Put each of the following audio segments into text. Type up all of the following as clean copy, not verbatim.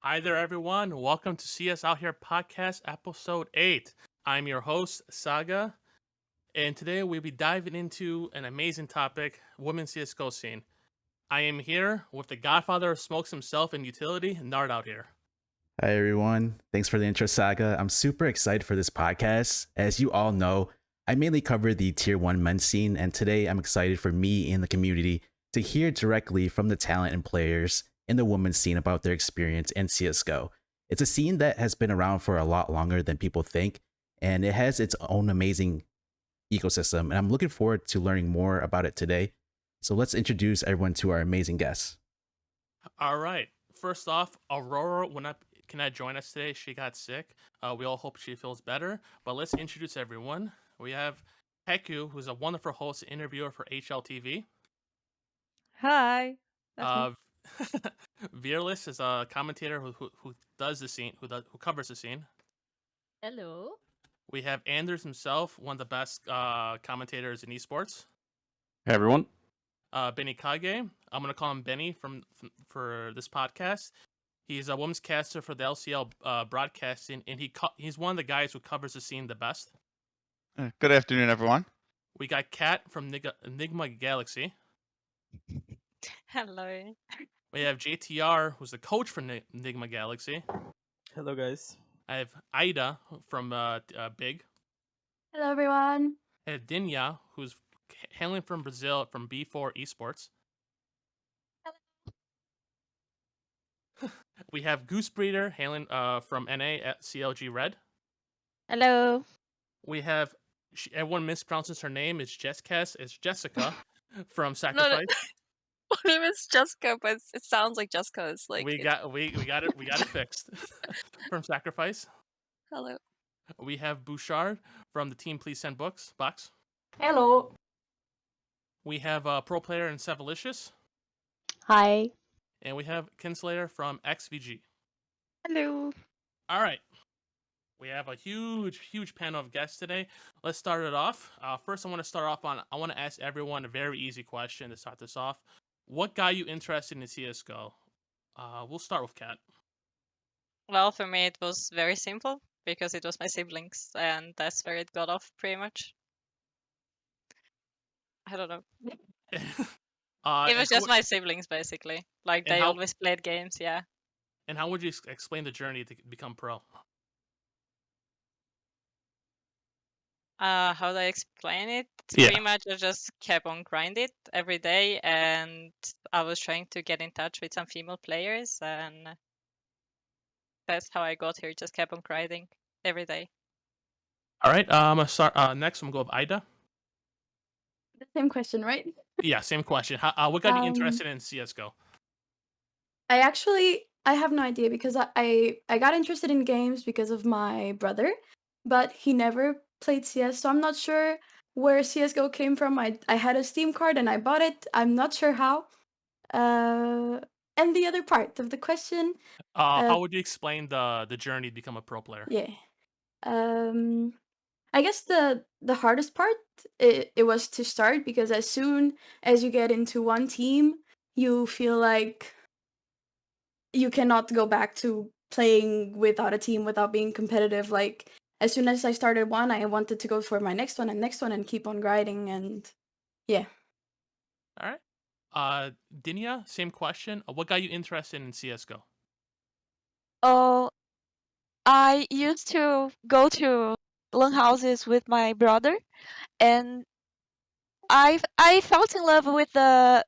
Hi there, everyone. Welcome to CS Out Here Podcast, Episode 8. I'm your host, Saga, and today we'll be diving into an amazing topic, women's CSGO scene. I am here with the godfather of smokes himself in utility, NartOutHere. Hi, everyone. Thanks for the intro, Saga. I'm super excited for this podcast. As you all know, I mainly cover the Tier 1 men's scene, and today I'm excited for me and the community to hear directly from the talent and players in the women's scene about their experience in CSGO. It's a scene that has been around for a lot longer than people think, and it has its own amazing ecosystem, and I'm looking forward to learning more about it today. So let's introduce everyone to our amazing guests. All right. First off, Aurora cannot join us today. She got sick. We all hope she feels better. But let's introduce everyone. We have Heku, who's a wonderful host and interviewer for HLTV. Hi, that's me. Veerless is a commentator who does the scene, who covers the scene. Hello. We have Anders himself, one of the best commentators in esports. Hey everyone. Benny Kage. I'm gonna call him Benny for this podcast. He's a women's caster for the LCL broadcasting, and he's one of the guys who covers the scene the best. Good afternoon, everyone. We got Kat from Enigma Galaxy. Hello. We have JTR, who's the coach for Enigma Galaxy. Hello, guys. I have Ida from Big. Hello, everyone. I have Dinya, who's hailing from Brazil from B4 Esports. We have Goose Breeder hailing from NA at CLG Red. Hello. We have everyone mispronounces her name. It's Jessica from Sacrifice. My name is Jessica, but it sounds like Jessica. It's like we got it fixed from Sacrifice. Hello. We have Bouchard from the team Please Send Books box. Hello. We have a pro player in Sevalicious. Hi. And we have Kinslayer from XVG. Hello. All right. We have a huge panel of guests today. Let's start it off. First, I want to ask everyone a very easy question to start this off. What got you interested in CSGO? We'll start with Kat. Well, for me, it was very simple because it was my siblings, and that's where it got off pretty much. I don't know. It was just my siblings, basically. Like, they always played games, yeah. And how would you explain the journey to become pro? How do I explain it? Yeah. Pretty much I just kept on grinding every day, and I was trying to get in touch with some female players, and that's how I got here. Just kept on grinding every day. All right. I'm gonna start. Next, I'm gonna go with Ida. The same question, right? Yeah, same question. What got you interested in CSGO? I have no idea because I got interested in games because of my brother, but he never played CS, so I'm not sure where CSGO came from. I had a Steam card and I bought it. I'm not sure how. And the other part of the question. How would you explain the journey to become a pro player? Yeah. I guess the hardest part it was to start, because as soon as you get into one team, you feel like you cannot go back to playing without a team, without being competitive. Like, as soon as I started one, I wanted to go for my next one and keep on grinding, and yeah. All right. Dinya, same question. What got you interested in CSGO? Oh, I used to go to LAN houses with my brother, and I felt in love with the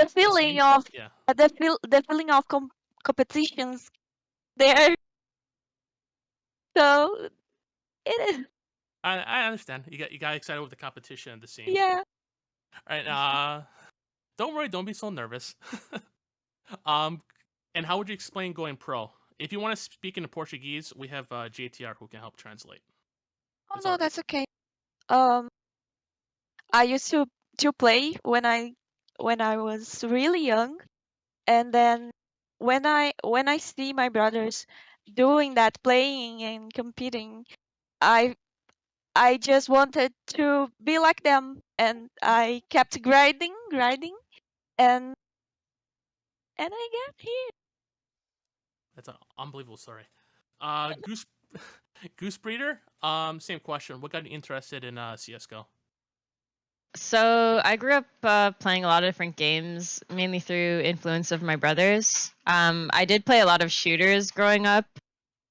feeling of the feeling of competitions there. So it is. I understand. You got excited with the competition and the scene. Yeah. All right. Don't worry. Don't be so nervous. And how would you explain going pro? If you want to speak in Portuguese, we have JTR who can help translate. Oh no, that's okay. I used to play when I was really young, and then when I see my brothers doing that, playing and competing, I just wanted to be like them, and I kept grinding, and and I got here. That's an unbelievable story. Goose Goose Breeder. Same question. What got you interested in CS:GO? So I grew up playing a lot of different games, mainly through influence of my brothers. I did play a lot of shooters growing up,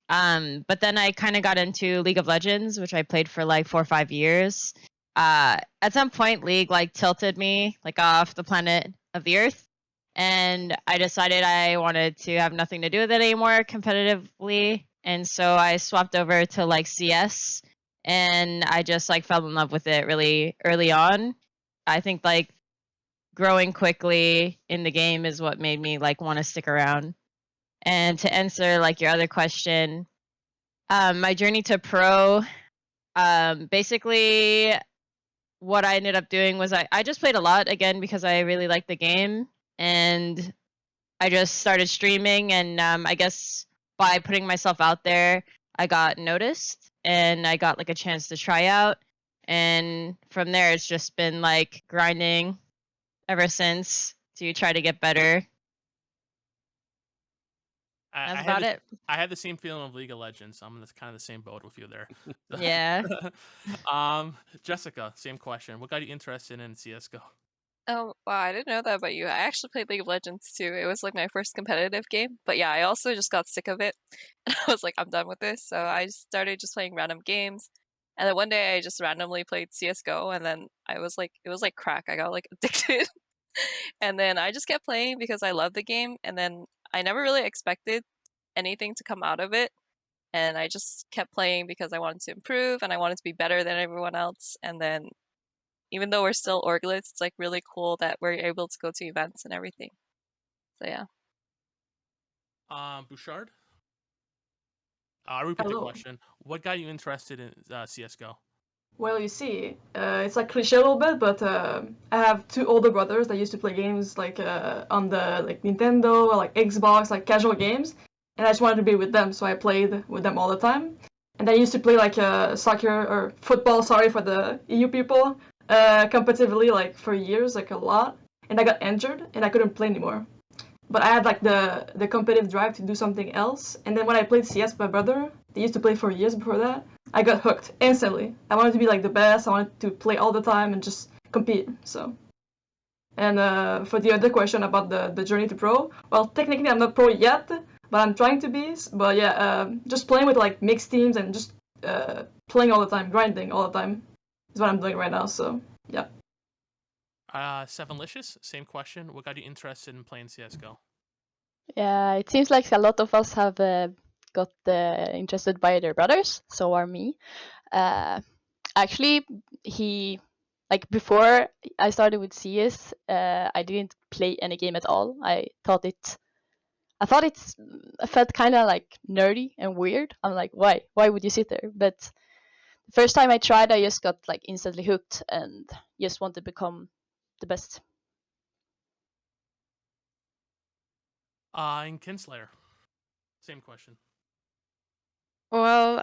but then I kind of got into League of Legends, which I played for like 4 or 5 years. At some point, League like tilted me like off the planet of the Earth, and I decided I wanted to have nothing to do with it anymore competitively, and so I swapped over to like CS, and I just like fell in love with it really early on. I think like growing quickly in the game is what made me like want to stick around. And to answer like your other question, my journey to pro, basically what I ended up doing was I just played a lot again because I really liked the game, and I just started streaming, and I guess by putting myself out there, I got noticed and I got like a chance to try out, and from there it's just been like grinding ever since to try to get better. That's about it. I had the same feeling of League of Legends. I'm in kind of the same boat with you there. Yeah. Jessica, same question. What got you interested in CS:GO? Oh, wow, I didn't know that about you. I actually played League of Legends too. It was like my first competitive game. But yeah, I also just got sick of it. And I was like, I'm done with this. So I started just playing random games. And then one day I just randomly played CSGO, and then I was like, it was like crack. I got like addicted. And then I just kept playing because I loved the game. And then I never really expected anything to come out of it. And I just kept playing because I wanted to improve and I wanted to be better than everyone else. And then even though we're still orglets, it's like really cool that we're able to go to events and everything. So yeah. Bouchard? I'll repeat the Hello. question. What got you interested in CS:GO? Well, you see, it's like cliche a little bit, but I have two older brothers that used to play games like on the like Nintendo or like Xbox, like casual games, and I just wanted to be with them, so I played with them all the time. And I used to play like soccer or football, sorry for the EU people, competitively like for years, like a lot. And I got injured and I couldn't play anymore. But I had like the competitive drive to do something else. And then when I played CS with my brother, they used to play for years before that, I got hooked instantly. I wanted to be like the best. I wanted to play all the time and just compete. So, and for the other question about the journey to pro, well, technically I'm not pro yet, but I'm trying to be. But yeah, just playing with like mixed teams and just playing all the time, grinding all the time is what I'm doing right now. So yeah. Sevenlicious, same question. What got you interested in playing CS:GO? Yeah, it seems like a lot of us have got interested by their brothers. So are me. Actually, before I started with CS, I didn't play any game at all. I thought it felt kind of like nerdy and weird. I'm like, why? Why would you sit there? But the first time I tried, I just got like instantly hooked and just want to become the best. And Kinslayer, same question. Well,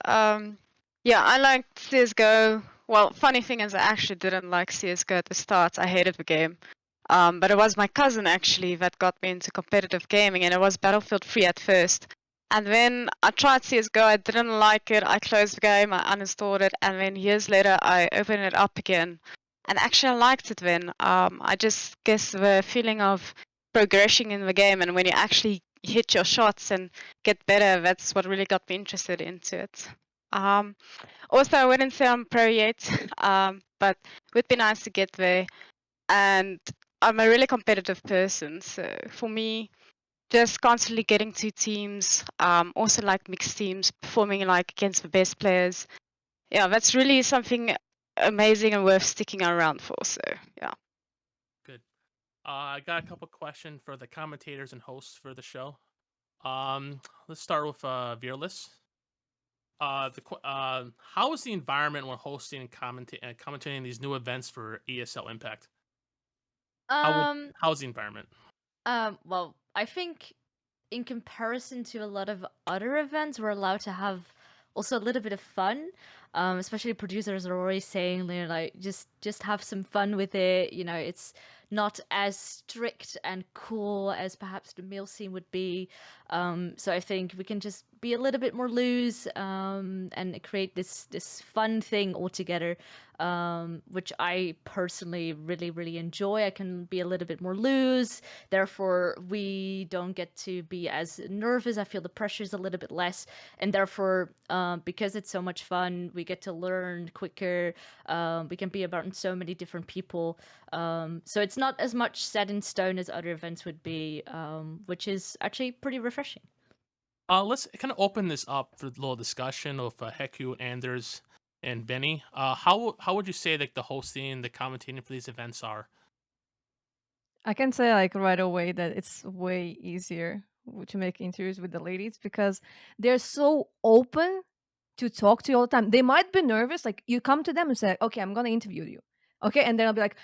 yeah, I liked CSGO. Well, funny thing is I actually didn't like CSGO at the start. I hated the game. But it was my cousin actually that got me into competitive gaming, and it was Battlefield 3 at first. And then I tried CSGO, I didn't like it, I closed the game, I uninstalled it, and then years later I opened it up again. And actually I liked it then. I just guess the feeling of progressing in the game, and when you actually hit your shots and get better, that's what really got me interested into it. Also, I wouldn't say I'm pro yet, but it would be nice to get there. And I'm a really competitive person, so for me, just constantly getting to teams, also like mixed teams, performing like against the best players. Yeah, that's really something amazing and worth sticking around for. So yeah. Good. I got a couple questions for the commentators and hosts for the show. Let's start with Veerless. How is the environment when hosting and commentating these new events for ESL Impact? How's the environment? Well, I think in comparison to a lot of other events, we're allowed to have also a little bit of fun. Especially producers are always saying, like, just have some fun with it. You know, it's not as strict and cool as perhaps the male scene would be. So I think we can just be a little bit more loose and create this fun thing all together, which I personally really enjoy. I can be a little bit more loose, therefore we don't get to be as nervous. I feel the pressure is a little bit less, and therefore because it's so much fun, we get to learn quicker. We can be about so many different people, so it's not as much set in stone as other events would be, which is actually pretty refreshing. Let's kind of open this up for a little discussion of Heku, Anders, and Benny. How would you say like the hosting, the commentating for these events are? I can say like right away that it's way easier to make interviews with the ladies because they're so open to talk to you all the time. They might be nervous, like you come to them and say, "Okay, I'm gonna interview you," okay, and then I'll be like,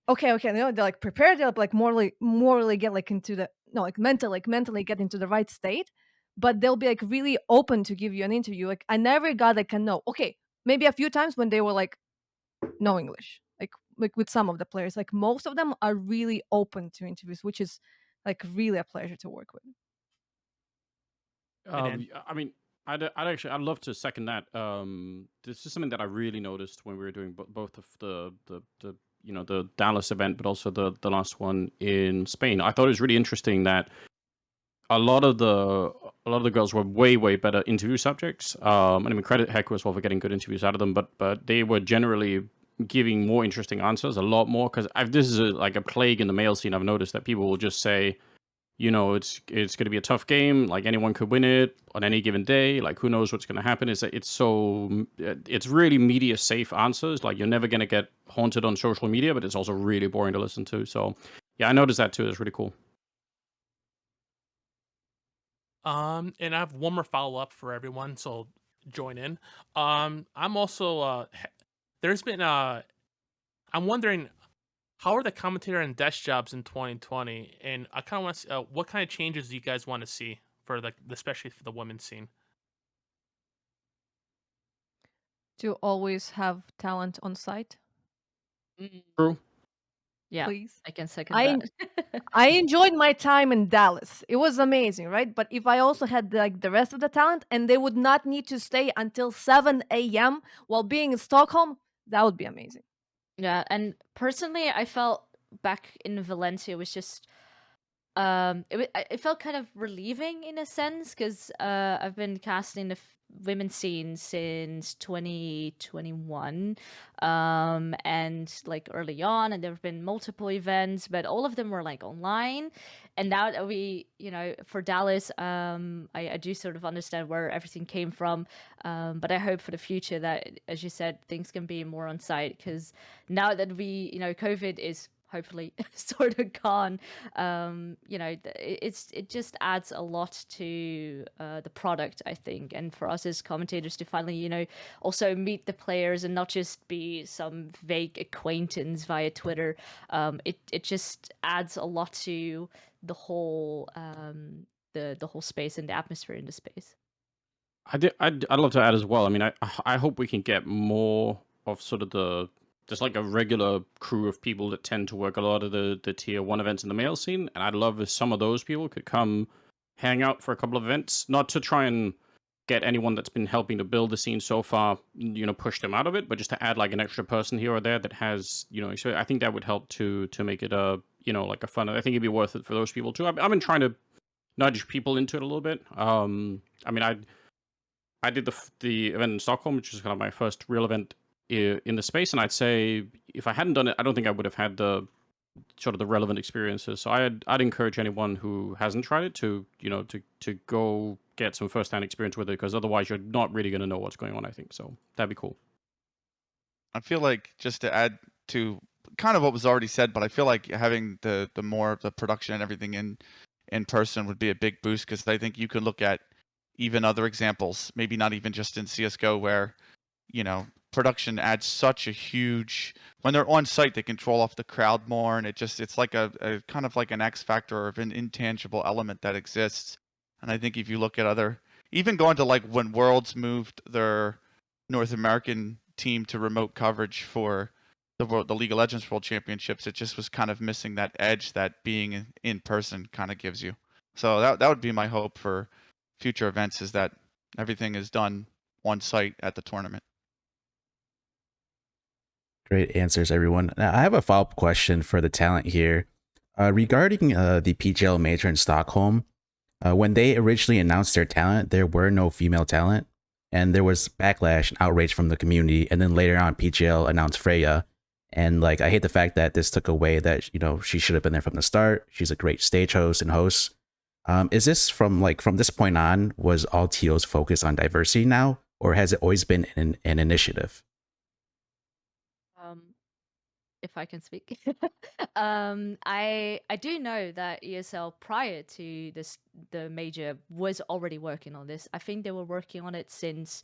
"Okay," and they're like prepared. They'll like morally get like into the like mentally get into the right state, but they'll be like really open to give you an interview. Like I never got like a no. Okay, maybe a few times when they were like no English, like with some of the players. Like most of them are really open to interviews, which is like really a pleasure to work with. I mean, I'd love to second that. This is something that I really noticed when we were doing both of the the Dallas event, but also the last one in Spain. I thought it was really interesting that a lot of the girls were way better interview subjects. And I mean, credit Heku as well for getting good interviews out of them, but they were generally giving more interesting answers, a lot more. Because this is like a plague in the male scene. I've noticed that people will just say, it's going to be a tough game. Like anyone could win it on any given day. Like who knows what's going to happen? It's really media safe answers. Like you're never going to get haunted on social media, but it's also really boring to listen to. So yeah, I noticed that too. It's really cool. And I have one more follow up for everyone, so join in. I'm also there's been I'm wondering how are the commentator and desk jobs in 2020, and I kind of want to what kind of changes do you guys want to see for especially for the women's scene? To always have talent on site. True. Yeah, please. I can second that. I enjoyed my time in Dallas. It was amazing, right? But if I also had like the rest of the talent and they would not need to stay until 7 a.m. while being in Stockholm, that would be amazing. Yeah, and personally, I felt back in Valencia was just it felt kind of relieving in a sense because I've been casting the women's scene since 2021, and like early on, and there have been multiple events, but all of them were like online. And now that we, for Dallas, I do sort of understand where everything came from, but I hope for the future that, as you said, things can be more on site because now that we, COVID is hopefully sort of gone, it just adds a lot to the product, I think, and for us as commentators to finally also meet the players and not just be some vague acquaintance via Twitter. It just adds a lot to the whole the whole space and the atmosphere in the space. I'd love to add as well. I mean, I hope we can get more of sort of there's like a regular crew of people that tend to work a lot of the tier 1 events in the male scene, and I'd love if some of those people could come hang out for a couple of events, not to try and get anyone that's been helping to build the scene so far, push them out of it, but just to add like an extra person here or there that has, so I think that would help to make it like a fun. I think it'd be worth it for those people too. I've been trying to nudge people into it a little bit. I mean, I did the event in Stockholm, which is kind of my first real event in the space, and I'd say if I hadn't done it, I don't think I would have had the sort of the relevant experiences. So I'd encourage anyone who hasn't tried it to to go get some first-hand experience with it, because otherwise you're not really going to know what's going on, I think. So that'd be cool. I feel like, just to add to kind of what was already said, but I feel like having the more of the production and everything in person would be a big boost, because I think you could look at even other examples, maybe not even just in CSGO, where production adds such a huge, when they're on site, they control off the crowd more, and it's like a kind of like an X factor of an intangible element that exists. And I think if you look at even going to like when Worlds moved their North American team to remote coverage for the League of Legends World Championships. It just was kind of missing that edge that being in person kind of gives you. So that would be my hope for future events, is that everything is done on site at the tournament. Great answers, everyone. Now, I have a follow up question for the talent here regarding the PGL major in Stockholm. When they originally announced their talent, there were no female talent, and there was backlash and outrage from the community. And then later on, PGL announced Freya, and like I hate the fact that this took away that she should have been there from the start. She's a great stage host and host. Is this from this point on, was all TOs focused on diversity now, or has it always been an initiative? If I can speak. I do know that ESL prior to the major was already working on this. I think they were working on it since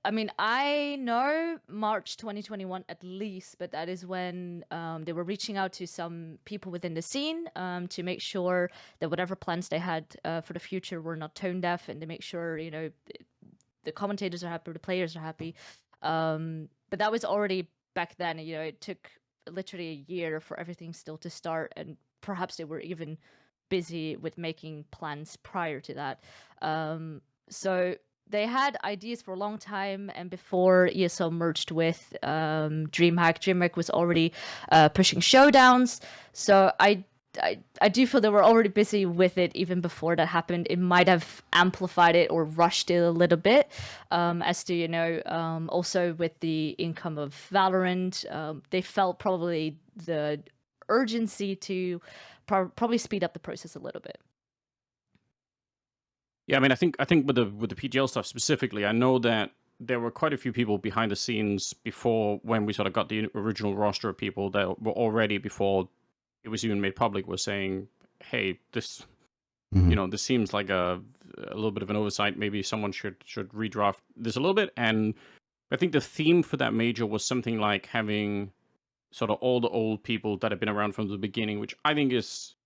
I mean, I know March 2021 at least, but that is when they were reaching out to some people within the scene to make sure that whatever plans they had for the future were not tone deaf, and to make sure the commentators are happy, the players are happy. But that was already back then. It took literally a year for everything still to start, and perhaps they were even busy with making plans prior to that. So they had ideas for a long time, and before ESL merged with DreamHack was already pushing showdowns. So I do feel they were already busy with it even before that happened. It might have amplified it or rushed it a little bit, as to also with the income of Valorant, they felt probably the urgency to probably speed up the process a little bit. Yeah, I mean, I think with the PGL stuff specifically, I know that there were quite a few people behind the scenes before, when we sort of got the original roster of people that were already, before it was even made public, was saying, "Hey, this, this seems like a little bit of an oversight. Maybe someone should redraft this a little bit." And I think the theme for that major was something like having sort of all the old people that have been around from the beginning, which I think is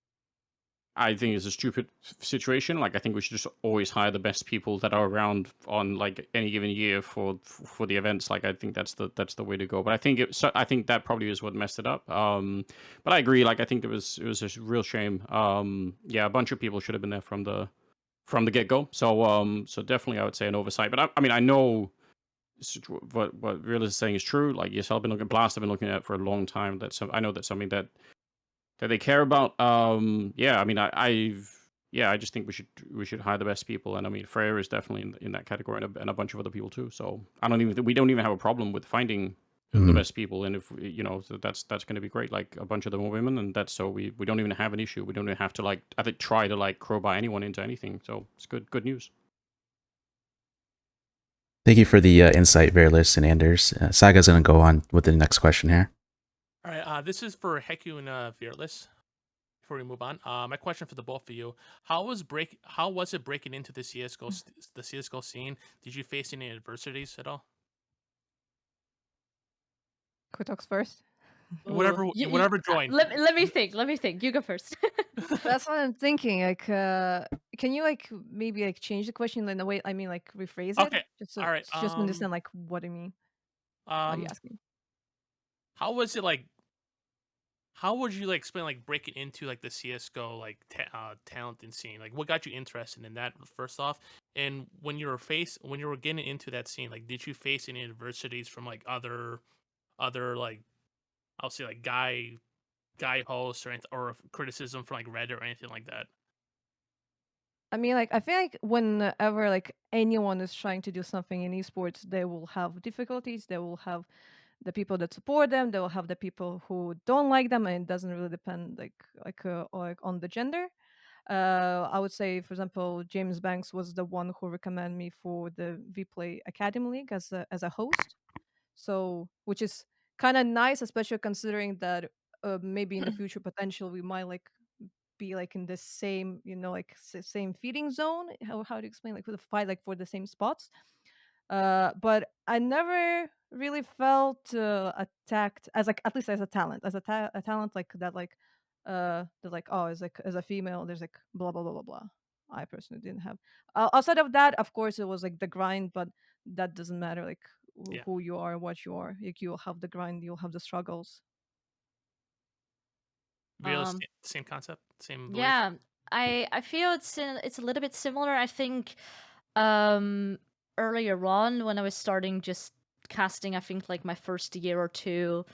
a stupid situation. Like, I think we should just always hire the best people that are around on like any given year for the events. Like, I think that's the way to go. But I think that probably is what messed it up. But I agree. Like, I think it was a real shame. Yeah, a bunch of people should have been there from the get go. So definitely, I would say an oversight. But I mean, I know what Real is saying is true. Like, ESL have been looking, Blast have been looking at it for a long time. I know that's something that they care about. Yeah, I mean, I just think we should hire the best people, and I mean, Freya is definitely in that category, and a bunch of other people too. So we don't even have a problem with finding the best people, and if so that's going to be great. Like, a bunch of them are women, and we don't even have an issue. We don't even have to try to crowbar anyone into anything. So it's good news. Thank you for the insight, Verlis and Anders. Saga's going to go on with the next question here. All right, this is for Heku and Fearless. Before we move on, my question for the both of you: How was it breaking into the CS:GO scene? Did you face any adversities at all? Who talks first? Whatever joined. Let me think. You go first. That's what I'm thinking. Like, can you maybe change the question in a way? I mean, rephrase it. Okay. Just All right. just understand what I mean. What are you asking? How was it like? How would you explain breaking into the CS:GO talent and scene? Like, what got you interested in that first off? And when you were getting into that scene, did you face any adversities from other I'll say guy hosts or criticism from Reddit or anything like that? I mean, I feel like whenever anyone is trying to do something in esports, they will have difficulties. They will have the people that support them. They will have the people who don't like them, and it doesn't really depend on the gender. I would say, for example, James Banks was the one who recommended me for the Vplay Academy League as a host. So, which is kind of nice, especially considering that maybe in the future potential we might be in the same same feeding zone. How to explain with a fight for the same spots. But I never really felt attacked as at least as a talent, a talent that oh, as a female there's blah blah blah blah blah. I personally didn't have outside of that. Of course, it was the grind, but that doesn't matter Yeah. who you are, what you are. Like, you'll have the grind, you'll have the struggles. Real Um, same concept, same belief. Yeah, I feel it's a little bit similar. I think earlier on when I was starting just casting, I think like my first year or two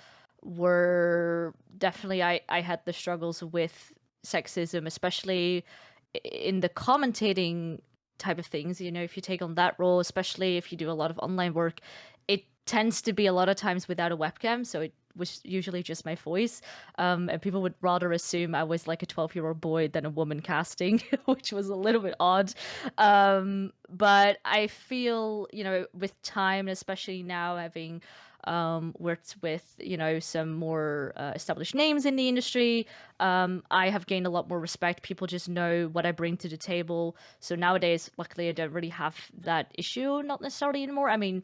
were definitely I had the struggles with sexism, especially in the commentating type of things. You know, if you take on that role, especially if you do a lot of online work, it tends to be a lot of times without a webcam, so it was usually just my voice. And people would rather assume I was like a 12-year-old boy than a woman casting, which was a little bit odd. But I feel, you know, with time, especially now having worked with, you know, some more established names in the industry, I have gained a lot more respect. People just know what I bring to the table. So nowadays, luckily, I don't really have that issue, not necessarily anymore. I mean,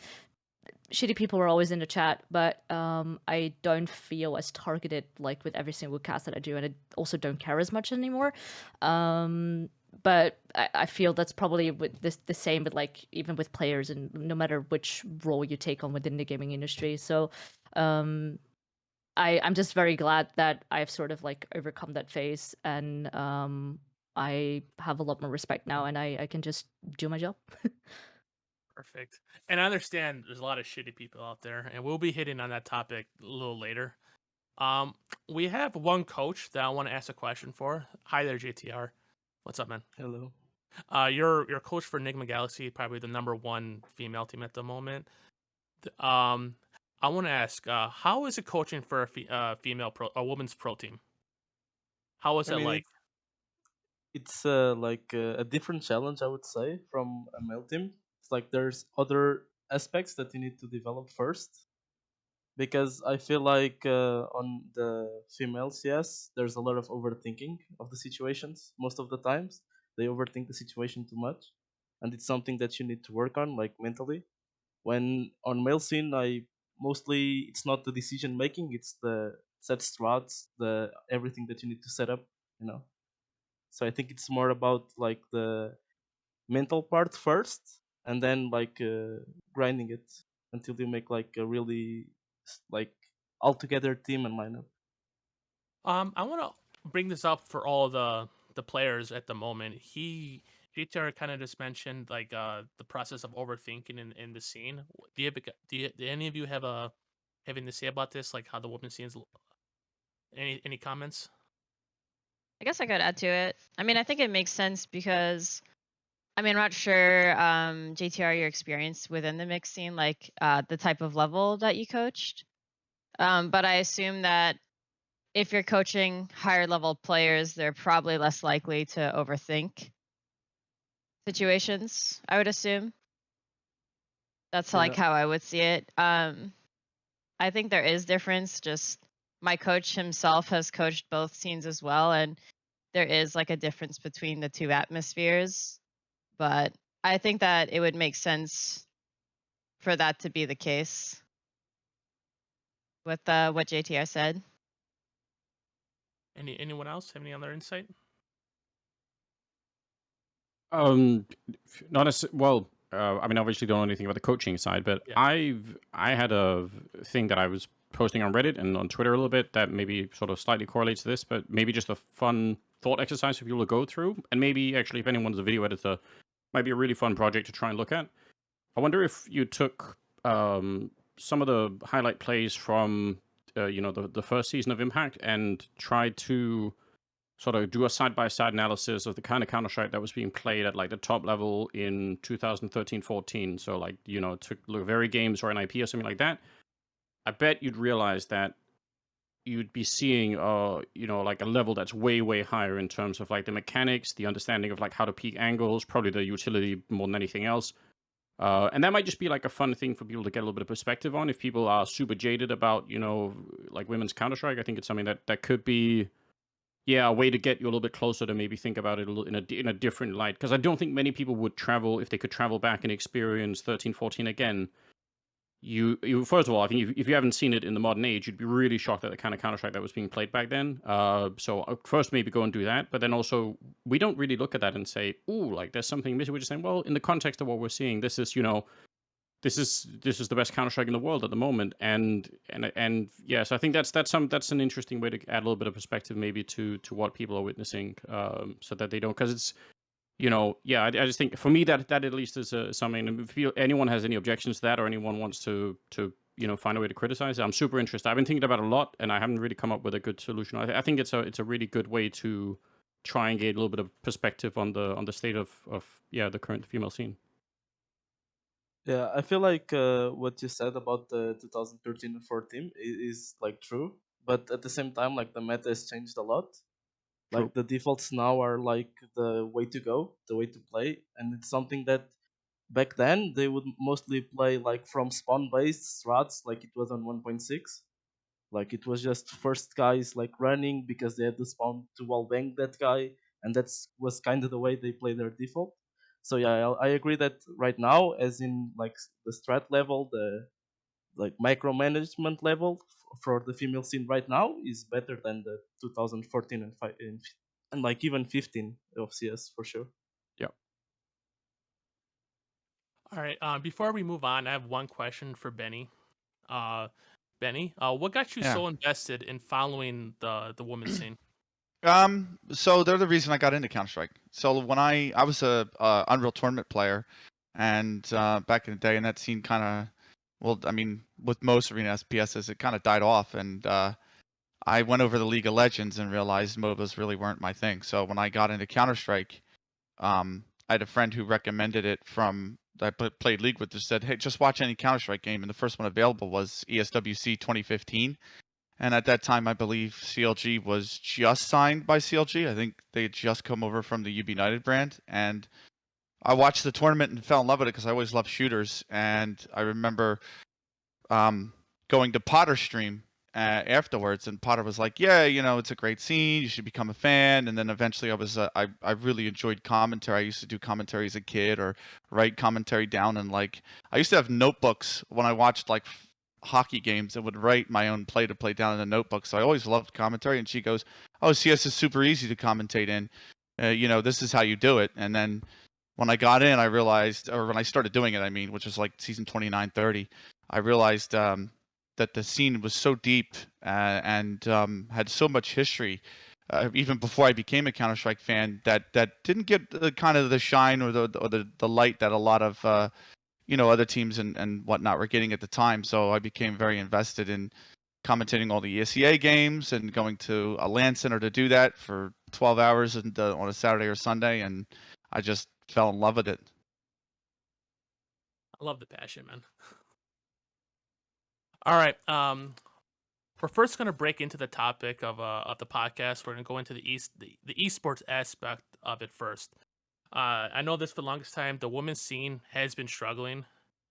shitty people are always in the chat, but I don't feel as targeted like with every single cast that I do, and I also don't care as much anymore. But I feel that's probably with the same, but like even with players, and no matter which role you take on within the gaming industry. So I'm just very glad that I've sort of like overcome that phase, and I have a lot more respect now, and I can just do my job. Perfect. And I understand there's a lot of shitty people out there, and we'll be hitting on that topic a little later. We have one coach that I want to ask a question for. Hi there, JTR. What's up, man? Hello. You're coach for Enigma Galaxy, probably the #1 female team at the moment. I want to ask, how is it coaching for a women's pro team? How is I it mean, like? it's like a different challenge, I would say, from a male team. It's like there's other aspects that you need to develop first, because I feel like on the females, yes, there's a lot of overthinking of the situations. Most of the times, they overthink the situation too much, and it's something that you need to work on, like mentally. When on male scene, I mostly it's not the decision making, it's the set strats, the everything that you need to set up, you know. So I think it's more about like the mental part first, and then like grinding it until you make like a really like altogether team and lineup. I want to bring this up for all the players at the moment. GTR kind of just mentioned like the process of overthinking in the scene. Do any of you have having to say about this, like how the women's scenes? Any comments? I guess I could add to it. I mean, I think it makes sense because, I mean, I'm not sure, JTR, your experience within the mix scene, like the type of level that you coached. But I assume that if you're coaching higher level players, they're probably less likely to overthink situations, I would assume. That's like Yeah. how I would see it. I think there is difference. Just my coach himself has coached both scenes as well, and there is like a difference between the two atmospheres. But I think that it would make sense for that to be the case with what JTR said. Anyone else have any other insight? Not as well. I mean, obviously, don't know anything about the coaching side, but Yeah. I had a thing that I was posting on Reddit and on Twitter a little bit that maybe sort of slightly correlates to this, but maybe just a fun thought exercise for people to go through, and maybe actually if anyone's a video editor, might be a really fun project to try and look at. I wonder if you took some of the highlight plays from the first season of Impact and tried to sort of do a side-by-side analysis of the kind of Counterstrike that was being played at like the top level in 2013-14. So like, took the very games or an IP or something like that. I bet you'd realize that you'd be seeing like a level that's way, way higher in terms of like the mechanics, the understanding of like how to peak angles, probably the utility more than anything else. And that might just be like a fun thing for people to get a little bit of perspective on. If people are super jaded about, like women's Counterstrike, I think it's something that could be, a way to get you a little bit closer to maybe think about it in a different light. Because I don't think many people would travel, if they could travel back and experience 13-14 again. You first of all, I think if you haven't seen it in the modern age, you'd be really shocked at the kind of Counterstrike that was being played back then. So first maybe go and do that, but then also we don't really look at that and say, "Ooh, like there's something missing." We're just saying, well, in the context of what we're seeing, this is this is the best Counterstrike in the world at the moment, and yeah, so I think that's an interesting way to add a little bit of perspective maybe to what people are witnessing, so that they don't, because it's, yeah, I just think for me that at least is something. If anyone has any objections to that, or anyone wants to find a way to criticize it, I'm super interested. I've been thinking about it a lot, and I haven't really come up with a good solution. I think it's a really good way to try and get a little bit of perspective on the state of the current female scene. Yeah, I feel like what you said about the 2013 and 14 is like true, but at the same time, like the meta has changed a lot. True. Like the defaults now are like the way to go, the way to play, and it's something that back then they would mostly play like from spawn based strats, like it was on 1.6. Like it was just first guys like running because they had to spawn to wallbang that guy, and that's was kind of the way they play their default. So yeah, I agree that right now, as in like the strat level, the like micromanagement level for the female scene right now is better than the 2014 and like even 15 of CS for sure. Yeah. All right. Before we move on, I have one question for Benny. Benny, what got you Yeah. so invested in following the women's scene? So they're the reason I got into Counter-Strike. So when I was a Unreal Tournament player, and back in the day, and that scene kind of, well, I mean, with most arena SPSs, it kind of died off, and I went over the League of Legends and realized MOBAs really weren't my thing. So when I got into Counter-Strike, I had a friend who recommended it from that I played League with, just said, hey, just watch any Counter-Strike game, and the first one available was ESWC 2015. And at that time, I believe CLG was just signed by CLG. I think they had just come over from the UB United brand. And I watched the tournament and fell in love with it because I always loved shooters. And I remember going to Potter's stream afterwards, and Potter was like, yeah, it's a great scene. You should become a fan. And then eventually I really enjoyed commentary. I used to do commentary as a kid, or write commentary down. And like, I used to have notebooks when I watched like hockey games and would write my own play to play down in a notebook. So I always loved commentary. And she goes, oh, CS is super easy to commentate in. This is how you do it. And then when I got in, I realized, or when I started doing it, I mean, which was like season 29, 30, I realized that the scene was so deep and had so much history, even before I became a Counter-Strike fan, that didn't get the kind of the shine or the light that a lot of other teams and whatnot were getting at the time. So I became very invested in commentating all the ESEA games and going to a LAN center to do that for 12 hours on a Saturday or Sunday, and I just fell in love with it. I love the passion, man. All right. We're first going to break into the topic of the podcast. We're going to go into the esports aspect of it first. I know this for the longest time. The women's scene has been struggling,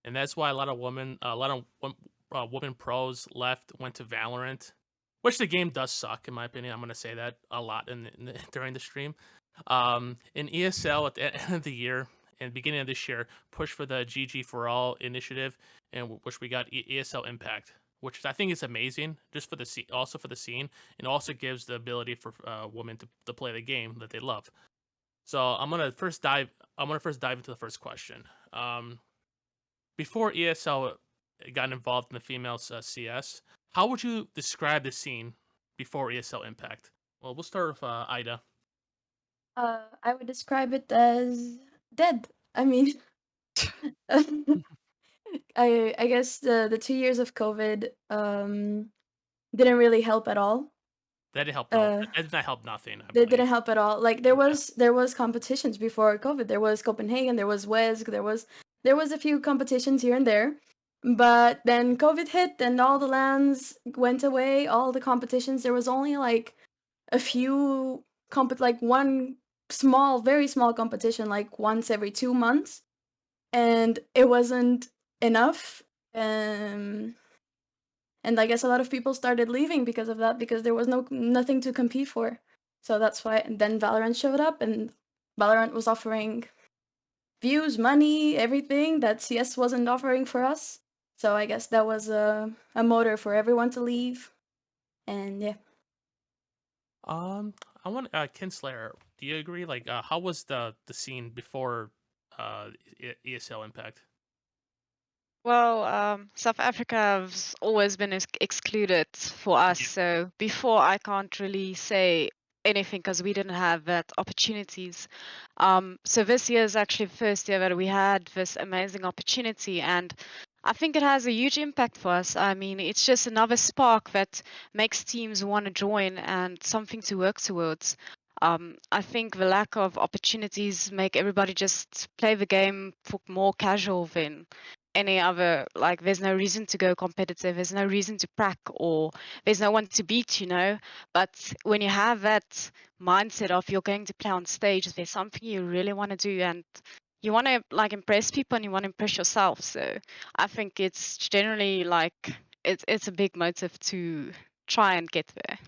and that's why a lot of women pros went to Valorant, which the game does suck in my opinion. I'm going to say that a lot during the stream. In ESL at the end of the year and beginning of this year, push for the GG for All initiative, and which we got ESL Impact, which I think is amazing, just for the also for the scene, and also gives the ability for women to play the game that they love. So I'm gonna first dive into the first question. Before ESL got involved in the females CS, how would you describe the scene before ESL Impact? Well, we'll start with Ida. I would describe it as dead. I mean, I guess the 2 years of COVID didn't really help at all. That didn't help. That did not help nothing. They didn't help at all. Like there was competitions before COVID. There was Copenhagen. There was WESG. There was a few competitions here and there, but then COVID hit and all the lands went away. All the competitions. There was only like a few like one small, very small competition, like once every 2 months, and it wasn't enough. And I guess a lot of people started leaving because of that, because there was nothing to compete for. So that's why. And then Valorant showed up, and Valorant was offering views, money, everything that CS wasn't offering for us. So I guess that was a motor for everyone to leave. And yeah. I want Kinslayer. Do you agree? Like, how was the scene before ESL Impact? Well, South Africa has always been excluded for us. So before, I can't really say anything because we didn't have that opportunities. So this year is actually the first year that we had this amazing opportunity, and I think it has a huge impact for us. I mean, it's just another spark that makes teams want to join and something to work towards. I think the lack of opportunities make everybody just play the game for more casual than any other. Like, there's no reason to go competitive, there's no reason to prac, or there's no one to beat, you know. But when you have that mindset of you're going to play on stage, there's something you really want to do, and you want to like impress people and you want to impress yourself. So I think it's generally like it's a big motive to try and get there.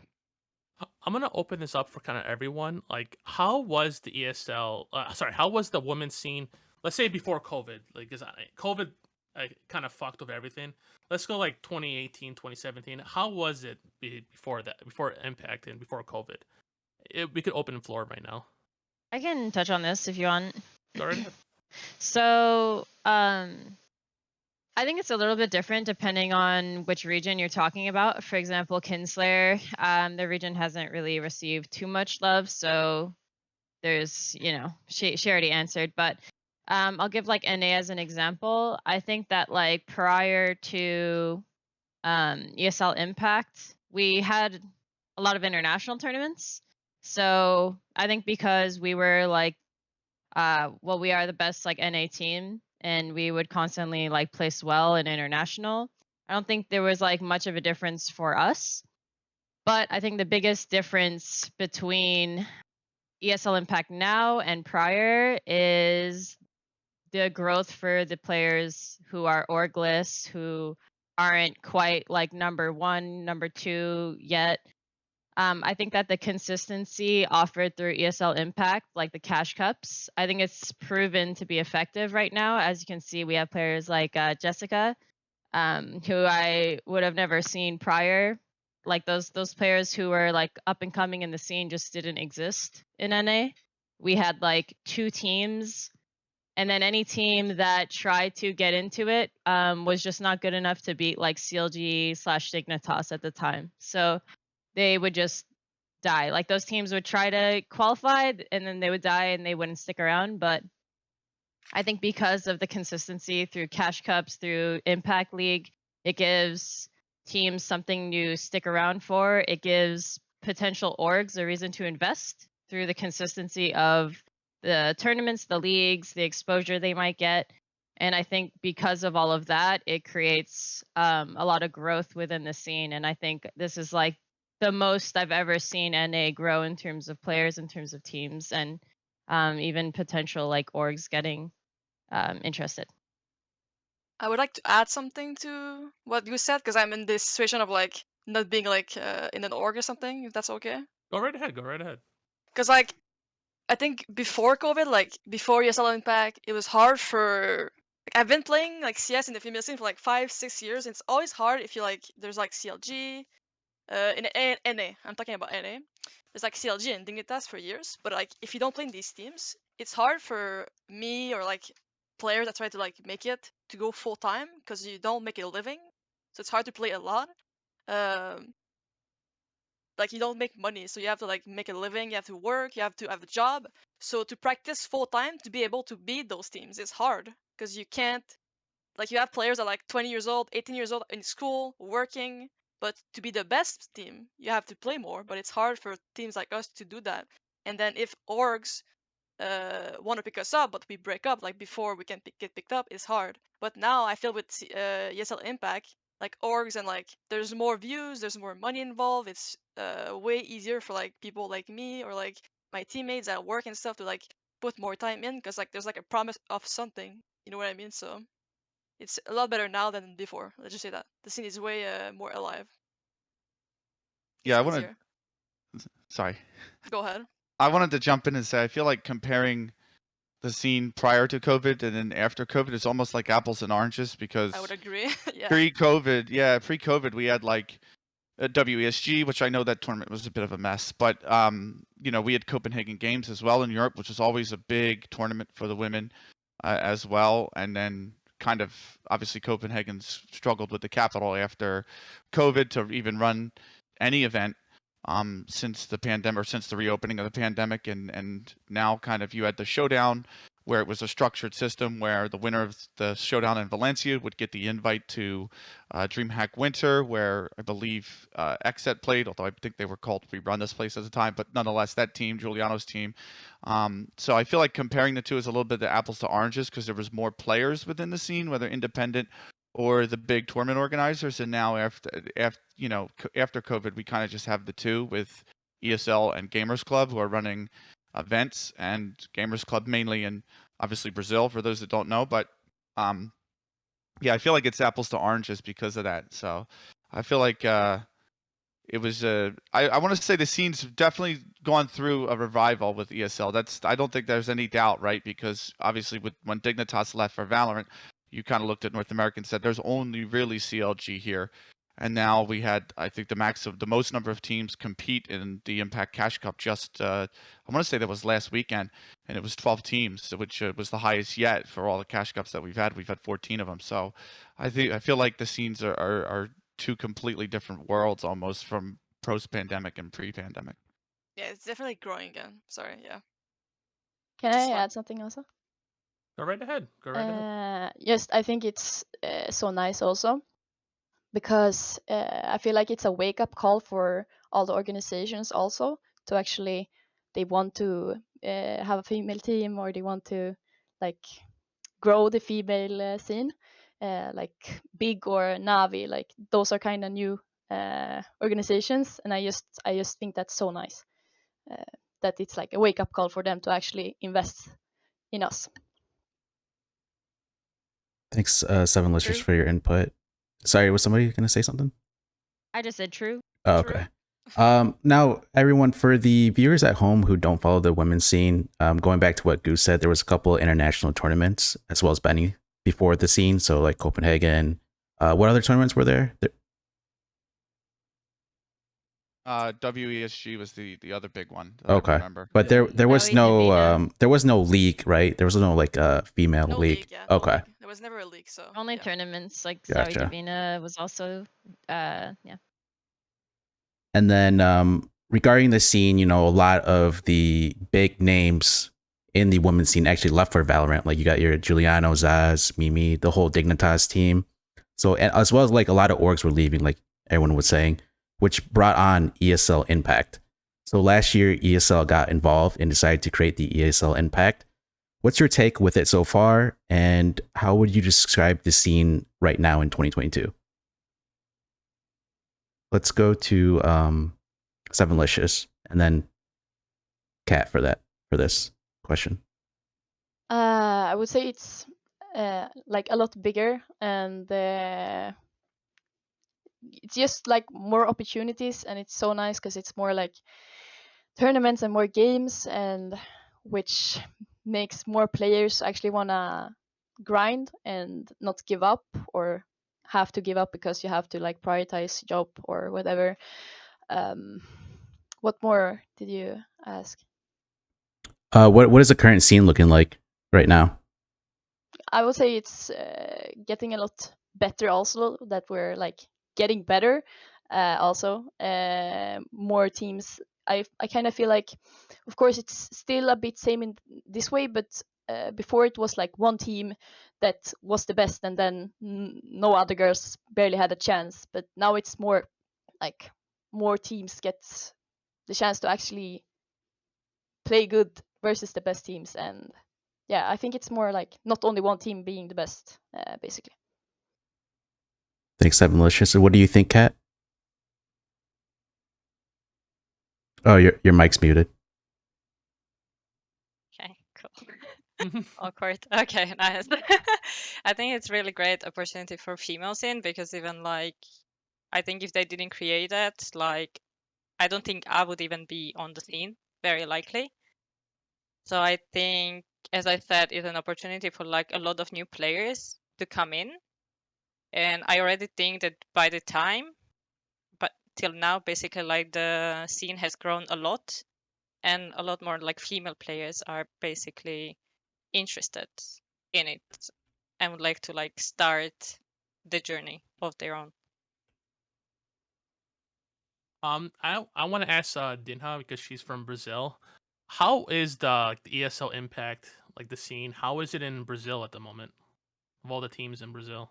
I'm gonna open this up for kind of everyone. Like, how was the ESL? Sorry, how was the women's scene? Let's say before COVID, like, because COVID kind of fucked with everything. Let's go like 2018, 2017. How was it before that, before Impact and before COVID? We could open the floor right now. I can touch on this if you want. Go right ahead. So, I think it's a little bit different depending on which region you're talking about. For example, Kinslayer, the region hasn't really received too much love, so there's, you know, she already answered, but I'll give like NA as an example. I think that like prior to ESL Impact, we had a lot of international tournaments. So I think because we were like, well, we are the best like NA team, and we would constantly like place well in international. I don't think there was like much of a difference for us. But I think the biggest difference between ESL Impact now and prior is the growth for the players who are orgless, who aren't quite like number 1, number 2 yet. I think that the consistency offered through ESL Impact, like the cash cups, I think it's proven to be effective right now. As you can see, we have players like Jessica, who I would have never seen prior. Like those players who were like up and coming in the scene just didn't exist in NA. We had like 2 teams, and then any team that tried to get into it was just not good enough to beat like CLG/Dignitas at the time. So they would just die. Like those teams would try to qualify and then they would die and they wouldn't stick around. But I think because of the consistency through Cash Cups, through Impact League, it gives teams something to stick around for. It gives potential orgs a reason to invest through the consistency of the tournaments, the leagues, the exposure they might get. And I think because of all of that, it creates a lot of growth within the scene. And I think this is like the most I've ever seen NA grow in terms of players, in terms of teams, and even potential like orgs getting interested. I would like to add something to what you said because I'm in this situation of like not being like in an org or something. If that's okay. Go right ahead. Go right ahead. Because like I think before COVID, like before ESL Impact, it was hard for. Like, I've been playing like CS in the female scene for like 5-6 years. And it's always hard if you like. There's like CLG, in NA. I'm talking about NA. There's like CLG and Dignitas for years, but like if you don't play in these teams, it's hard for me or like players that try to like make it to go full time because you don't make it a living, so it's hard to play a lot. Like you don't make money, so you have to like make a living. You have to work. You have to have a job. So to practice full time to be able to beat those teams is hard because you can't. Like you have players that are like 20 years old, 18 years old in school, working, but to be the best team, you have to play more. But it's hard for teams like us to do that. And then if orgs want to pick us up, but we break up, like before we can get picked up, it's hard. But now I feel with ESL Impact, like orgs and like there's more views, there's more money involved. It's way easier for like people like me or like my teammates at work and stuff to like put more time in because like there's like a promise of something. You know what I mean? So it's a lot better now than before. Let's just say that the scene is way more alive. Yeah, I It's want easier. to. Sorry. Go ahead. I wanted to jump in and say I feel like comparing the scene prior to COVID and then after COVID is almost like apples and oranges because I would agree. Yeah. pre-COVID we had like a WESG, which I know that tournament was a bit of a mess, but you know, we had Copenhagen Games as well in Europe, which was always a big tournament for the women as well, and then kind of obviously Copenhagen's struggled with the capital after COVID to even run any event since the pandemic or since the reopening of the pandemic, and now kind of you had the showdown where it was a structured system where the winner of the showdown in Valencia would get the invite to DreamHack Winter, where I believe Xset played, although I think they were called We Run This Place at the time, but nonetheless, that team, Giuliano's team. So I feel like comparing the two is a little bit the apples to oranges because there was more players within the scene, whether independent or the big tournament organizers. And now after COVID, we kind of just have the two with ESL and Gamers Club who are running events, and Gamers Club mainly in obviously Brazil for those that don't know, but yeah, I feel like it's apples to oranges because of that. So I feel like it was I want to say the scene's definitely gone through a revival with ESL. I don't think there's any doubt, right? Because obviously when Dignitas left for Valorant, you kind of looked at North America and said there's only really CLG here. And now we had, I think, the most number of teams compete in the Impact Cash Cup just, I want to say that was last weekend, and it was 12 teams, which was the highest yet for all the Cash Cups that we've had. We've had 14 of them. So I feel like the scenes are two completely different worlds almost from post-pandemic and pre-pandemic. Yeah, it's definitely growing again. Sorry, yeah. Can Just I like- add something also? Go right ahead. Go right ahead. Yes, I think it's so nice also because I feel like it's a wake-up call for all the organizations also to actually they want to have a female team or they want to like grow the female scene, like Big or Navi, like those are kind of new organizations, and I just think that's so nice that it's like a wake-up call for them to actually invest in us. Thanks, Seven Listeners, True. for your input. Sorry, was somebody going to say something? I just said true. Oh, okay. Now, everyone, for the viewers at home who don't follow the women's scene, going back to what Goose said, there was a couple international tournaments as well as Benny before the scene. So like Copenhagen. What other tournaments were there? WESG was the other big one that Okay, I remember. but there was no league, right? There was no like female No league. league, yeah. No Okay, league. There was never a league, so Only yeah. tournaments like Gotcha. Saudi Divina was also yeah. and then regarding the scene, you know, a lot of the big names in the women's scene actually left for Valorant. Like you got your Giuliano, Zaz, Mimi, the whole Dignitas team. So and as well as like a lot of orgs were leaving, like everyone was saying, which brought on ESL Impact. So last year, ESL got involved and decided to create the ESL Impact. What's your take with it so far, and how would you describe the scene right now in 2022? Let's go to Seven Licious and then Kat for this question. I would say it's like a lot bigger, and it's just like more opportunities, and it's so nice because it's more like tournaments and more games, and which makes more players actually wanna grind and not give up or have to give up because you have to like prioritize job or whatever. What more did you ask? What is the current scene looking like right now? I would say it's getting a lot better also, that we're like getting better also. More teams. I kind of feel like, of course, it's still a bit same in this way, but before it was like one team that was the best and then no other girls barely had a chance. But now it's more like more teams get the chance to actually play good versus the best teams, and yeah, I think it's more like not only one team being the best, basically. Thanks, Seven Malicious. So what do you think, Kat? Oh, your mic's muted. Okay, cool. Awkward. Okay, nice. I think it's really great opportunity for females in, because even like, I think if they didn't create it, like, I don't think I would even be on the scene, very likely. So I think, as I said, it's an opportunity for like a lot of new players to come in. And I already think that by the time, but till now, basically like the scene has grown a lot, and a lot more like female players are basically interested in it. and would like to like start the journey of their own. I want to ask Dinha because she's from Brazil. How is the ESL Impact, like the scene? How is it in Brazil at the moment? Of all the teams in Brazil.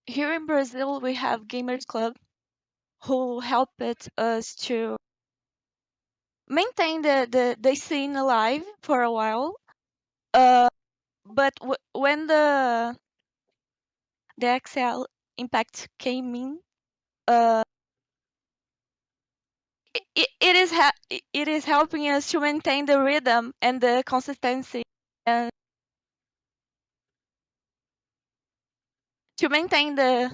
Here in Brazil, we have Gamers Club who helped us to maintain the scene alive for a while. But when the ESL Impact came in, uh, it is helping us to maintain the rhythm and the consistency and to maintain the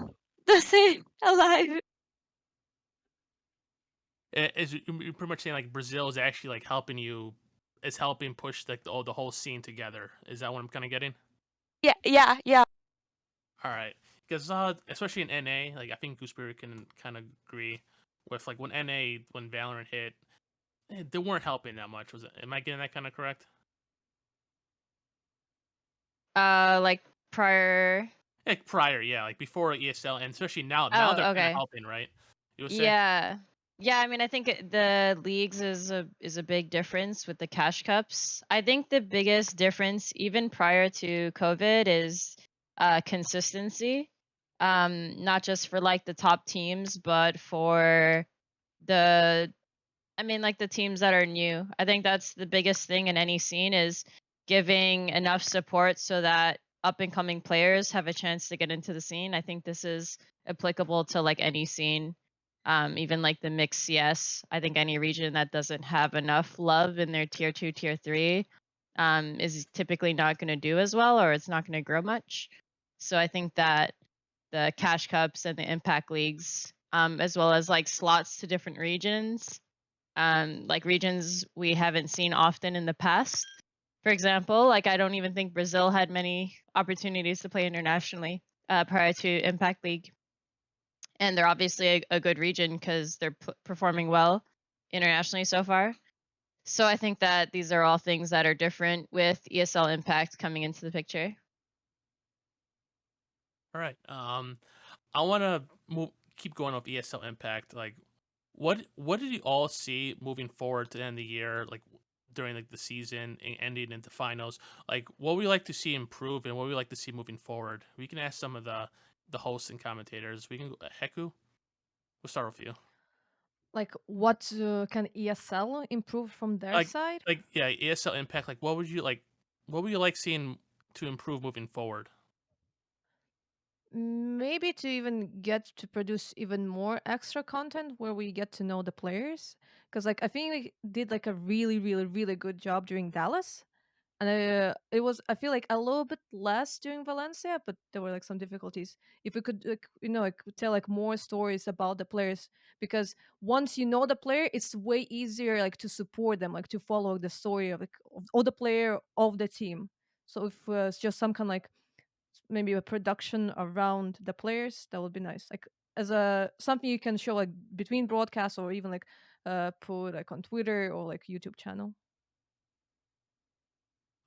scene alive. Is you're pretty much saying like Brazil is actually like helping you, is helping push like the whole scene together? Is that what I'm kind of getting? Yeah. All right, because especially in NA, like I think Gooseberry can kind of agree with like when Valorant hit, they weren't helping that much. Was it? Am I getting that kind of correct? Like prior. Like prior, yeah, like before ESL, and especially now. Now Oh, they're kind of okay. helping, right? You would say? Yeah. I mean, I think the leagues is a big difference with the cash cups. I think the biggest difference, even prior to COVID, is consistency. Not just for like the top teams, but for the like the teams that are new. I think that's the biggest thing in any scene is giving enough support so that up and coming players have a chance to get into the scene. I think this is applicable to like any scene. Even like the mixed CS. I think any region that doesn't have enough love in their tier 2, tier 3 is typically not going to do as well, or it's not going to grow much. So I think that the cash cups and the impact leagues, as well as like slots to different regions, like regions we haven't seen often in the past. For example, like I don't even think Brazil had many opportunities to play internationally prior to Impact League. And they're obviously a good region because they're performing well internationally so far. So I think that these are all things that are different with ESL Impact coming into the picture. All right. I want to keep going with ESL Impact. Like, what did you all see moving forward to the end of the year? Like during like the season and ending into finals. Like, what would you like to see improve, and what would you like to see moving forward? We can ask some of the hosts and commentators. We can go, Heku. We'll start with you. Like, what can ESL improve from their side? Like yeah, ESL Impact. Like, what would you like? What would you like seeing to improve moving forward? Maybe to even get to produce even more extra content where we get to know the players, because like I think we did like a really good job during Dallas, and it was, I feel like, a little bit less during Valencia, but there were like some difficulties. If we could like, like tell like more stories about the players, because once you know the player, it's way easier like to support them, like to follow the story of like of the player, of the team. So if it's just some kind of like maybe a production around the players, that would be nice, like as a something you can show like between broadcasts, or even like put like on Twitter or like YouTube channel.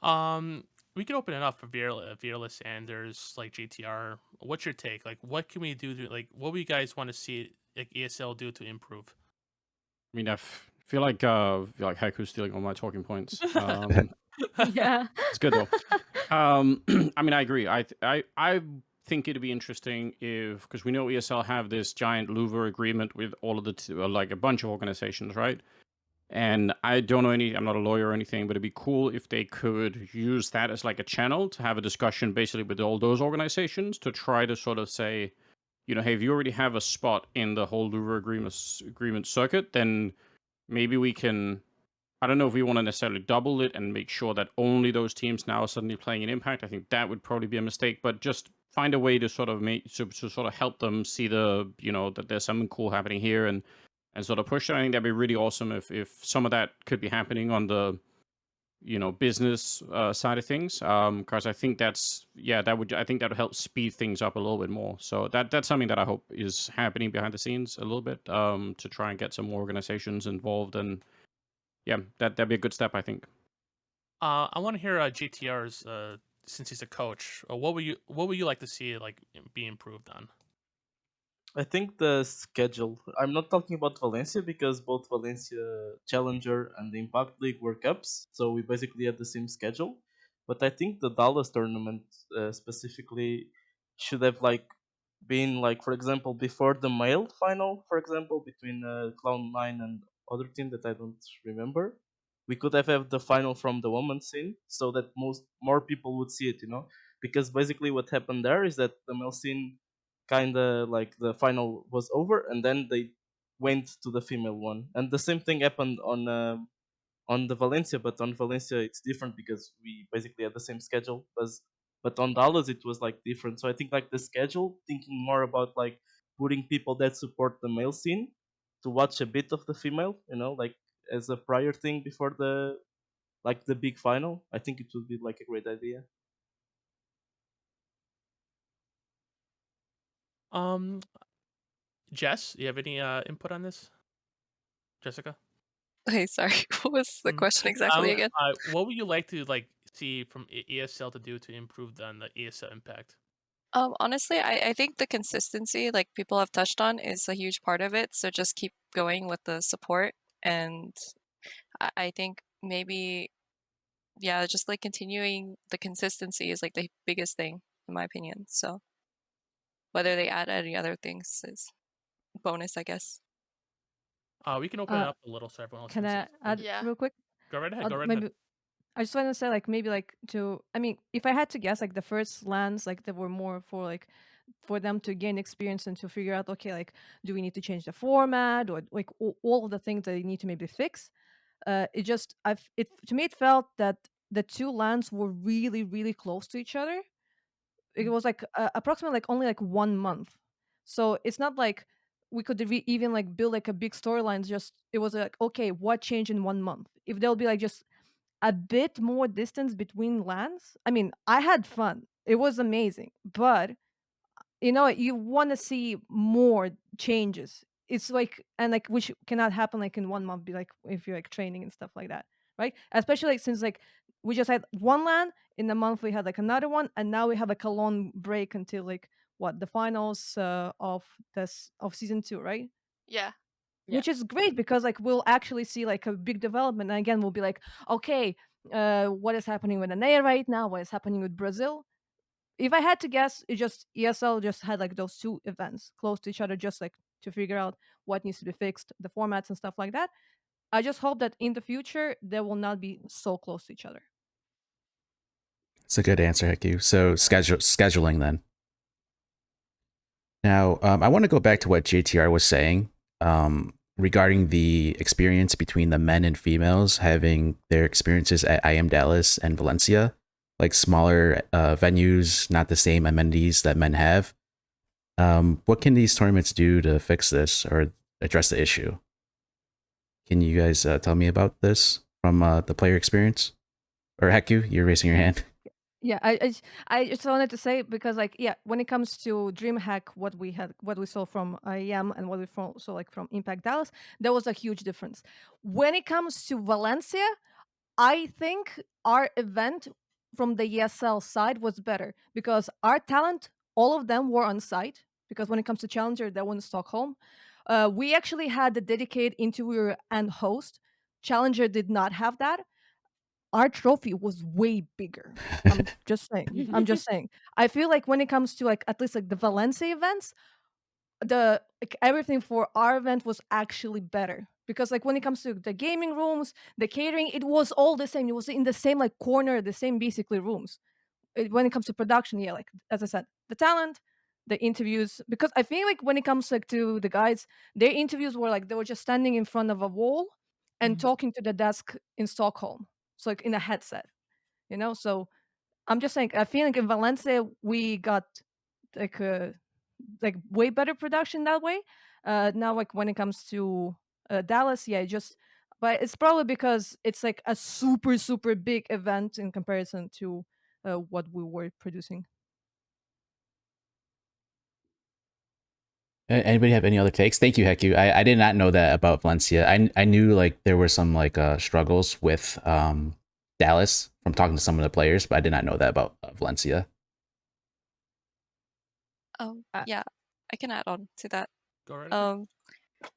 We can open it up for Fearless Sanders, like GTR. What's your take? Like, what can we do to like? What do you guys want to see like ESL do to improve? I mean, feel like Heku's stealing all my talking points. Yeah, it's good though. I mean, I agree. I think it'd be interesting if, because we know ESL have this giant Louvre agreement with all of the like a bunch of organizations, right? And I don't know I'm not a lawyer or anything, but it'd be cool if they could use that as like a channel to have a discussion basically with all those organizations to try to sort of say, hey, if you already have a spot in the whole Louvre agreement circuit, then maybe we can, I don't know if we want to necessarily double it and make sure that only those teams now are suddenly playing an Impact. I think that would probably be a mistake, but just find a way to sort of to sort of help them see that there's something cool happening here and sort of push it. I think that'd be really awesome if some of that could be happening on the business side of things, because I think I think that would help speed things up a little bit more. So that's something that I hope is happening behind the scenes a little bit, to try and get some more organizations involved, and yeah, that'd be a good step, I think. I want to hear GTR's since he's a coach, what would you like to see like be improved on? I think the schedule. I'm not talking about Valencia because both Valencia Challenger and the Impact League were cups, so we basically had the same schedule. But I think the Dallas tournament specifically should have like been like, for example, before the male final, for example, between Cloud9 and other team that I don't remember. We could have the final from the women's scene so that more people would see it, because basically what happened there is that the male scene kind of like the final was over and then they went to the female one, and the same thing happened on the Valencia, but on Valencia it's different because we basically had the same schedule as, but on Dallas it was like different. So I think like the schedule, thinking more about like putting people that support the male scene to watch a bit of the female, like as a prior thing before the like the big final, I think it would be like a great idea. Jess, you have any input on this? Jessica? Hey, sorry. What was the question exactly again? What would you like to like see from ESL to do to improve on the ESL Impact? Honestly, I think the consistency, like people have touched on, is a huge part of it. So just keep going with the support, and I think maybe, yeah, just like continuing the consistency is like the biggest thing in my opinion. So whether they add any other things is bonus, I guess. We can open it up a little so everyone else Can I add Yeah. real quick? Go right ahead. Go right Maybe ahead. I just want to say like maybe like to I mean if I had to guess like the first lands like that were more for like for them to gain experience and to figure out okay like do we need to change the format or like all of the things that they need to maybe fix. It just it to me it felt that the two lands were really close to each other. It was like approximately like only like 1 month, so it's not like we could even like build like a big storyline. Just it was like okay what changed in 1 month. If there'll be like just a bit more distance between lands, I mean I had fun, it was amazing, but you want to see more changes. It's like and like which cannot happen like in 1 month, be like if you're like training and stuff like that, right? Especially like since like we just had one LAN in a month, we had like another one, and now we have like a long break until like what the finals of this of season 2, right? Yeah. Which is great because like we'll actually see like a big development, and again we'll be like okay, what is happening with ENEA right now, what is happening with Brazil. If I had to guess, it just ESL just had like those two events close to each other, just like to figure out what needs to be fixed, the formats and stuff like that. I just hope that in the future they will not be so close to each other. It's a good answer, Heku. So scheduling then. Now, I want to go back to what JTR was saying regarding the experience between the men and females having their experiences at IM Dallas and Valencia, like smaller venues, not the same amenities that men have. What can these tournaments do to fix this or address the issue? Can you guys tell me about this from the player experience? Or Heku, you're raising your hand. Yeah, I just wanted to say because like yeah, when it comes to DreamHack, what we saw from IEM and what we saw like from Impact Dallas, there was a huge difference. When it comes to Valencia, I think our event from the ESL side was better because our talent, all of them were on site. Because when it comes to Challenger, they were in Stockholm. We actually had the dedicated interviewer and host. Challenger did not have that. Our trophy was way bigger. I'm just saying. I'm just saying. I feel like when it comes to like at least like the Valencia events, the like everything for our event was actually better because like when it comes to the gaming rooms, the catering, it was all the same. It was in the same like corner, the same basically rooms. When it comes to production, yeah, like as I said, the talent, the interviews, because I feel like when it comes like to the guys, their interviews were like they were just standing in front of a wall and talking to the desk in Stockholm, so like in a headset, So I'm just saying, I feel like in Valencia we got like like way better production that way. Now like when it comes to Dallas, yeah, but it's probably because it's like a super big event in comparison to what we were producing. Anybody have any other takes? Thank you, Heku. I did not know that about Valencia. I knew like there were some like struggles with Dallas from talking to some of the players, but I did not know that about Valencia. Yeah, I can add on to that. Go right ahead.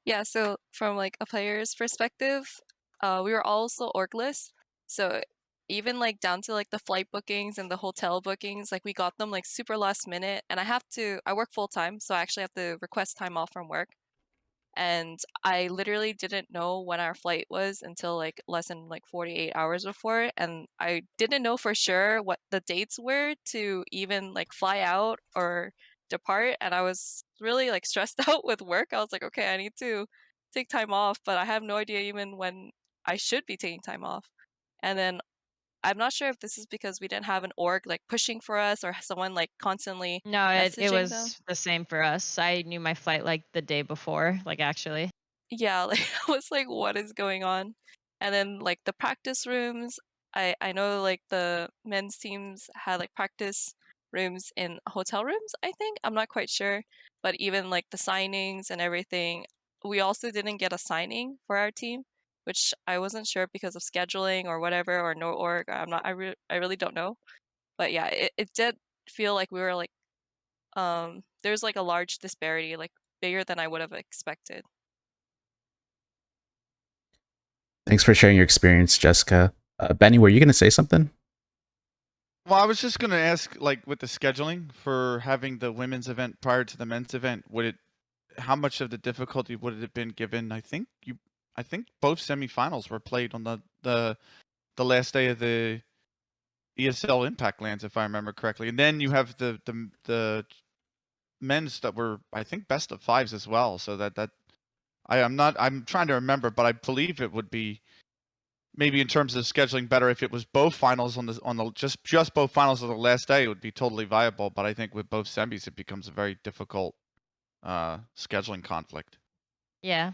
Yeah, so from like a player's perspective, we were also orgless. So even like down to like the flight bookings and the hotel bookings, like we got them like super last minute. And I work full time, so I actually have to request time off from work. And I literally didn't know when our flight was until like less than like 48 hours before, and I didn't know for sure what the dates were to even like fly out or depart, and I was really like stressed out with work. I was like, okay, I need to take time off, but I have no idea even when I should be taking time off. And then I'm not sure if this is because we didn't have an org like pushing for us or someone like constantly No, it messaging them. was the same for us. I knew my flight like the day before, like actually. Yeah, like I was like, what is going on? And then like the practice rooms, I know like the men's teams had like practice rooms in hotel rooms, I think. I'm not quite sure. But even like the signings and everything, we also didn't get a signing for our team, which I wasn't sure because of scheduling or whatever or no org. I really don't know. But yeah, it did feel like we were like there's like a large disparity, like bigger than I would have expected. Thanks for sharing your experience, Jessica. Benny, were you going to say something? Well, I was just going to ask, like, with the scheduling for having the women's event prior to the men's event, how much of the difficulty would it have been given? I think both semifinals were played on the last day of the ESL Impact lands, if I remember correctly, and then you have the men's that were, I think, best of fives as well. So I'm trying to remember, but I believe it would be maybe in terms of scheduling better if it was both finals on the just both finals on the last day. It would be totally viable, but I think with both semis it becomes a very difficult scheduling conflict. Yeah.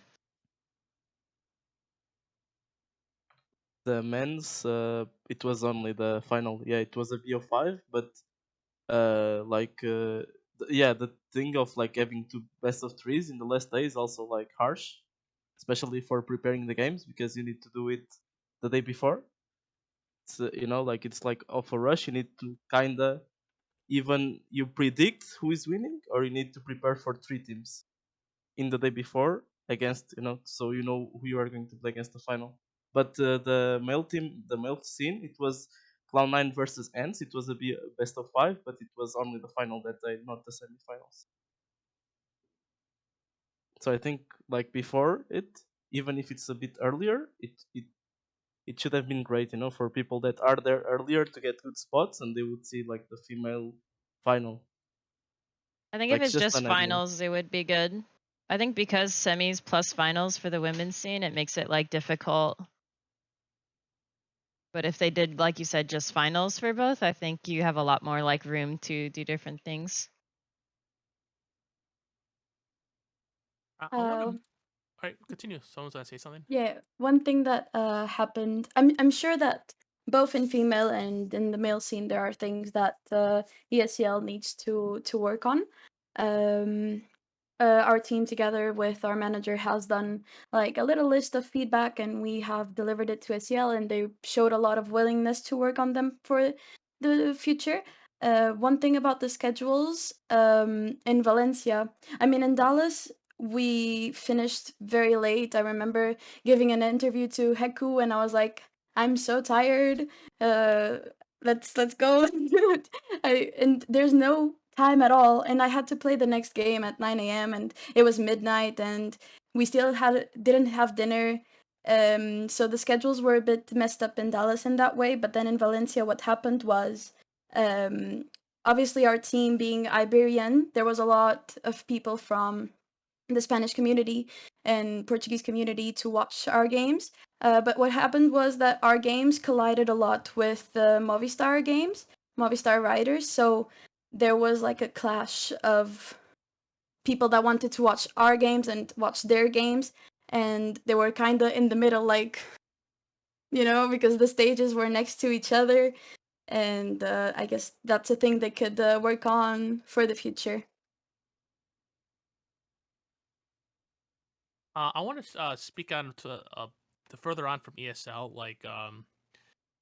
The men's, it was only the final. Yeah, it was a BO5, but the thing of like having two best of threes in the last day is also like harsh, especially for preparing the games because you need to do it the day before. It's like it's like off a rush. You need to kinda even you predict who is winning, or you need to prepare for three teams in the day before against so you know who you are going to play against the final. But the male team, the male scene, it was Cloud9 versus Ants. It was a best of 5, but it was only the final that day, not the semifinals. So I think like before it, even if it's a bit earlier, it should have been great, for people that are there earlier to get good spots, and they would see like the female final. I think Like, if it's it's just just an idea. finals, it would be good. I think because semis plus finals for the women's scene, it makes it like difficult. But if they did, like you said, just finals for both, I think you have a lot more like room to do different things. I want to. All right, continue. Someone's gonna say something. Yeah, one thing that happened. I'm sure that both in female and in the male scene there are things that ESL needs to work on. Um, our team together with our manager has done like a little list of feedback, and we have delivered it to SEL, and they showed a lot of willingness to work on them for the future. One thing about the schedules in Valencia, I mean in Dallas, we finished very late. I remember giving an interview to Heku, and I was like, I'm so tired. Uh, let's go. And there's no time at all, and I had to play the next game at 9 a.m. and it was midnight, and we still didn't have dinner. So the schedules were a bit messed up in Dallas in that way. But then in Valencia, what happened was, obviously our team being Iberian, there was a lot of people from the Spanish community and Portuguese community to watch our games. But what happened was that our games collided a lot with the Movistar games, Movistar riders. So there was like a clash of people that wanted to watch our games and watch their games. And they were kind of in the middle, like, because the stages were next to each other. And I guess that's a thing they could work on for the future. I want to speak on to further on from ESL, like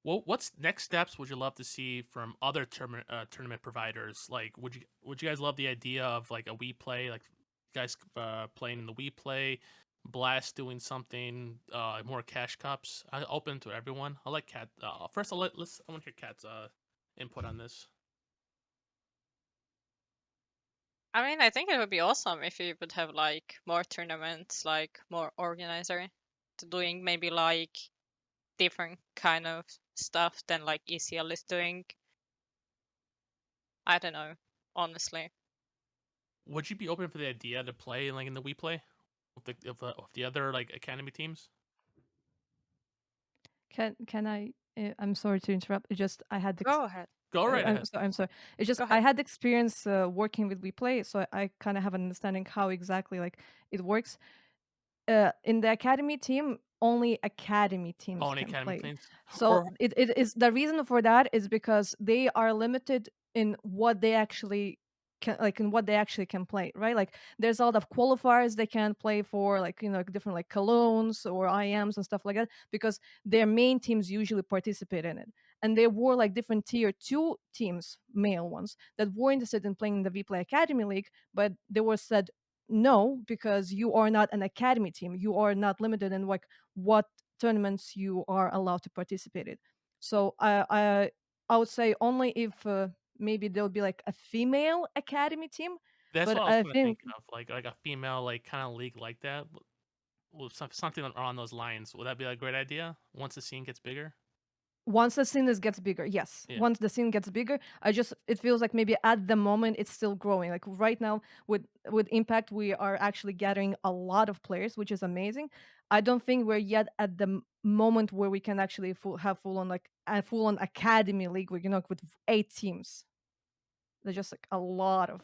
What's next steps would you love to see from other tournament providers? Like, would you guys love the idea of like a We Play, like guys playing in the We Play, Blast doing something, more cash cups? I open to everyone. I like Cat. First, I want to hear Cat's input on this. I mean, I think it would be awesome if you would have like more tournaments, like more organizer, doing maybe like different kind of stuff than like ECL is doing. I don't know, honestly. Would you be open for the idea to play like in the We Play of the other like academy teams? Can I? I'm sorry to interrupt. It just I had Go ahead. Go right ahead. I'm sorry. It's just Go I ahead. had experience working with WePlay, so I kind of have an understanding how exactly like it works. In the academy team, only academy teams Only can academy play. teams. So Or it is the reason for that is because they are limited in what they actually can play, right? Like there's a lot of qualifiers they can play for, like different like colognes or IMs and stuff like that, because their main teams usually participate in it. And there were like different tier 2 teams, male ones, that were interested in playing in the Vplay Academy League, but they were said no, because you are not an academy team. You are not limited in like what tournaments you are allowed to participate in. So I would say only if maybe there'll be like a female academy team. that's But what I was I kind of think thinking of, like a female like kind of league like that. Something around those lines. Would that be a great idea once the scene gets bigger? once the scene gets bigger, yes. Yeah. Once the scene gets bigger, it feels like maybe at the moment it's still growing. Like right now with Impact, we are actually gathering a lot of players, which is amazing. I don't think we're yet at the moment where we can actually have full on like a full on academy league with with 8 teams. There's just like a lot of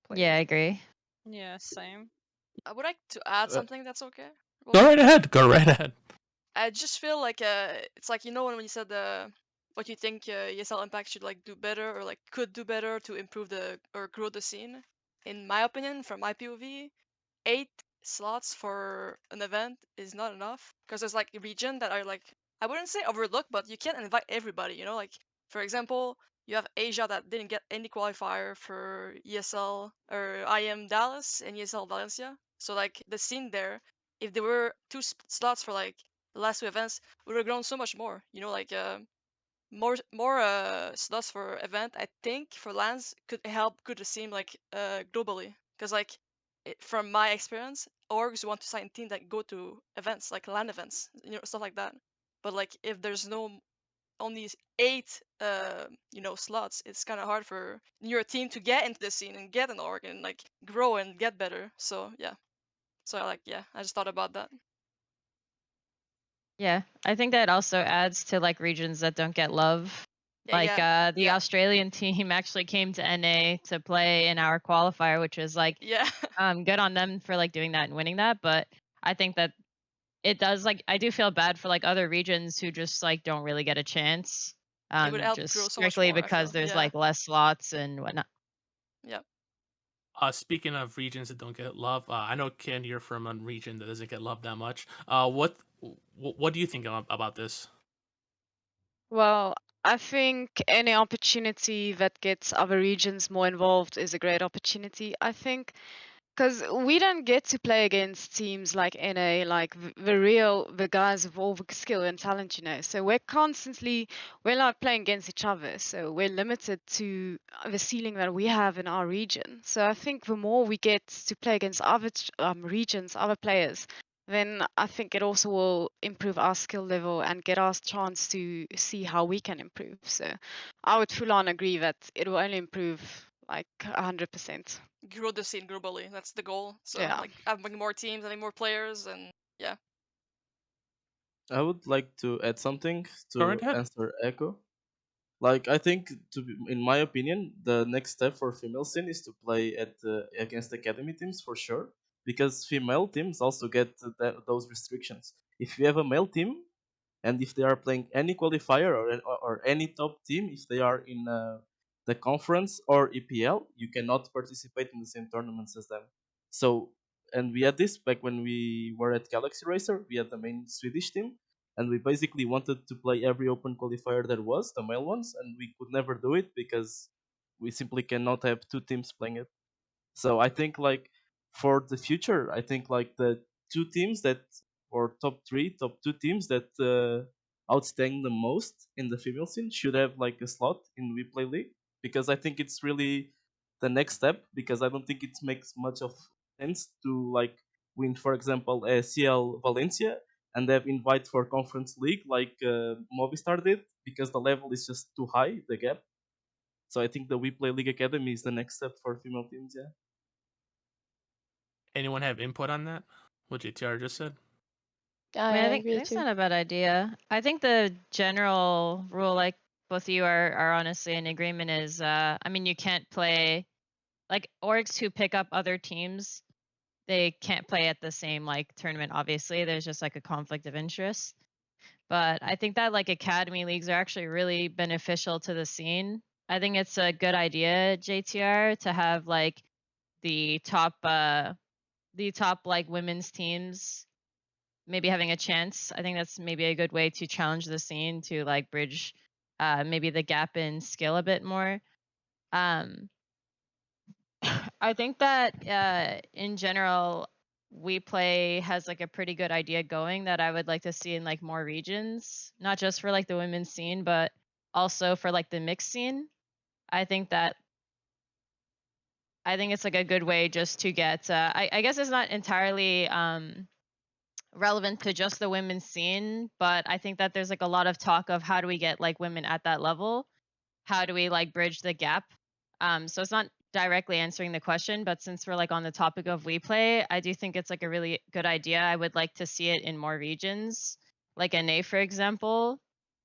players. Yeah, I agree. Yeah, same. I would like to add something. That's okay. Go right ahead. Go right ahead. I just feel like it's like when you said what you think ESL Impact should like do better or like could do better to improve or grow the scene. In my opinion, from my POV, 8 slots for an event is not enough because there's like a region that are like I wouldn't say overlooked, but you can't invite everybody. Like for example, you have Asia that didn't get any qualifier for ESL or IM Dallas and ESL Valencia. So like the scene there, if there were 2 slots for like the last 2 events, would have grown so much more. Like more slots for event. I think for lands could help good the scene like globally because like from my experience, orgs want to sign teams that go to events like LAN events, stuff like that. But like if there's only 8 slots, it's kind of hard for your team to get into the scene and get an org and like grow and get better. So yeah, I just thought about that. Yeah, I think that also adds to like regions that don't get love. Yeah, Like yeah, the yeah. Australian team actually came to NA to play in our qualifier, which was like Yeah. good on them for like doing that and winning that. But I think that it does like I do feel bad for like other regions who just like don't really get a chance. It would help Just grow so much strictly more, I because feel. there's Yeah. like less slots and whatnot. Yeah. Speaking of regions that don't get love, I know Ken, you're from a region that doesn't get love that much. What do you think about this? Well, I think any opportunity that gets other regions more involved is a great opportunity. I think because we don't get to play against teams like NA, like the guys with all the skill and talent, So we're not playing against each other. So we're limited to the ceiling that we have in our region. So I think the more we get to play against other regions, other players, then I think it also will improve our skill level and get us chance to see how we can improve. So I would full on agree that it will only improve like 100%. Grow the scene globally. That's the goal. So Yeah. like having more teams, having more players, and yeah. I would like to add something Go right to ahead. answer Echo. Like I think, in my opinion, the next step for female scene is to play against academy teams for sure, because female teams also get those restrictions. If you have a male team, and if they are playing any qualifier or any top team, if they are in the conference or EPL, you cannot participate in the same tournaments as them. So, and we had this back when we were at Galaxy Racer. We had the main Swedish team, and we basically wanted to play every open qualifier there was, the male ones, and we could never do it because we simply cannot have two teams playing it. So I think like for the future, I think like the two teams that, or top two teams that outstanding the most in the female scene should have like a slot in We Play League, because I think it's really the next step, because I don't think it makes much of sense to like win, for example, a CL Valencia and have invite for Conference League like Movistar did, because the level is just too high, the gap. So I think the We Play League Academy is the next step for female teams, yeah. Anyone have input on that? What JTR just said? I mean, I think agree it's too. not a bad idea. I think the general rule, like both of you are honestly in agreement, is I mean, you can't play like orgs who pick up other teams. They can't play at the same like tournament. Obviously, there's just like a conflict of interest. But I think that like academy leagues are actually really beneficial to the scene. I think it's a good idea, JTR, to have like the top like women's teams maybe having a chance. I think that's maybe a good way to challenge the scene to like bridge maybe the gap in skill a bit more. I think that in general, We Play has like a pretty good idea going that I would like to see in like more regions, not just for like the women's scene, but also for like the mixed scene. I think it's like a good way just to get. I guess it's not entirely relevant to just the women's scene, but I think that there's like a lot of talk of how do we get like women at that level? How do we like bridge the gap? So it's not directly answering the question, but since we're like on the topic of We Play, I do think it's like a really good idea. I would like to see it in more regions, like NA, for example,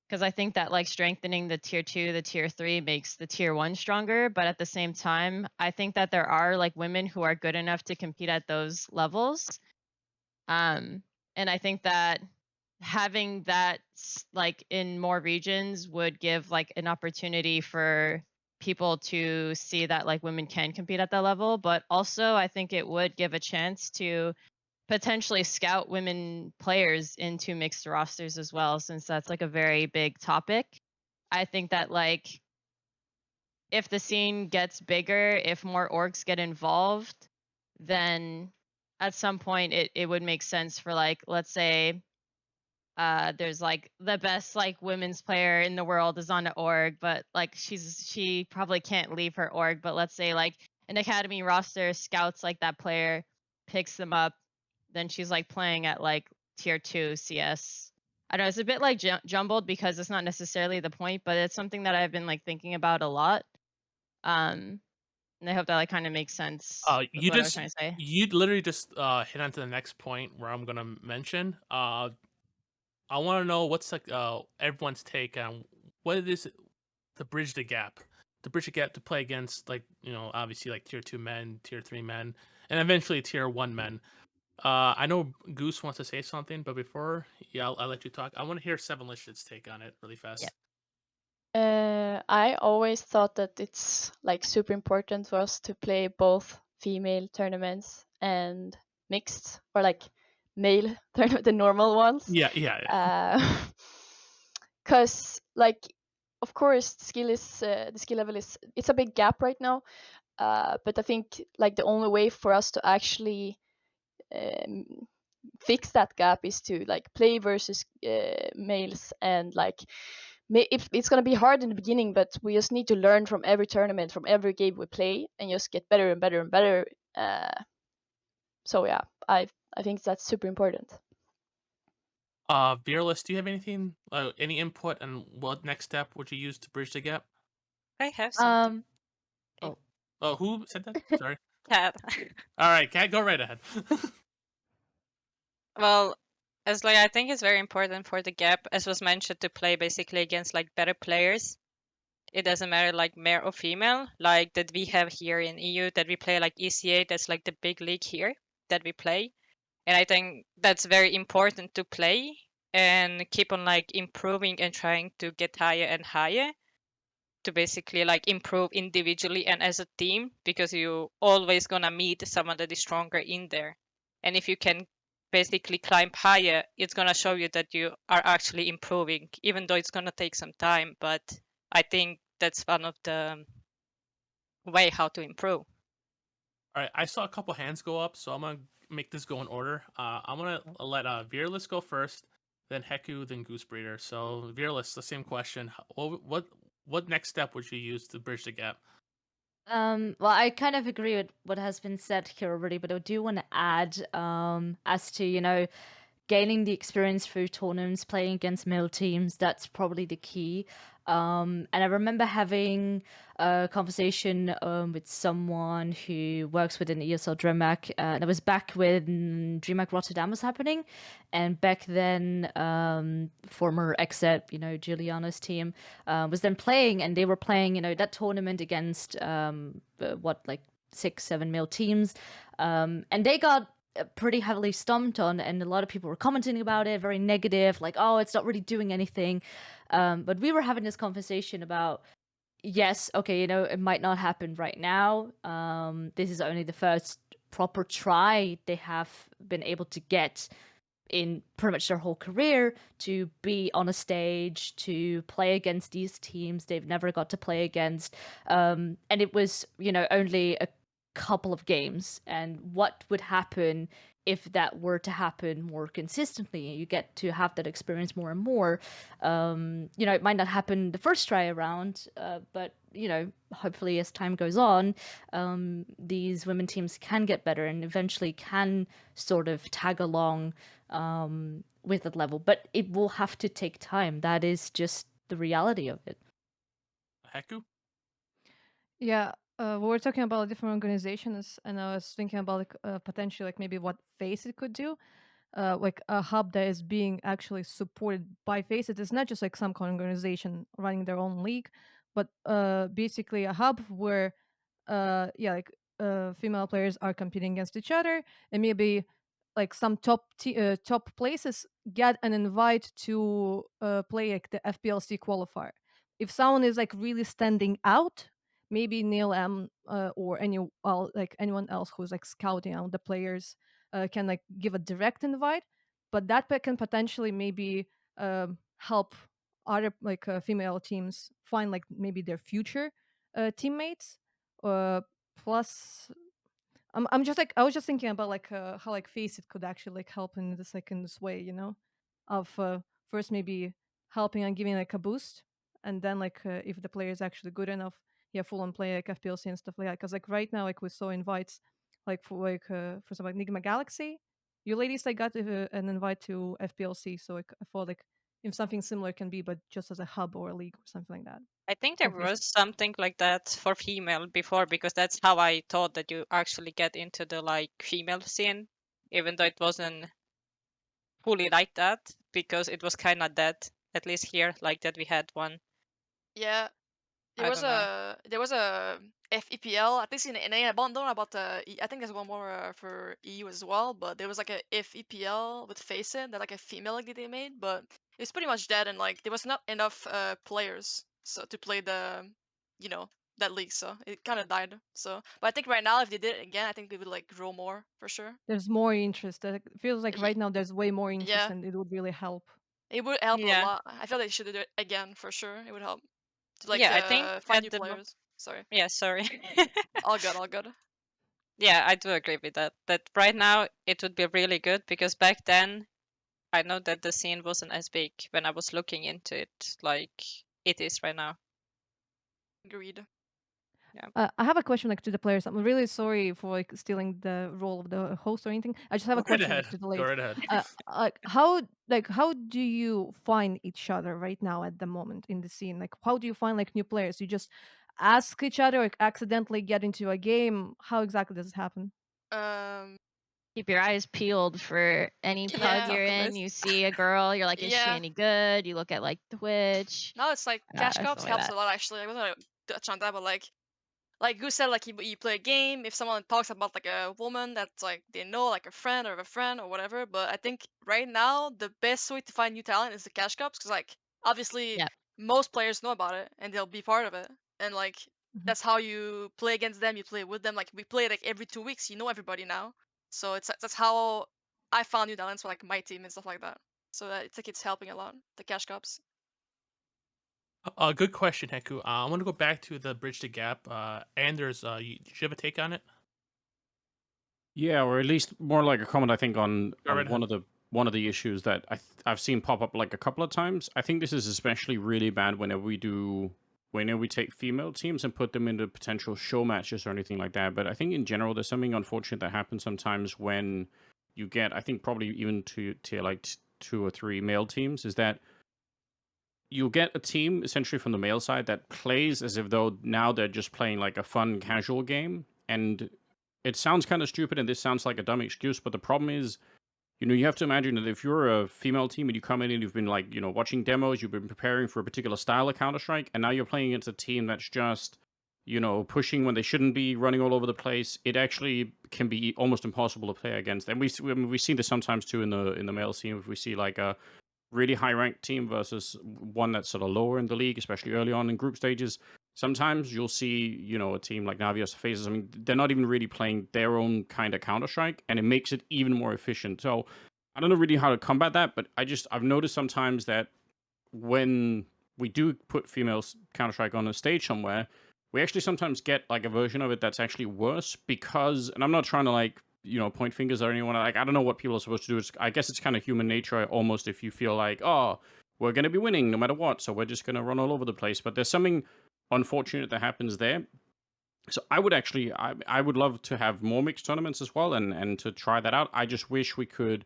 because I think that like strengthening the tier 2, the tier 3 makes the tier 1 stronger. But at the same time, I think that there are like women who are good enough to compete at those levels. And I think that having that like in more regions would give like an opportunity for people to see that like women can compete at that level, but also I think it would give a chance to potentially scout women players into mixed rosters as well, since that's like a very big topic. I think that like if the scene gets bigger, if more orgs get involved, then at some point it would make sense for like, let's say there's like the best like women's player in the world is on the org, but like she probably can't leave her org, but let's say like an academy roster scouts like that player, picks them up, then she's like playing at like tier 2 CS. I don't know, it's a bit like jumbled because it's not necessarily the point, but it's something that I've been like thinking about a lot. And I hope that like kind of makes sense with what I was trying to say. You literally just hit onto the next point where I'm gonna mention. I want to know what's like everyone's take on what it is to bridge the gap, to play against like obviously like tier 2 men, tier 3 men, and eventually tier 1 men. I know Goose wants to say something, but before I'll let you talk. I want to hear Seven Lish's take on it really fast. I always thought that it's like super important for us to play both female tournaments and mixed, or like male tournament, the normal ones. Yeah. Because like, of course, the skill level it's a big gap right now. But I think like the only way for us to actually fix that gap is to like play versus males, and like if it's going to be hard in the beginning, but we just need to learn from every tournament, from every game we play, and just get better and better and better. So yeah, I think that's super important. Fearless, do you have anything, any input, and what next step would you use to bridge the gap? I have something. Oh, who said that? Sorry. Cat. All right, Cat, go right ahead. Well, as like I think it's very important for the gap, as was mentioned, to play basically against like better players. It doesn't matter like male or female, like that we have here in EU, that we play like ECA, that's like the big league here that we play. And I think that's very important to play and keep on like improving and trying to get higher and higher, to basically like improve individually and as a team, because you always gonna meet someone that is stronger in there. And if you can basically climb higher, it's gonna show you that you are actually improving, even though it's gonna take some time. But I think that's one of the way how to improve. All right, I saw a couple hands go up, so I'm gonna make this go in order. I'm gonna let Veerless go first, then Heku, then Goosebreeder. So Veerless, the same question. What next step would you use to bridge the gap? Well, I kind of agree with what has been said here already, but I do want to add, as to, gaining the experience through tournaments, playing against male teams, that's probably the key. And I remember having a conversation with someone who works within ESL DreamHack, and it was back when DreamHack Rotterdam was happening. And back then, former exit, Juliana's team, was then playing, and they were playing, that tournament against, like 6-7 male teams. And they got pretty heavily stumped on, and a lot of people were commenting about it, very negative, like, oh, it's not really doing anything. But we were having this conversation about, yes, okay, it might not happen right now. This is only the first proper try they have been able to get in pretty much their whole career to be on a stage, to play against these teams they've never got to play against. And it was, only a couple of games. And what would happen if that were to happen more consistently? You get to have that experience more and more. It might not happen the first try around, but hopefully as time goes on, these women teams can get better and eventually can sort of tag along with that level. But it will have to take time. That is just the reality of it. Heku? Yeah, we were talking about different organizations, and I was thinking about potentially like maybe what Faceit could do, like a hub that is being actually supported by Faceit. It's not just like some kind of organization running their own league, but basically a hub where, female players are competing against each other, and maybe like some top places get an invite to play like the FPLC qualifier. If someone is like really standing out, maybe Neil M or anyone else who's like scouting out the players can like give a direct invite, but that can potentially maybe help other like female teams find like maybe their future teammates. Plus, I'm just like I was just thinking about like how like Faceit could actually like help in this way, of first maybe helping and giving like a boost, and then like if the player is actually good enough, yeah, full on play like FPLC and stuff like that. Because like right now, like we saw invites like for some like Enigma Galaxy, you ladies like got an invite to FPLC, so like I thought like if something similar can be, but just as a hub or a league or something like that. I think there For Faceit. was something like that for female before, because that's how I thought that you actually get into the like female scene, even though it wasn't fully like that, because it was kind of dead, at least here, like that we had one. Yeah, I don't know. there was a FEPL. I think in NA. I don't know about the. I think there's one more for EU as well. But there was like a FEPL with Faceit that like a female league that they made, but it's pretty much dead, and like there was not enough players so to play the, you know, that league. So it kind of died. So, but I think right now if they did it again, I think they would like grow more for sure. There's more interest. It feels like right now there's way more interest, Yeah, and it would really help. it would help a Yeah. lot. I feel like they should do it again for sure. It would help to like Yeah, I think find at new the players. Sorry. yeah, sorry. All good, all good. Yeah, I do agree with that. That right now it would be really good, because back then I know that the scene wasn't as big when I was looking into it like it is right now. Agreed. I have a question like to the players. I'm really sorry for like stealing the role of the host or anything. I just have a Go right question ahead. like, to the Go ladies. right ahead. How do you find each other right now at the moment in the scene? Like how do you find like new players? You just ask each other, like accidentally get into a game? How exactly does it happen? Keep your eyes peeled for any Can pub I you're talk on in. this? You see a girl, you're like, is she Yeah. any good? You look at like Twitch. No, it's like cash Stuff cups like helps that. a lot actually. I was gonna touch on that, but like Goose said, like you play a game. If someone talks about like a woman that's like they know, like a friend or whatever. But I think right now the best way to find new talent is the cash cups, because like obviously Yep. most players know about it and they'll be part of it, and like that's how you play against them. You play with them. Like we play like every 2 weeks. You know everybody now, so it's that's how I found new talents for like my team and stuff like that. So that it's helping a lot. The cash cups. Good question, Heku. I want to go back to the bridge the gap. Anders, did you have a take on it? Yeah, or at least more like a comment. I think on Go right one ahead. of the issues that I've seen pop up like a couple of times. I think this is especially really bad whenever we take female teams and put them into potential show matches or anything like that. But I think in general, there's something unfortunate that happens sometimes when you get, I think probably even to like 2 or 3 male teams, is that you'll get a team essentially from the male side that plays as if though now they're just playing like a fun casual game. And it sounds kind of stupid and this sounds like a dumb excuse, but the problem is, you have to imagine that if you're a female team and you come in and you've been like, watching demos, you've been preparing for a particular style of Counterstrike, and now you're playing against a team that's just, pushing when they shouldn't be, running all over the place, it actually can be almost impossible to play against. And we see this sometimes too in the male scene. If we see like a really high ranked team versus one that's sort of lower in the league, especially early on in group stages, sometimes you'll see, a team like Navios Phases. I mean, they're not even really playing their own kind of Counter-Strike, and it makes it even more efficient. So I don't know really how to combat that, but I've noticed sometimes that when we do put female Counter-Strike on a stage somewhere, we actually sometimes get like a version of it that's actually worse because, and I'm not trying to like, point fingers at anyone. Like, I don't know what people are supposed to do. I guess it's kind of human nature almost if you feel like, oh, we're going to be winning no matter what, so we're just going to run all over the place. But there's something unfortunate that happens there. So I would actually, I would love to have more mixed tournaments as well and to try that out. I just wish we could,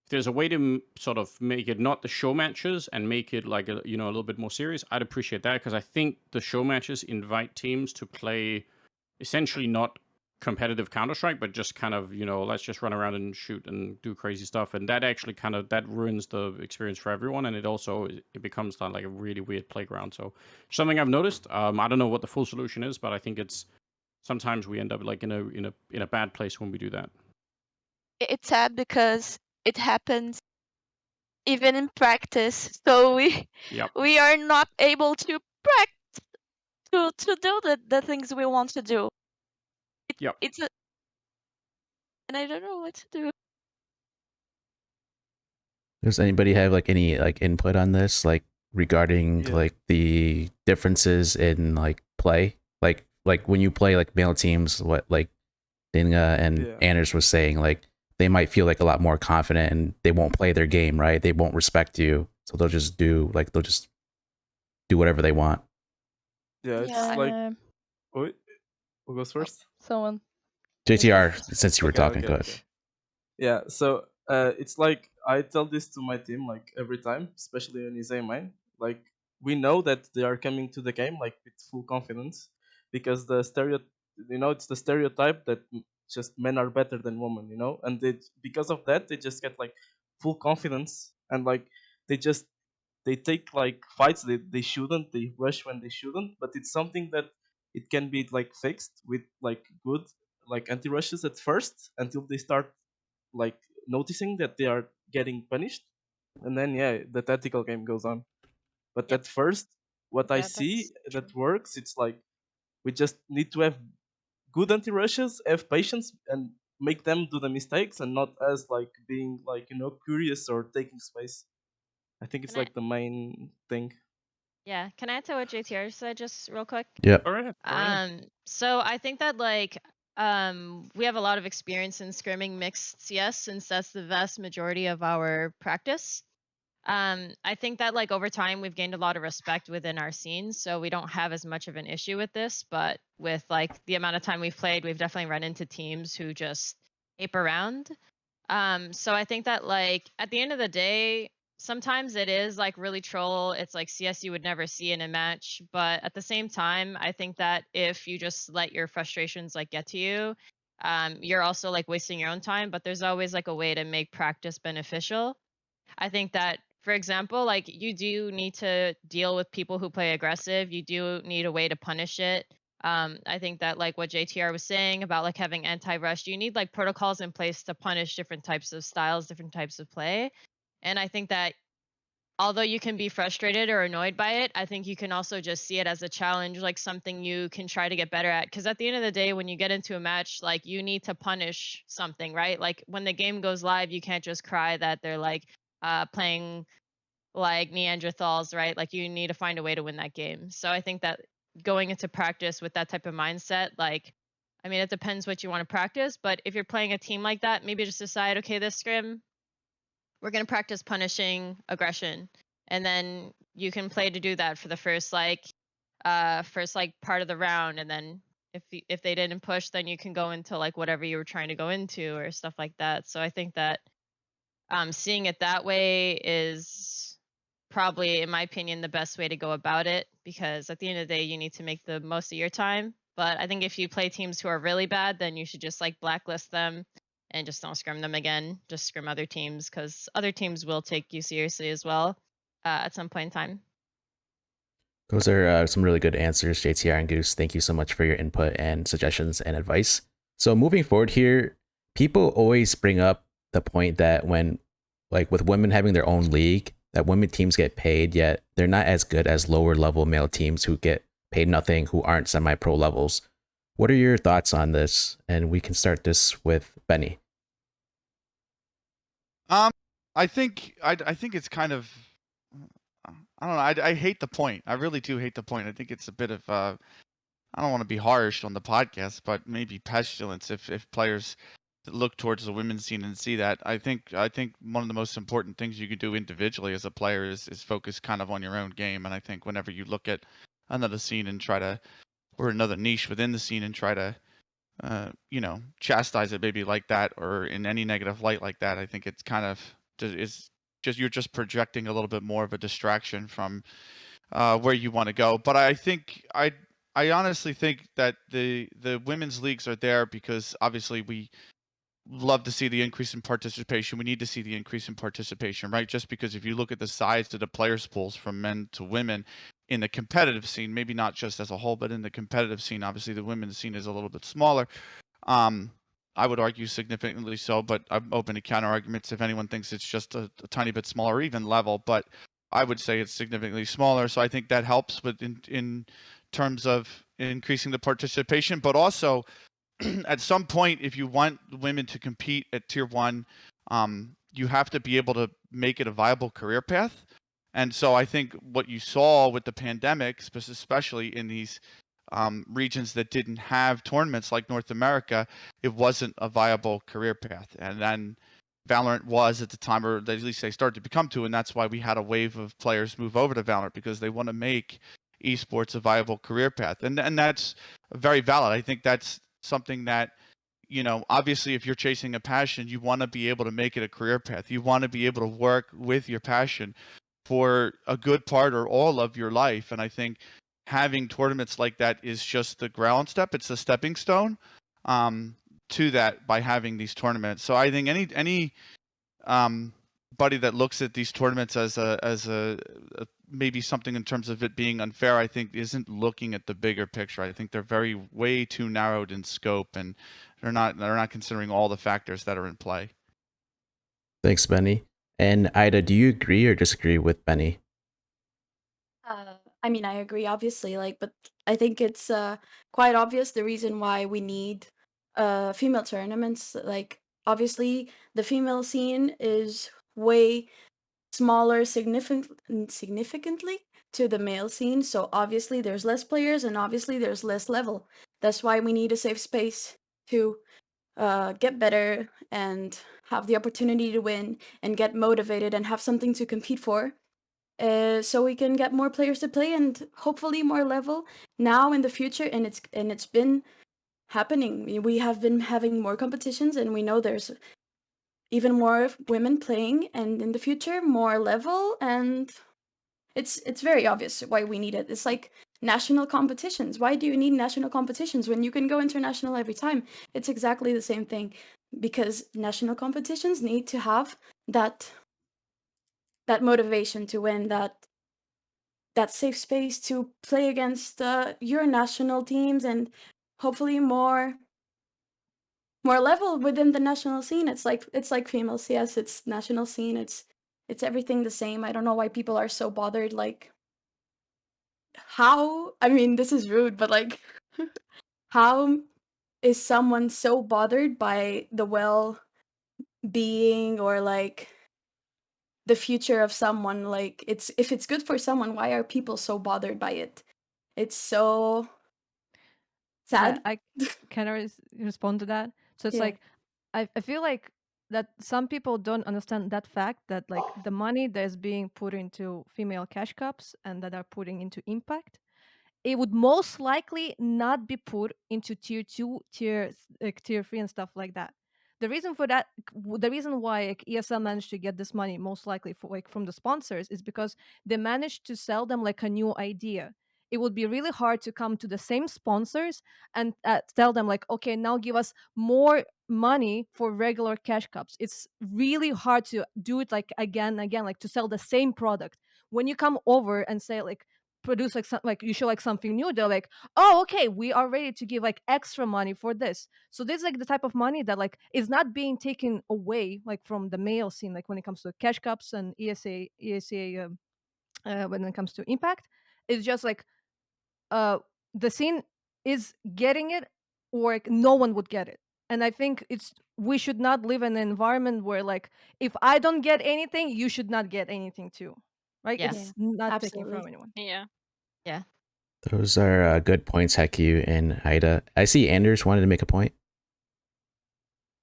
if there's a way to sort of make it not the show matches and make it like a little bit more serious, I'd appreciate that, because I think the show matches invite teams to play essentially not competitive Counter-Strike, but just kind of, let's just run around and shoot and do crazy stuff. And that actually that ruins the experience for everyone. And it becomes like a really weird playground. So something I've noticed, I don't know what the full solution is, but I think it's sometimes we end up like in a bad place when we do that. It's sad because it happens even in practice. So we are not able to practice to do the things we want to do. It's and I don't know what to do. Does anybody have like any like input on this, like regarding like the differences in like play, like when you play like male teams, what like Dinga and Anders was saying, like they might feel like a lot more confident and they won't play their game, right? They won't respect you, so they'll just do whatever they want. Yeah, it's like. Wait, who goes first? Someone. JTR, since you were talking, go ahead. Yeah, so it's like I tell this to my team like every time, especially when you say mine. Like we know that they are coming to the game like with full confidence because it's the stereotype that just men are better than women, and because of that they just get like full confidence and like they take like fights they shouldn't, they rush when they shouldn't, but it's something that it can be like fixed with like good like anti rushes at first until they start like noticing that they are getting punished, and then the tactical game goes on. But at first what I see that works, it's like we just need to have good anti rushes, have patience, and make them do the mistakes and not as like being like curious or taking space. I think it's like the main thing. Yeah, can I add to what JTR said just real quick? Yep. All right. So I think that like we have a lot of experience in scrimming mixed CS since that's the vast majority of our practice. I think that like over time we've gained a lot of respect within our scene, so we don't have as much of an issue with this, but with like the amount of time we've played, we've definitely run into teams who just ape around. So I think that like at the end of the day, sometimes it is like really troll. It's like CS you would never see in a match, but at the same time, I think that if you just let your frustrations like get to you, you're also like wasting your own time, but there's always like a way to make practice beneficial. I think that, for example, like you do need to deal with people who play aggressive. You do need a way to punish it. I think that like what JTR was saying about like having anti-rush, you need like protocols in place to punish different types of styles, different types of play. And I think that although you can be frustrated or annoyed by it, I think you can also just see it as a challenge, like something you can try to get better at. Because at the end of the day, when you get into a match, like you need to punish something, right? Like when the game goes live, you can't just cry that they're like playing like Neanderthals, right? Like you need to find a way to win that game. So I think that going into practice with that type of mindset, like, I mean, it depends what you want to practice, but if you're playing a team like that, maybe just decide, okay, this scrim, we're going to practice punishing aggression. And then you can play to do that for the first like part of the round. And then if they didn't push, then you can go into like whatever you were trying to go into or stuff like that. So I think that seeing it that way is probably, in my opinion, the best way to go about it, because at the end of the day, you need to make the most of your time. But I think if you play teams who are really bad, then you should just like blacklist them and just don't scrim them again. Just scrim other teams, because other teams will take you seriously as well at some point in time. Those are some really good answers, JTR and Goose. Thank you so much for your input and suggestions and advice. So moving forward here, people always bring up the point that when, like with women having their own league, that women teams get paid, yet they're not as good as lower level male teams who get paid nothing, who aren't semi-pro levels. What are your thoughts on this? And we can start this with Benny. I think it's kind of, I don't know. I hate the point. I really do hate the point. I think it's a bit of I don't want to be harsh on the podcast, but maybe pestilence if players look towards the women's scene and see that. I think one of the most important things you can do individually as a player is focus kind of on your own game. And I think whenever you look at another scene and try to, or another niche within the scene and try to chastise it maybe like that, or in any negative light like that, I think it's kind of you're just projecting a little bit more of a distraction from where you want to go. But I think I honestly think that the women's leagues are there because obviously we love to see the increase in participation. We need to see the increase in participation, right? Just because if you look at the size of the players pools from men to women in the competitive scene, maybe not just as a whole, but in the competitive scene, obviously the women's scene is a little bit smaller. I would argue significantly so, but I'm open to counter arguments if anyone thinks it's just a tiny bit smaller or even level, but I would say it's significantly smaller. So I think that helps with in terms of increasing the participation, but also at some point, if you want women to compete at tier 1, you have to be able to make it a viable career path. And so I think what you saw with the pandemic, especially in these regions that didn't have tournaments like North America, it wasn't a viable career path. And then Valorant was at the time, or at least they started to become to, and that's why we had a wave of players move over to Valorant, because they want to make esports a viable career path. And that's very valid. I think that's something that, obviously if you're chasing a passion, you want to be able to make it a career path. You want to be able to work with your passion for a good part or all of your life. And I think having tournaments like that is just the ground step. It's a stepping stone to that by having these tournaments. So I think any buddy that looks at these tournaments as a maybe something in terms of it being unfair, I think isn't looking at the bigger picture. I think they're way too narrowed in scope, and they're not considering all the factors that are in play. Thanks, Benny. And Ida, do you agree or disagree with Benny? I mean, I agree, obviously, but I think it's quite obvious the reason why we need female tournaments. Like, obviously, the female scene is way smaller significantly to the male scene, so obviously there's less players and obviously there's less level. That's why we need a safe space to get better and have the opportunity to win and get motivated and have something to compete for. So we can get more players to play and hopefully more level now in the future. And it's been happening. We have been having more competitions, and we know there's even more women playing, and in the future more level. And it's very obvious why we need it. It's like national competitions. Why do you need national competitions when you can go international every time? It's exactly the same thing, because national competitions need to have that motivation to win, that safe space to play against your national teams, and hopefully more level within the national scene. It's like female CS, it's national scene, it's It's everything the same. I don't know why people are so bothered. Like, how? I mean, this is rude, but like, how is someone so bothered by the well-being or like the future of someone? Like, it's if it's good for someone, why are people so bothered by it? It's so Yeah, sad. can I respond to that? So it's Yeah. like I feel like that some people don't understand that fact that like the money that is being put into female cash cups and that are putting into Impact, it would most likely not be put into tier 2, tier 3 and stuff like that. The reason for that, the reason why like, ESL managed to get this money most likely for like from the sponsors is because they managed to sell them like a new idea. It would be really hard to come to the same sponsors and tell them like, okay, now give us more money for regular cash cups. It's really hard to do it like again and again, like to sell the same product. When you come over and say like produce like like you show like something new, they're like, oh okay, we are ready to give like extra money for this. So this is like the type of money that like is not being taken away like from the male scene, like when it comes to cash cups and ESA when it comes to Impact. It's just like uh the scene is getting it, or like, no one would get it. And I think it's we should not live in an environment where like if I don't get anything, you should not get anything too, right? Yeah. Yeah, It's not taking absolutely. from anyone. Yeah. Yeah. Those are good points, Heku and Ida. I see Anders wanted to make a point.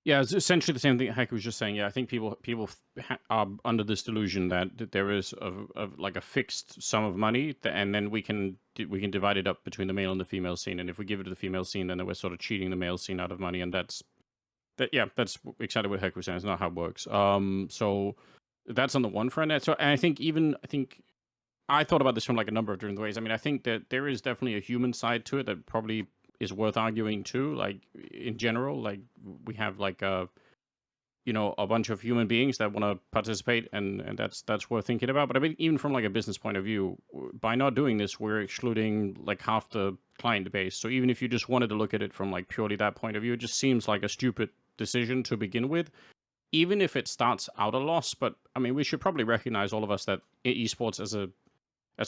Yeah, it's essentially the same thing Heike was just saying. Yeah, I think people are under this delusion that there is like a fixed sum of money, and then we can divide it up between the male and the female scene. And if we give it to the female scene, then we're sort of cheating the male scene out of money, and that's exactly what Heike was saying. It's not how it works. So that's on the one front. And I think I thought about this from like a number of different ways. I mean, I think that there is definitely a human side to it that probably is worth arguing too. Like in general, like we have like a bunch of human beings that want to participate, and that's worth thinking about. But I mean, even from like a business point of view, by not doing this, we're excluding like half the client base. So even if you just wanted to look at it from like purely that point of view, it just seems like a stupid decision to begin with, even if it starts out a loss. But I mean, we should probably recognize, all of us, that esports as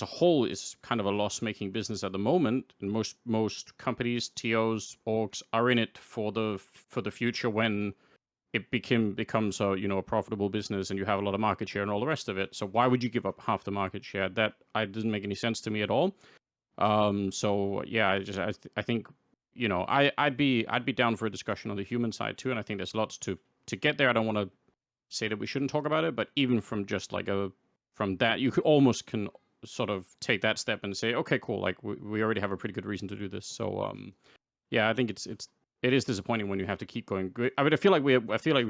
a whole is kind of a loss-making business at the moment, and most companies, TOs, orgs are in it for the future when it becomes a profitable business and you have a lot of market share and all the rest of it. So why would you give up half the market share? That doesn't make any sense to me at all. So yeah, I think I'd be down for a discussion on the human side too, and I think there's lots to get there. I don't want to say that we shouldn't talk about it, but even from just like from that, you could almost can sort of take that step and say, okay, cool, like we already have a pretty good reason to do this. So yeah, I think it is disappointing when you have to keep going. I mean, I feel like we've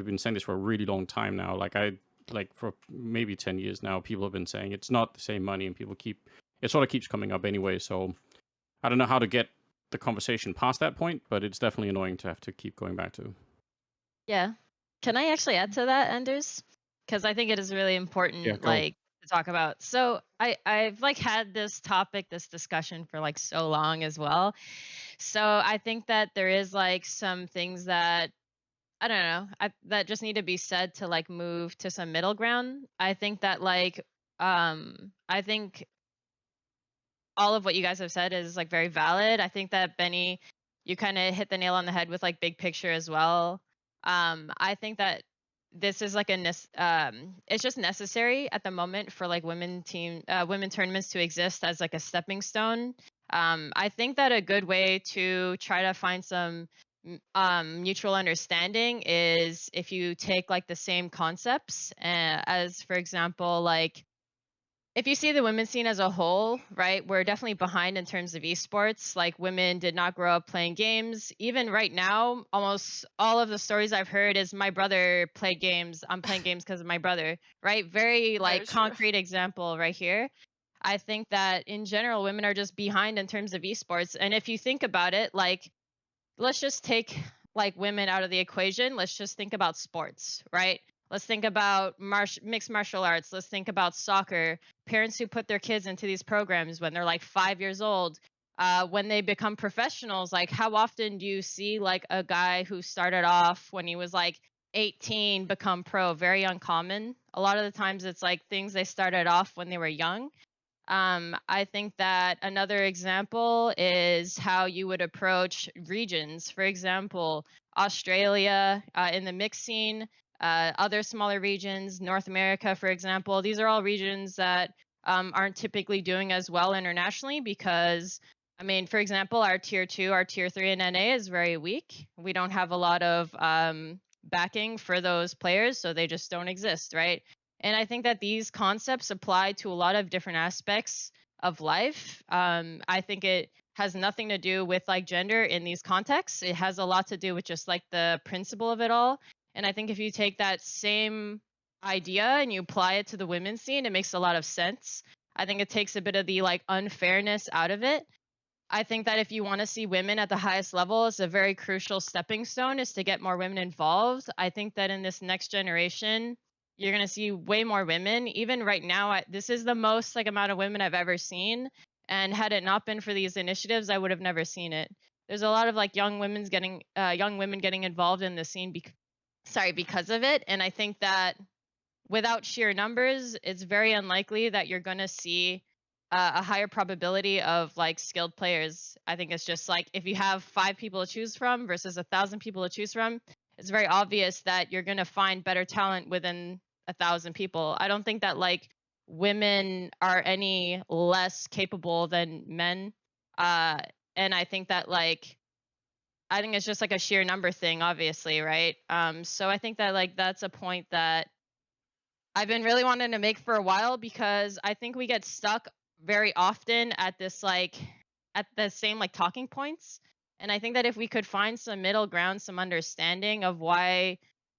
been saying this for a really long time now. Like for maybe 10 years now, people have been saying it's not the same money, and it sort of keeps coming up anyway. So I don't know how to get the conversation past that point, but it's definitely annoying to have to keep going back to. Yeah. Can I actually add to that, Anders? Because I think it is really important, Yeah, go. like, to talk about. So I've like had this discussion for like so long as well. So I think that there is like some things that I don't know that just need to be said to like move to some middle ground. I think that like I think all of what you guys have said is like very valid. I think that Benny, you kind of hit the nail on the head with like big picture as well. I think that this is like it's just necessary at the moment for like women tournaments to exist as like a stepping stone. I think that a good way to try to find some mutual understanding is if you take like the same concepts, as for example, like if you see the women's scene as a whole, right, we're definitely behind in terms of esports. Like women did not grow up playing games. Even right now, almost all of the stories I've heard is my brother played games. I'm playing games because of my brother, right? Very like concrete example right here. I think that in general, women are just behind in terms of esports. And if you think about it, like let's just take like women out of the equation. Let's just think about sports, right? Let's think about mixed martial arts. Let's think about soccer. Parents who put their kids into these programs when they're like 5 years old. When they become professionals, like how often do you see like a guy who started off when he was like 18 become pro? Very uncommon. A lot of the times it's like things they started off when they were young. I think that another example is how you would approach regions. For example, Australia in the mixed scene, other smaller regions, North America, for example. These are all regions that aren't typically doing as well internationally because, I mean, for example, our tier 2, our tier 3 in NA is very weak. We don't have a lot of backing for those players, so they just don't exist, right? And I think that these concepts apply to a lot of different aspects of life. I think it has nothing to do with like gender in these contexts. It has a lot to do with just like the principle of it all. And I think if you take that same idea and you apply it to the women's scene, it makes a lot of sense. I think it takes a bit of the like unfairness out of it. I think that if you want to see women at the highest level, it's a very crucial stepping stone is to get more women involved. I think that in this next generation, you're going to see way more women. Even right now, this is the most like amount of women I've ever seen. And had it not been for these initiatives, I would have never seen it. There's a lot of like young women getting involved in the scene because of it. And I think that without sheer numbers, it's very unlikely that you're going to see a higher probability of like skilled players. I think it's just like if you have 5 people to choose from versus 1,000 people to choose from, it's very obvious that you're going to find better talent within 1,000 people. I don't think that like women are any less capable than men. And I think that like I think it's just like a sheer number thing, obviously, right? So I think that like that's a point that I've been really wanting to make for a while because I think we get stuck very often at this like at the same like talking points. And I think that if we could find some middle ground, some understanding of why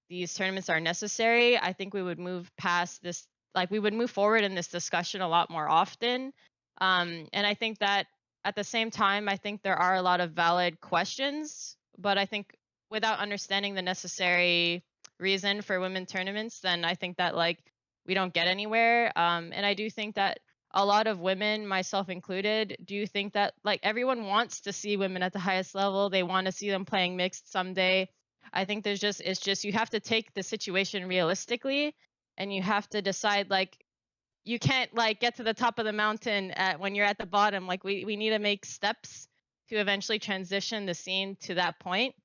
these tournaments are necessary, I think we would move past this, like we would move forward in this discussion a lot more often. And I think that at the same time, I think there are a lot of valid questions, but I think without understanding the necessary reason for women tournaments, then I think that like we don't get anywhere. And I do think that a lot of women, myself included, do think that like everyone wants to see women at the highest level. They want to see them playing mixed someday. I think it's just you have to take the situation realistically, and you have to decide like you can't like get to the top of the mountain when you're at the bottom. Like we need to make steps to eventually transition the scene to that point.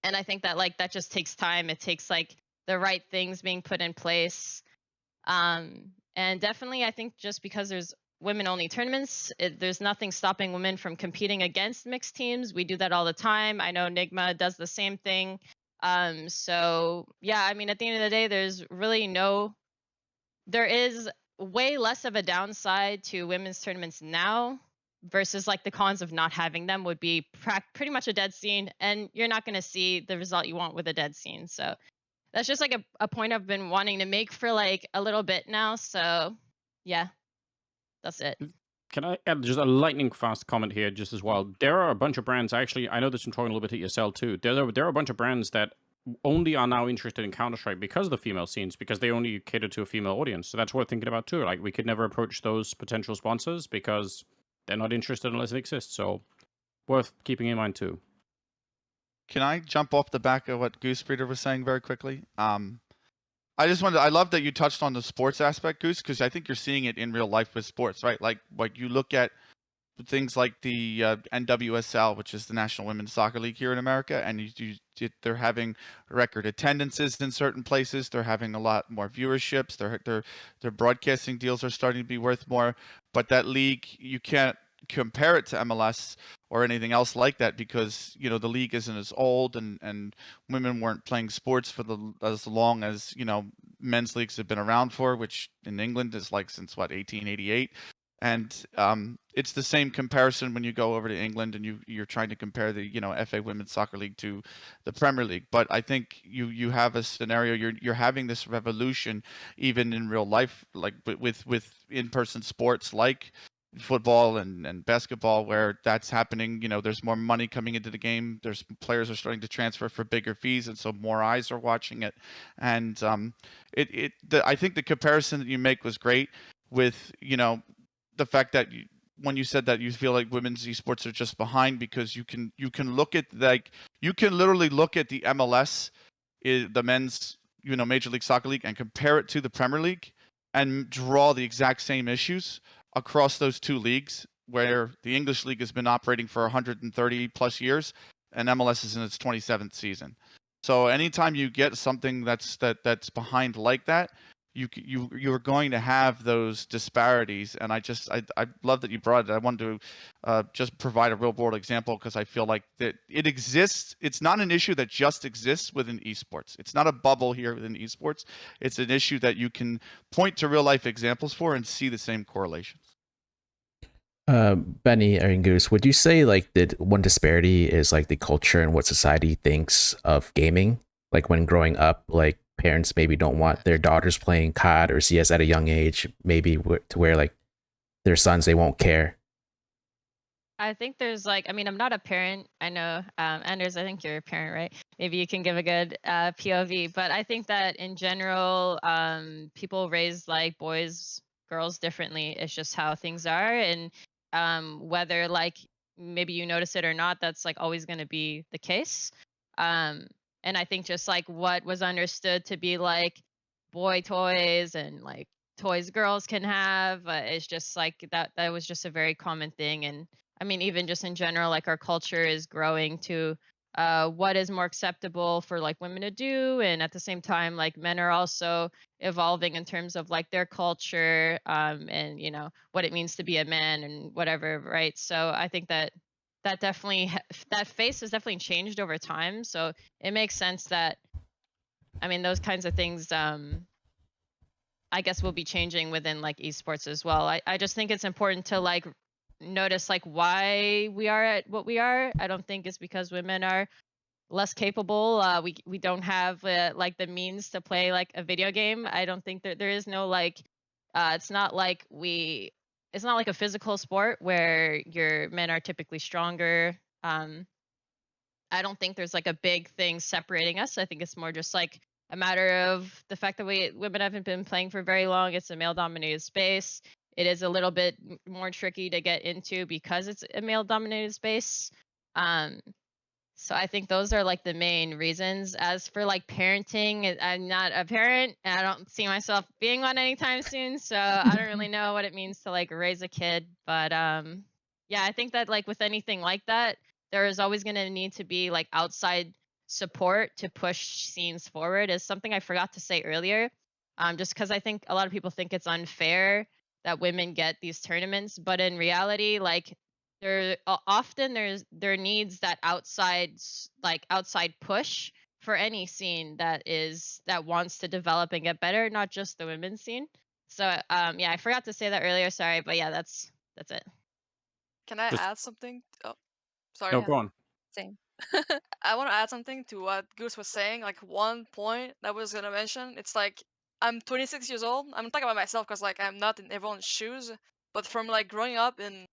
And I think that like that just takes time. It takes like the right things being put in place. And definitely I think just because there's women only tournaments, there's nothing stopping women from competing against mixed teams. We do that all the time. I know Nigma does the same thing. So yeah, I mean, at the end of the day, there is way less of a downside to women's tournaments now versus like the cons of not having them would be pretty much a dead scene, and you're not going to see the result you want with a dead scene. So that's just like a point I've been wanting to make for like a little bit now. So yeah, that's it. Can I add just a lightning fast comment here just as well? There are a bunch of brands, actually, I know this from talking a little bit at ESL too. There are a bunch of brands that only are now interested in Counterstrike because of the female scenes, because they only cater to a female audience. So that's worth thinking about too. Like we could never approach those potential sponsors because they're not interested unless it exists. So worth keeping in mind too. Can I jump off the back of what Goose Breeder was saying very quickly? I love that you touched on the sports aspect, Goose, because I think you're seeing it in real life with sports, right? Like you look at things like the NWSL, which is the National Women's Soccer League here in America, and they're having record attendances in certain places. They're having a lot more viewerships. Their broadcasting deals are starting to be worth more. But that league, you can't compare it to MLS or anything else like that because the league isn't as old and women weren't playing sports for as long as men's leagues have been around for, which in England is like since 1888. And it's the same comparison when you go over to England and you're trying to compare the FA Women's Soccer League to the Premier League. But I think you have a scenario, you're having this revolution even in real life, like with in-person sports like football and basketball, where that's happening. There's more money coming into the game. Players are starting to transfer for bigger fees, and so more eyes are watching it. And I think the comparison that you make was great with the fact that when you said that you feel like women's esports are just behind because you can look at you can literally look at the MLS, the men's Major League Soccer League and compare it to the Premier League and draw the exact same issues across those two leagues, where the English League has been operating for 130 plus years and MLS is in its 27th season. So anytime you get something that's behind like that, you're going to have those disparities, and I love that you brought it. I wanted to just provide a real world example because I feel like that it exists. It's not an issue that just exists within esports. It's not a bubble here within esports. It's an issue that you can point to real life examples for and see the same correlations. Benny or Goose, would you say like that one disparity is like the culture and what society thinks of gaming? Like when growing up, like parents maybe don't want their daughters playing COD or CS at a young age, maybe to where like their sons, they won't care. I think there's like, I mean, I'm not a parent. I know, Anders, I think you're a parent, right? Maybe you can give a good POV. But I think that in general, people raise like boys, girls differently. It's just how things are. And whether like maybe you notice it or not, that's like always going to be the case. And I think just like what was understood to be like boy toys and like toys girls can have, it's just like that was just a very common thing. And I mean, even just in general, like our culture is growing to what is more acceptable for like women to do, and at the same time, like men are also evolving in terms of like their culture, and what it means to be a man and whatever, right? So I think that definitely that face has definitely changed over time. So it makes sense that, I mean, those kinds of things, I guess will be changing within like esports as well. I just think it's important to like notice like why we are at what we are. I don't think it's because women are less capable. We don't have like the means to play like a video game. I don't think that there is no like it's not like a physical sport where your men are typically stronger. I don't think there's like a big thing separating us. I think it's more just like a matter of the fact that women haven't been playing for very long. It's a male dominated space. It is a little bit more tricky to get into because it's a male dominated space. So I think those are like the main reasons. As for like parenting, I'm not a parent and I don't see myself being one anytime soon. So I don't really know what it means to like raise a kid. But yeah, I think that like with anything like that, there is always going to need to be like outside support to push scenes forward, is something I forgot to say earlier. Just because I think a lot of people think it's unfair that women get these tournaments, but in reality, like there often there needs that outside push for any scene that wants to develop and get better, not just the women's scene. So yeah, I forgot to say that earlier, sorry, but yeah, that's it. Can I Just add something? Oh, sorry. no, Yeah, go on. same. I want to add something to what Goose was saying. Like one point that I was gonna mention. It's like I'm 26 years old. I'm talking about myself because like I'm not in everyone's shoes. But from like growing up in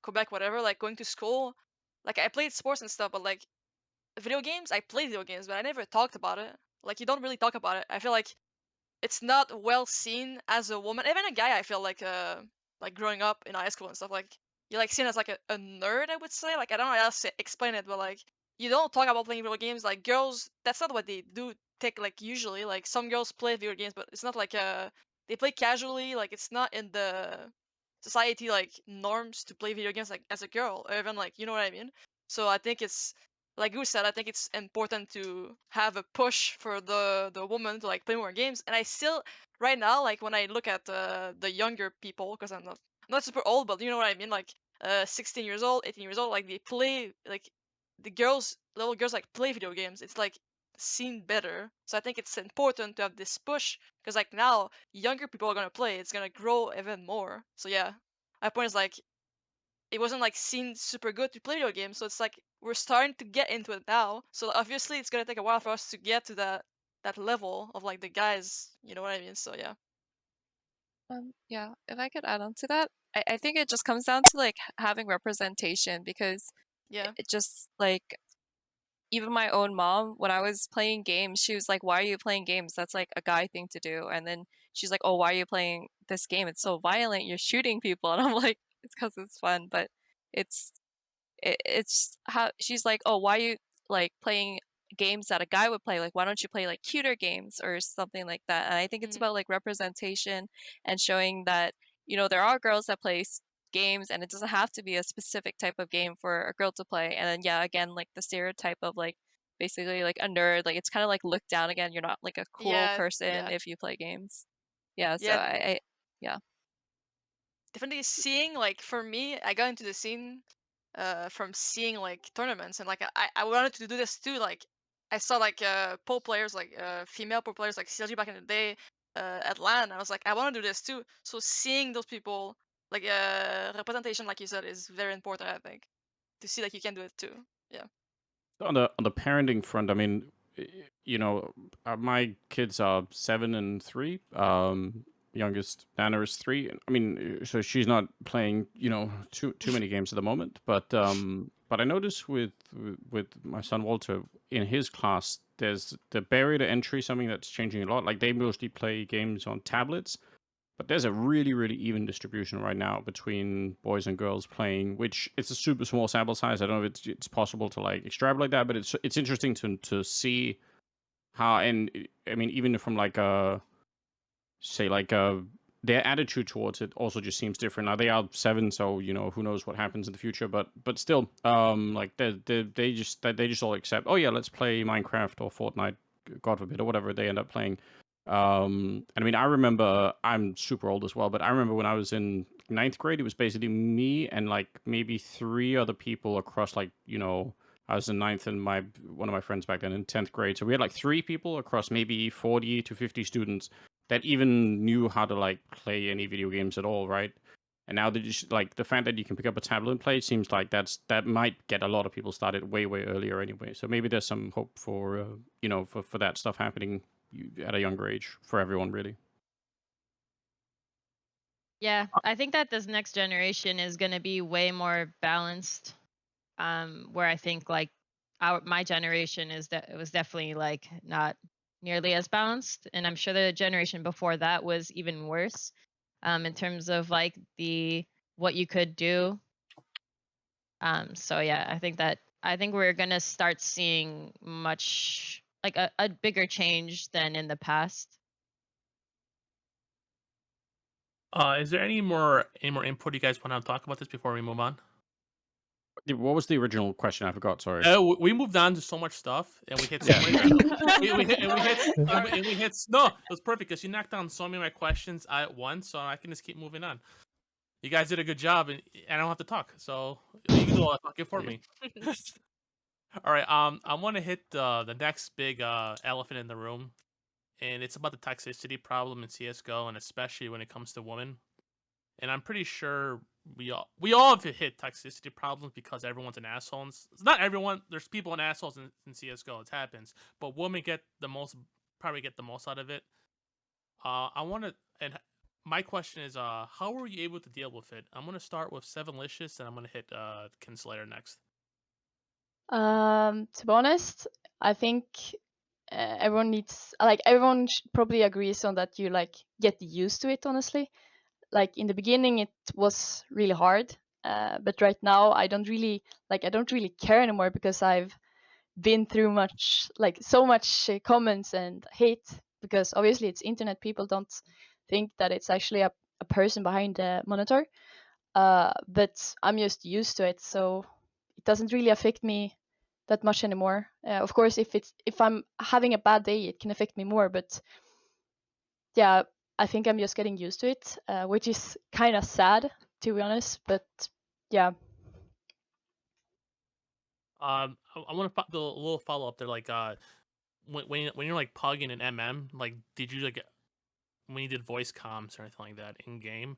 Quebec, whatever, like going to school, like I played sports and stuff. But like video games, I played video games, but I never talked about it. Like you don't really talk about it. I feel like it's not well seen as a woman. Even a guy, I feel like growing up in high school and stuff, like you're like seen as like a nerd, I would say. Like I don't know how else to explain it, but like you don't talk about playing video games. Like girls, that's not what they do. Take like usually, like some girls play video games, but it's not like they play casually. Like it's not in the society like norms to play video games like as a girl, or even like you know what I mean. So I think it's like you said, I think it's important to have a push for the woman to like play more games. And I still right now, like when I look at the younger people, because I'm not super old, but you know what I mean, like 16 years old, 18 years old, like they play like the little girls like play video games. It's like seen better. So I think it's important to have this push because like now younger people are gonna play. It's gonna grow even more. So yeah, my point is like it wasn't like seen super good to play video games, so it's like we're starting to get into it now. So obviously it's gonna take a while for us to get to that level of like the guys, you know what I mean? So yeah. Yeah, if I could add on to that, I think it just comes down to like having representation because Yeah. it just like even my own mom, when I was playing games, she was like, "Why are you playing games? That's like a guy thing to do." And then she's like, "Oh, why are you playing this game? It's so violent. You're shooting people." And I'm like, "It's because it's fun." But it's how she's like, "Oh, why are you like playing games that a guy would play. Like, why don't you play like cuter games or something like that? And I think it's about like representation and showing that, you know, there are girls that play games, and it doesn't have to be a specific type of game for a girl to play. And then yeah, again, like the stereotype of like basically like a nerd, like it's kind of like looked down again. You're not like a cool person if you play games. Yeah, so Yeah. I yeah. Definitely seeing, like, for me, I got into the scene from seeing like tournaments, and like I wanted to do this too. Like I saw like pro players, like female pro players like CLG back in the day at LAN. I was like, I want to do this too. So seeing those people, like representation, like you said, is very important. I think to see like you can do it too. Yeah. On the parenting front, I mean, you know, my kids are 7 and 3. Youngest Nana is 3. I mean, so she's not playing, you know, too many games at the moment. But I noticed with my son Walter in his class, there's the barrier to entry, something that's changing a lot. Like they mostly play games on tablets. But there's a really, really even distribution right now between boys and girls playing, which it's a super small sample size. I don't know if it's possible to like extrapolate that, but it's interesting to see how, and I mean, even from like say like their attitude towards it also just seems different. Now they are 7, so you know who knows what happens in the future, but still, like they just all accept. Oh yeah, let's play Minecraft or Fortnite, God forbid, or whatever they end up playing. And I mean, I remember, I'm super old as well, but I remember when I was in 9th grade, it was basically me and like maybe 3 other people across, like, you know, I was in 9th and one of my friends back then in 10th grade. So we had like 3 people across maybe 40 to 50 students that even knew how to like play any video games at all, right? And now they just like the fact that you can pick up a tablet and play, it seems like that might get a lot of people started way earlier anyway. So maybe there's some hope for you know, for that stuff happening at a younger age for everyone, really. Yeah, I think that this next generation is going to be way more balanced. Where I think like my generation it was definitely like not nearly as balanced, and I'm sure the generation before that was even worse. In terms of like what you could do. So yeah, I think we're gonna start seeing much like a bigger change than in the past. Is there any more input you guys want to talk about this before we move on? What was the original question? I forgot. Sorry. We moved on to so much stuff, and we hit so Yeah, many. fair enough. we hit. No, it was perfect because you knocked down so many of my questions at once, so I can just keep moving on. You guys did a good job, and I don't have to talk, so you can do all the talking for me. All right. I want to hit the next big elephant in the room, and it's about the toxicity problem in CS:GO, and especially when it comes to women. And I'm pretty sure we all have hit toxicity problems because everyone's an asshole. It's not everyone. There's people and assholes in CS:GO. It happens, but women probably get the most out of it. I want to, and my question is, how were you able to deal with it? I'm gonna start with Sevenlicious, and I'm gonna hit Kinslayer next. To be honest, I think everyone needs everyone probably agrees on that you like get used to it. Honestly, like in the beginning it was really hard, but right now I don't really care anymore because I've been through so much comments and hate, because obviously it's internet. People don't think that it's actually a person behind the monitor, but I'm just used to it, so it doesn't really affect me that much anymore. Of course, if I'm having a bad day, it can affect me more, but yeah, I think I'm just getting used to it, which is kind of sad, to be honest, but yeah. I want to do a little follow up there. Like, when you're like pugging an MM, like, did you like when you did voice comms or anything like that in game?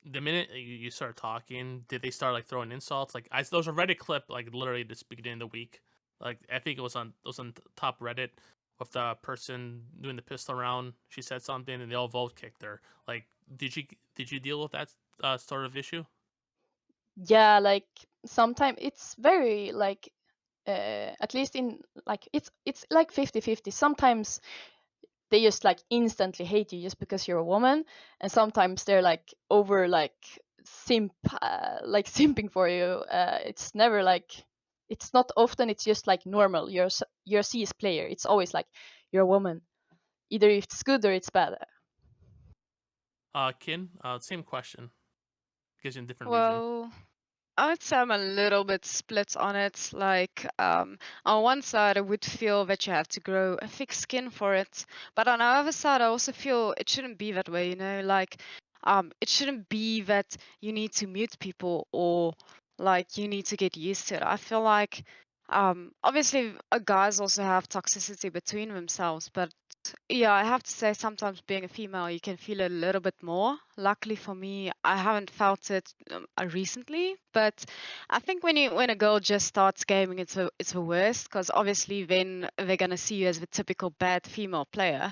The minute you start talking, did they start like throwing insults? Like, there was a Reddit clip like literally this beginning of the week. Like, I think it was on top Reddit with the person doing the pistol round. She said something and they all vote kicked her. Like, did you deal with that sort of issue? Yeah, like sometimes it's very like at least in like it's like 50-50. Sometimes they just like instantly hate you just because you're a woman, and sometimes they're like over like simping for you. It's never like it's not often it's just like normal. You're a CS player. It's always like you're a woman. Either it's good or it's bad. Kin, same question. Gives you a different region. Well, I would say I'm a little bit split on it. Like, on one side, I would feel that you have to grow a thick skin for it, but on the other side, I also feel it shouldn't be that way. You know, like, it shouldn't be that you need to mute people or like you need to get used to it. I feel like, obviously, guys also have toxicity between themselves, but yeah, I have to say sometimes being a female, you can feel it a little bit more. Luckily for me, I haven't felt it recently, but I think when a girl just starts gaming, it's the worst because obviously then they're gonna see you as the typical bad female player.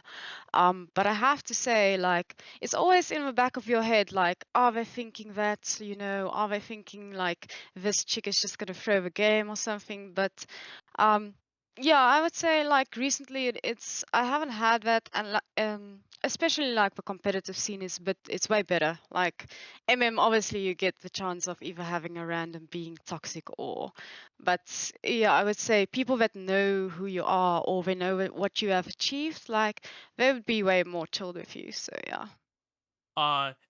But I have to say, like, it's always in the back of your head, like, are they thinking that, you know, are they thinking like this chick is just gonna throw the game or something? But yeah, I would say like recently it's I haven't had that, and especially like the competitive scene is, but it's way better. Like obviously you get the chance of either having a random being toxic or, but yeah, I would say people that know who you are or they know what you have achieved, like they would be way more chilled with you. So yeah.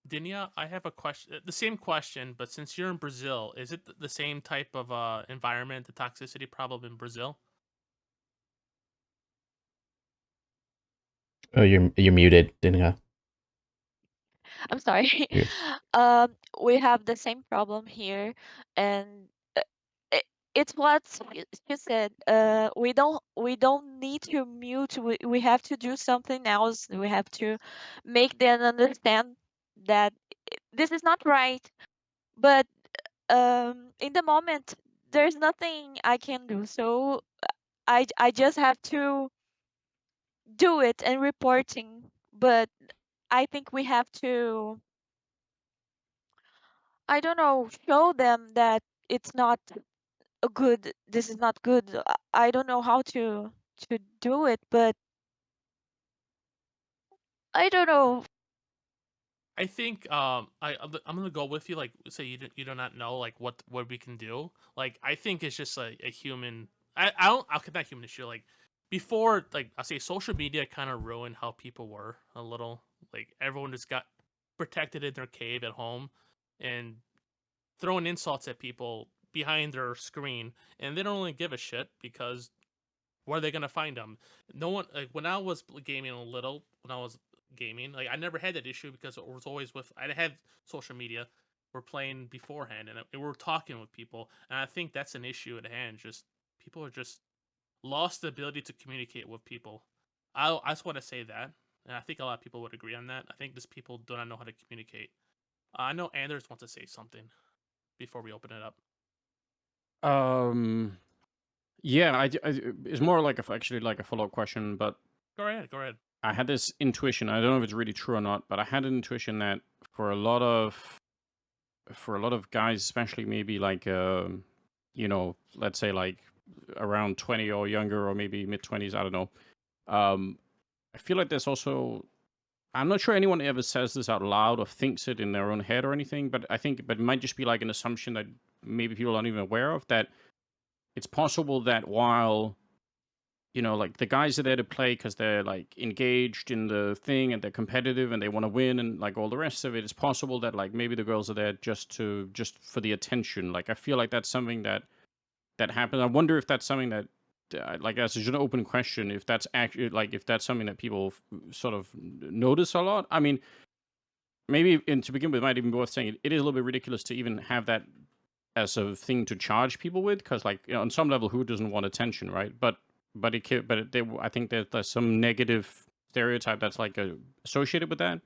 Dinya, I have a question. The same question, but since you're in Brazil, is it the same type of environment, the toxicity problem in Brazil? Oh, you're muted, Dinya. I'm sorry. You're- We have the same problem here, and uh, it's what you said. We don't need to mute. We have to do something else. We have to make them understand that this is not right. But in the moment, there's nothing I can do. So I just have to do it and reporting. But I think we have to, I don't know, show them that it's not a good, this is not good. I don't know how to do it, but I don't know. I think I'm gonna go with you. Like, say you do not know like what we can do. Like, I think it's just a human. I don't. I'll not human issue. Like before, like I say, social media kind of ruined how people were a little. Like everyone just got protected in their cave at home, and throwing insults at people behind their screen, and they don't really give a shit because where are they gonna find them? No one like when I was gaming a little, when I was gaming, like I never had that issue because it was always with I had social media. We're playing beforehand and we're talking with people, and I think that's an issue at hand. Just people are just lost the ability to communicate with people. I just want to say that, and I think a lot of people would agree on that. I think just people do not know how to communicate. I know Anders wants to say something before we open it up. Yeah, it's more like actually like a follow-up question, but Go ahead. Go ahead. I had this intuition. I don't know if it's really true or not, but I had an intuition that for a lot of guys, especially maybe like you know, let's say like around 20 or younger, or maybe mid 20s, I don't know. I feel like there's also, I'm not sure anyone ever says this out loud or thinks it in their own head or anything, but it might just be like an assumption that maybe people aren't even aware of, that it's possible that while, you know, like the guys are there to play because they're like engaged in the thing and they're competitive and they want to win and like all the rest of it, it's possible that like maybe the girls are there just for the attention. Like I feel like that's something that happens. I wonder if that's something that like as an open question, if that's actually like if that's something that people sort of notice a lot. I mean, maybe and to begin with, it might even be worth saying it is a little bit ridiculous to even have that as a thing to charge people with, because like, you know, on some level, who doesn't want attention, right? But I think there's some negative stereotype that's like associated with that.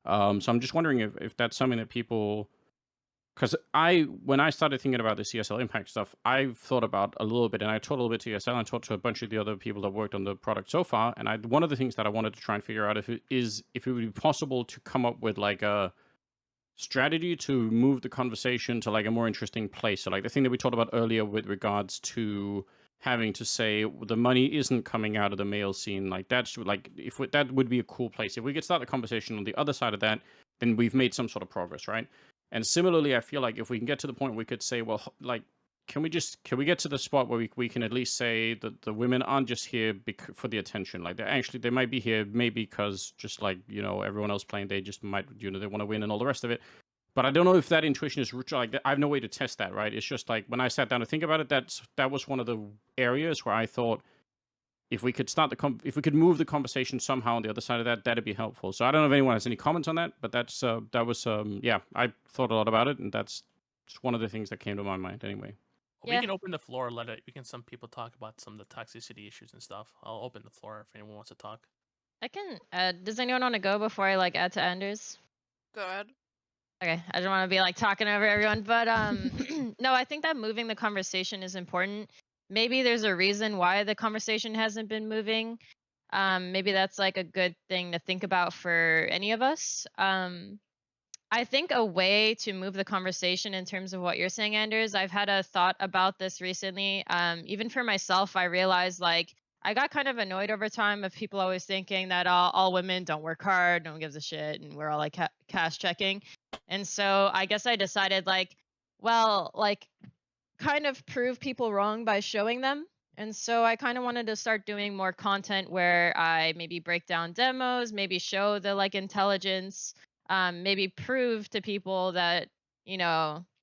So I'm just wondering if that's something that people, because when I started thinking about the CSL Impact stuff, I've thought about a little bit, and I talked a little bit to ESL and talked to a bunch of the other people that worked on the product so far. And one of the things that I wanted to try and figure out if it would be possible to come up with like a strategy to move the conversation to like a more interesting place. So like the thing that we talked about earlier with regards to having to say the money isn't coming out of the male scene, like that's like that would be a cool place. If we could start the conversation on the other side of that, then we've made some sort of progress, right? And similarly, I feel like if we can get to the point we could say, well, like can we get to the spot where we can at least say that the women aren't just here for the attention? Like they might be here maybe because just like everyone else playing, they just might they want to win and all the rest of it. But I don't know if that intuition is like I have no way to test that, right? It's just like when I sat down to think about it, that was one of the areas where I thought if we could if we could move the conversation somehow on the other side of that, that'd be helpful. So I don't know if anyone has any comments on that, but that was I thought a lot about it, and that's just one of the things that came to my mind anyway. We can open the floor, we can some people talk about some of the toxicity issues and stuff. I'll open the floor if anyone wants to talk. I can. Does anyone want to go before I add to Anders? Go ahead. Okay, I don't want to be talking over everyone, but no, I think that moving the conversation is important. Maybe there's a reason why the conversation hasn't been moving. Maybe that's a good thing to think about for any of us. I think a way to move the conversation in terms of what you're saying, Anders, I've had a thought about this recently. Even for myself, I realized I got kind of annoyed over time of people always thinking that all women don't work hard, no one gives a shit, and we're all cash checking. And so I guess I decided kind of prove people wrong by showing them. And so I kind of wanted to start doing more content where I maybe break down demos, maybe show the intelligence, maybe prove to people that,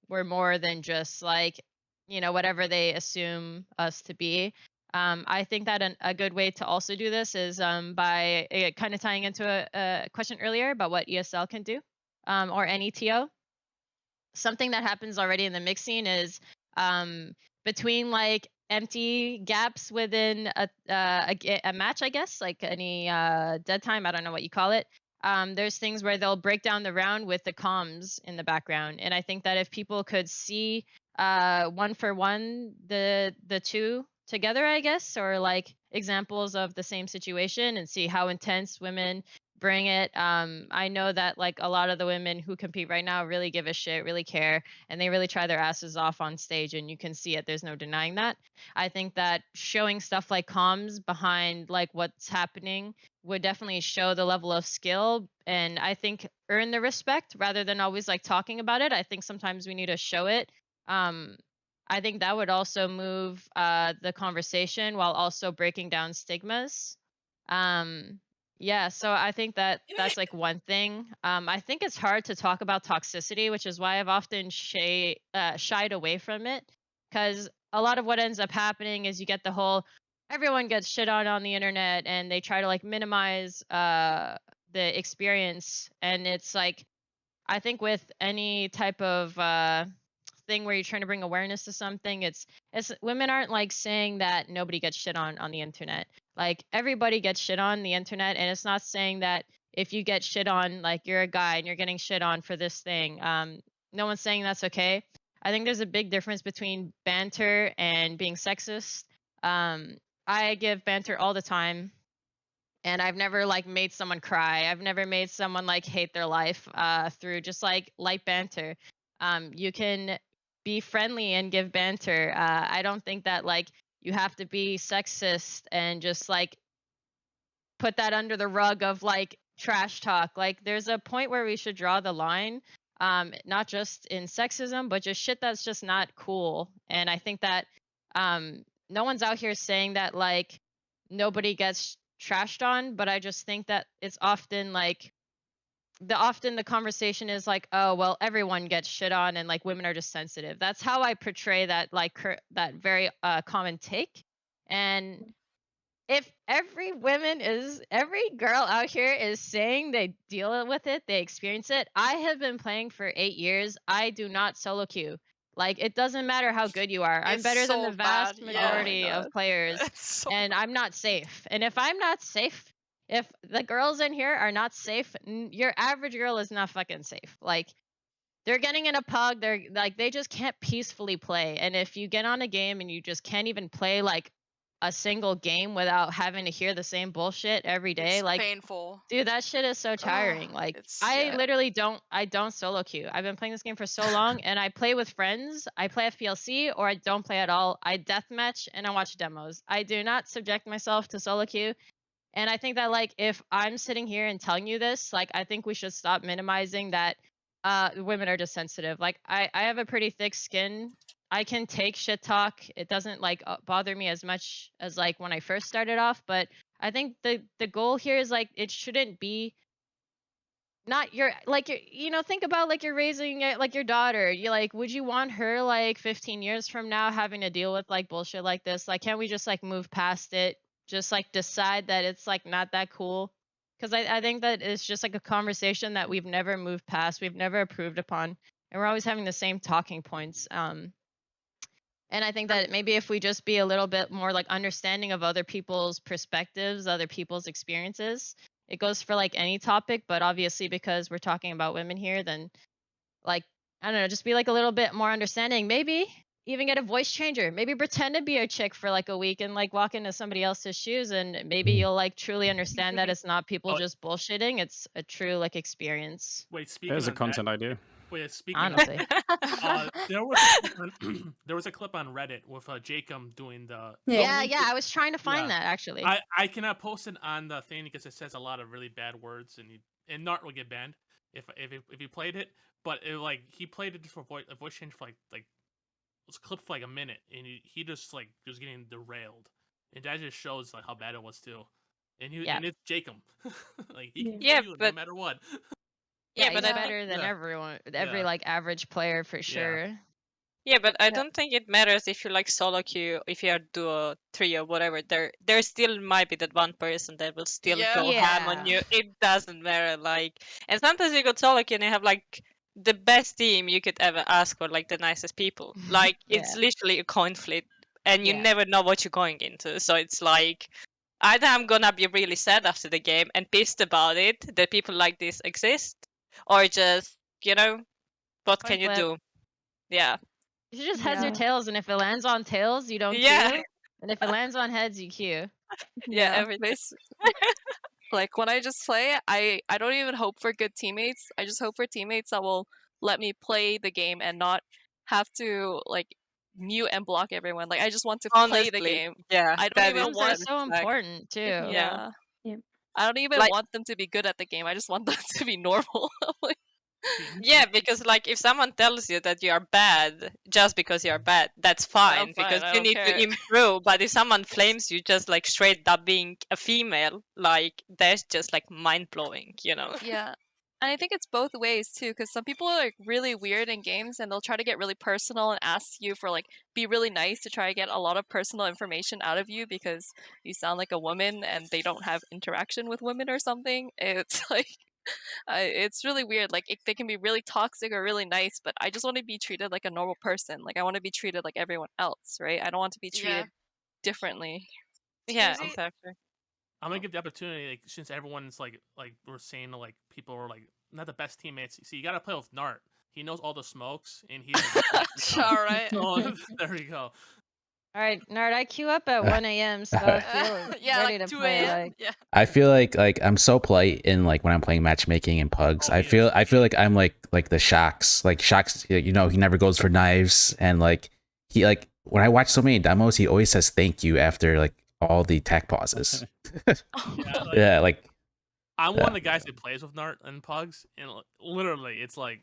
we're more than just whatever they assume us to be. I think that a good way to also do this is by kind of tying into a question earlier about what ESL can do, or any TO. Something that happens already in the mix scene is between empty gaps within a match, I guess, any dead time, I don't know what you call it. There's things where they'll break down the round with the comms in the background, and I think that if people could see one for one the two together, I guess, or examples of the same situation and see how intense women bring it. I know that a lot of the women who compete right now really give a shit, really care, and they really try their asses off on stage, and you can see it. There's no denying that. I think that showing stuff like comms behind what's happening would definitely show the level of skill, and I think earn the respect rather than always talking about it. I think sometimes we need to show it. I think that would also move the conversation while also breaking down stigmas. Yeah, so I think that that's one thing. I think it's hard to talk about toxicity, which is why I've often shied away from it, because a lot of what ends up happening is you get the whole everyone gets shit on the internet, and they try to minimize the experience, and it's I think with any type of thing where you're trying to bring awareness to something, it's women aren't saying that nobody gets shit on the internet. Everybody gets shit on the internet, and it's not saying that if you get shit on, you're a guy and you're getting shit on for this thing. No one's saying that's okay. I think there's a big difference between banter and being sexist. I give banter all the time, and I've never made someone cry. I've never made someone hate their life through just light banter. You can be friendly and give banter. I don't think that you have to be sexist and just put that under the rug of trash talk. There's a point where we should draw the line, not just in sexism, but just shit that's just not cool. And I think that no one's out here saying that nobody gets trashed on, but I just think that it's often the conversation is oh, well, everyone gets shit on, and women are just sensitive. That's how I portray that that very common take. And if every girl out here is saying they deal with it, they experience it. I have been playing for 8 years. I do not solo queue. It doesn't matter how good you are. I'm It's better than so the vast bad. Yeah, oh my majority of God. players, It's so and I'm not safe. And if I'm not safe, if the girls in here are not safe, your average girl is not fucking safe. They're getting in a pug. They're they just can't peacefully play. And if you get on a game and you just can't even play a single game without having to hear the same bullshit every day, It's painful. dude, that shit is so tiring. I literally don't solo queue. I've been playing this game for so long, and I play with friends. I play FPLC, or I don't play at all. I deathmatch and I watch demos. I do not subject myself to solo queue. And I think that if I'm sitting here and telling you this, I think we should stop minimizing that women are just sensitive. I have a pretty thick skin, I can take shit talk. It doesn't like bother me as much as like when I first started off, but I think the goal here is like it shouldn't be not your like your think about like you're raising like your daughter. You like would you want her like 15 years from now having to deal with like bullshit like this? Like can't we just like move past it? Just like decide that it's like not that cool? Because I think that it's just like a conversation that we've never moved past, we've never approved upon, and we're always having the same talking points. And I think that maybe if we just be a little bit more like understanding of other people's perspectives, other people's experiences, it goes for like any topic, but obviously because we're talking about women here, then like, I don't know, just be like a little bit more understanding. Maybe even get a voice changer. Maybe pretend to be a chick for like a week and like walk into somebody else's shoes, and maybe you'll like truly understand that it's not people just bullshitting. It's a true like experience. Wait, speaking There's a of that, content idea. wait, speaking Honestly. of, there was a clip on Reddit with Jacob doing the Yeah, I was trying to find that actually. I cannot post it on the thing because it says a lot of really bad words, and NarT will get banned if he played it. But it, like he played it just for a voice change for like it was clipped for like a minute, and he just like was getting derailed, and that just shows like how bad it was too. And and it's Jacob, like he can kill you no matter what. Yeah, but he's better than everyone, every like average player for sure. Yeah, but I don't think it matters if you like solo queue, if you are duo, trio, whatever. There still might be that one person that will still go ham on you. It doesn't matter. Like, and sometimes you go solo queue and you have like the best team you could ever ask for, like the nicest people. Like it's literally a coin flip, and you never know what you're going into. So it's like either I'm gonna be really sad after the game and pissed about it that people like this exist, or just what can you do? Yeah. You just heads or tails, and if it lands on tails, you don't Yeah. queue. And if it lands on heads, you queue. Yeah, everything. Like when I just play, I don't even hope for good teammates. I just hope for teammates that will let me play the game and not have to like mute and block everyone. Like I just want to play the game. Yeah, I don't even want. Are so important too. Yeah. I don't even want them to be good at the game. I just want them to be normal. Like, yeah, because like if someone tells you that you are bad just because you are bad, that's fine, because I you don't need care. to improve. But if someone flames you just like straight up being a female, like that's just like mind blowing, Yeah. And I think it's both ways too, because some people are like really weird in games and they'll try to get really personal and ask you for like be really nice to try to get a lot of personal information out of you because you sound like a woman and they don't have interaction with women or something. It's like it's really weird. Like they can be really toxic or really nice, but I just want to be treated like a normal person. Like I want to be treated like everyone else, right? I don't want to be treated differently. Yeah, exactly. I'm gonna give the opportunity, like, since everyone's like we're saying, like people are like not the best teammates. See, you gotta play with NarT. He knows all the smokes, and he's all right. So, there you go. All right, NarT, I queue up at 1 a.m. So I feel ready like to 2 play. a.m. Like, Yeah. I feel like I'm so polite in like when I'm playing matchmaking and pugs. I feel like I'm like the Shocks. Like Shocks, he never goes for knives, and like he like when I watch so many demos, he always says thank you after like all the tech pauses. Yeah, like I'm one of the guys that plays with NarT and pugs, and literally it's like,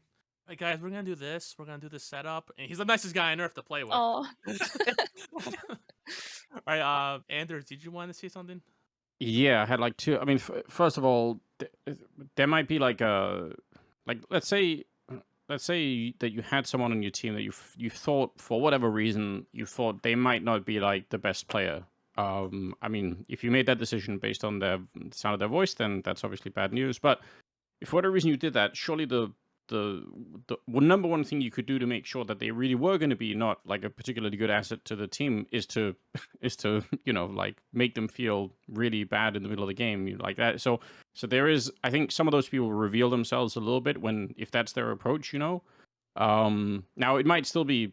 hey guys, we're gonna do this. We're gonna do this setup, and he's the nicest guy on earth to play with. Oh. All right, Anders, did you want to say something? Yeah, I had like two. I mean, first of all, there might be like let's say that you had someone on your team that you thought for whatever reason you thought they might not be like the best player. I mean, if you made that decision based on the sound of their voice, then that's obviously bad news. But if for whatever reason you did that, surely the number one thing you could do to make sure that they really were going to be not like a particularly good asset to the team is to like make them feel really bad in the middle of the game, like that. So there is, I think some of those people reveal themselves a little bit if that's their approach. Now it might still be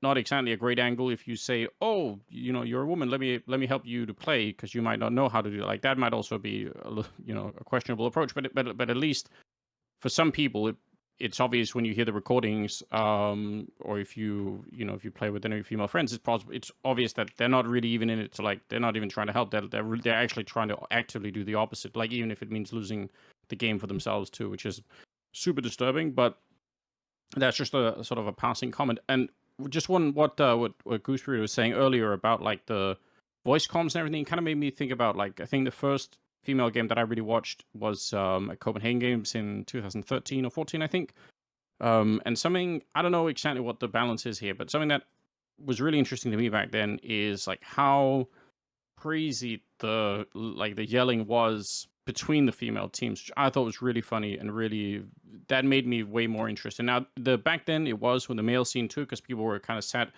not exactly a great angle if you say, oh, you're a woman, let me help you to play, because you might not know how to do it. Like that might also be a questionable approach, but at least for some people, it's obvious when you hear the recordings, or if you play with any female friends, it's obvious that they're not really even in it to like, they're not even trying to help. They're actually trying to actively do the opposite. Like even if it means losing the game for themselves too, which is super disturbing. But that's just a sort of a passing comment. And just what Gooseberry was saying earlier about like the voice comms and everything kind of made me think about like I think the first female game that I really watched was at Copenhagen Games in 2013 or 14, I think. And something I don't know exactly what the balance is here, but something that was really interesting to me back then is like how crazy the yelling was between the female teams, which I thought was really funny and really that made me way more interested. Now, back then it was with the male scene too, because people were kind of sat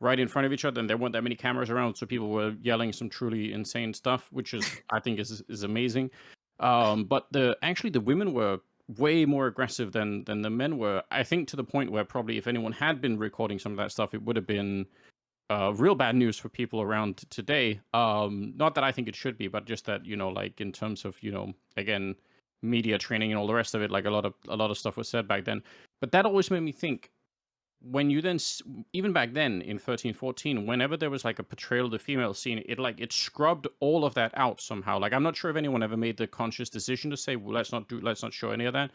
right in front of each other and there weren't that many cameras around, so people were yelling some truly insane stuff, which is I think is amazing. But the women were way more aggressive than the men were. I think to the point where probably if anyone had been recording some of that stuff, it would have been real bad news for people around today. Not that I think it should be, but just that, like in terms of, again, media training and all the rest of it, like a lot of stuff was said back then. But that always made me think, when you then, even back then in 13, 14, whenever there was like a portrayal of the female scene, it scrubbed all of that out somehow. Like, I'm not sure if anyone ever made the conscious decision to say, well, let's not show any of that.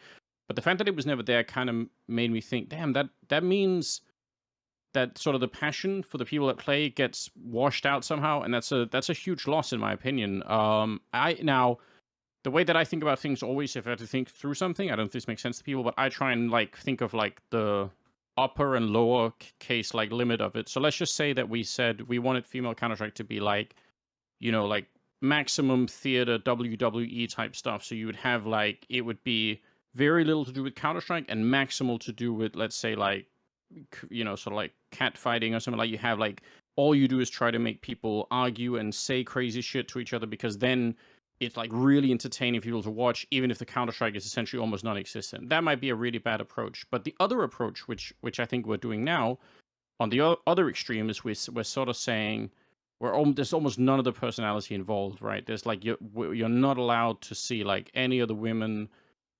But the fact that it was never there kind of made me think, damn, that means that sort of the passion for the people that play gets washed out somehow, and that's a huge loss in my opinion. Now the way that I think about things always, if I have to think through something, I don't know if this makes sense to people, but I try and like think of like the upper and lower case like limit of it. So let's just say that we said we wanted female Counterstrike to be like, like maximum theater WWE type stuff. So you would have like, it would be very little to do with Counterstrike and maximal to do with, let's say, like, sort of like cat fighting or something. Like, you have like, all you do is try to make people argue and say crazy shit to each other, because then it's like really entertaining for people to watch, even if the Counter-Strike is essentially almost non-existent. That might be a really bad approach. But the other approach, which I think we're doing now, on the other extreme, is we're sort of saying there's almost none of the personality involved, right? There's like, you're not allowed to see like any of the women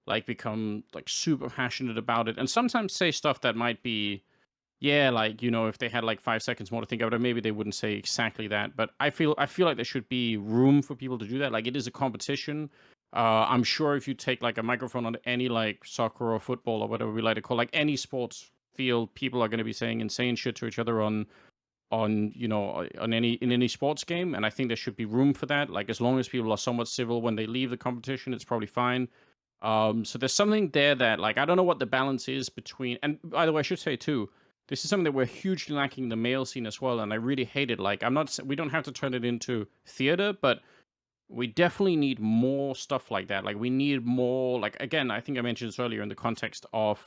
like become like super passionate about it, and sometimes say stuff that might be, yeah, like, if they had like 5 seconds more to think about it, maybe they wouldn't say exactly that. But I feel like there should be room for people to do that. Like, it is a competition. I'm sure if you take like a microphone on any like soccer or football or whatever we like to call, like any sports field, people are going to be saying insane shit to each other in any sports game, and I think there should be room for that. Like, as long as people are somewhat civil when they leave the competition, it's probably fine. So there's something there that, like, I don't know what the balance is between. And by the way, I should say too, this is something that we're hugely lacking in the male scene as well, and I really hate it. Like, we don't have to turn it into theater, but we definitely need more stuff like that. Like, we need more, like, again, I think I mentioned this earlier in the context of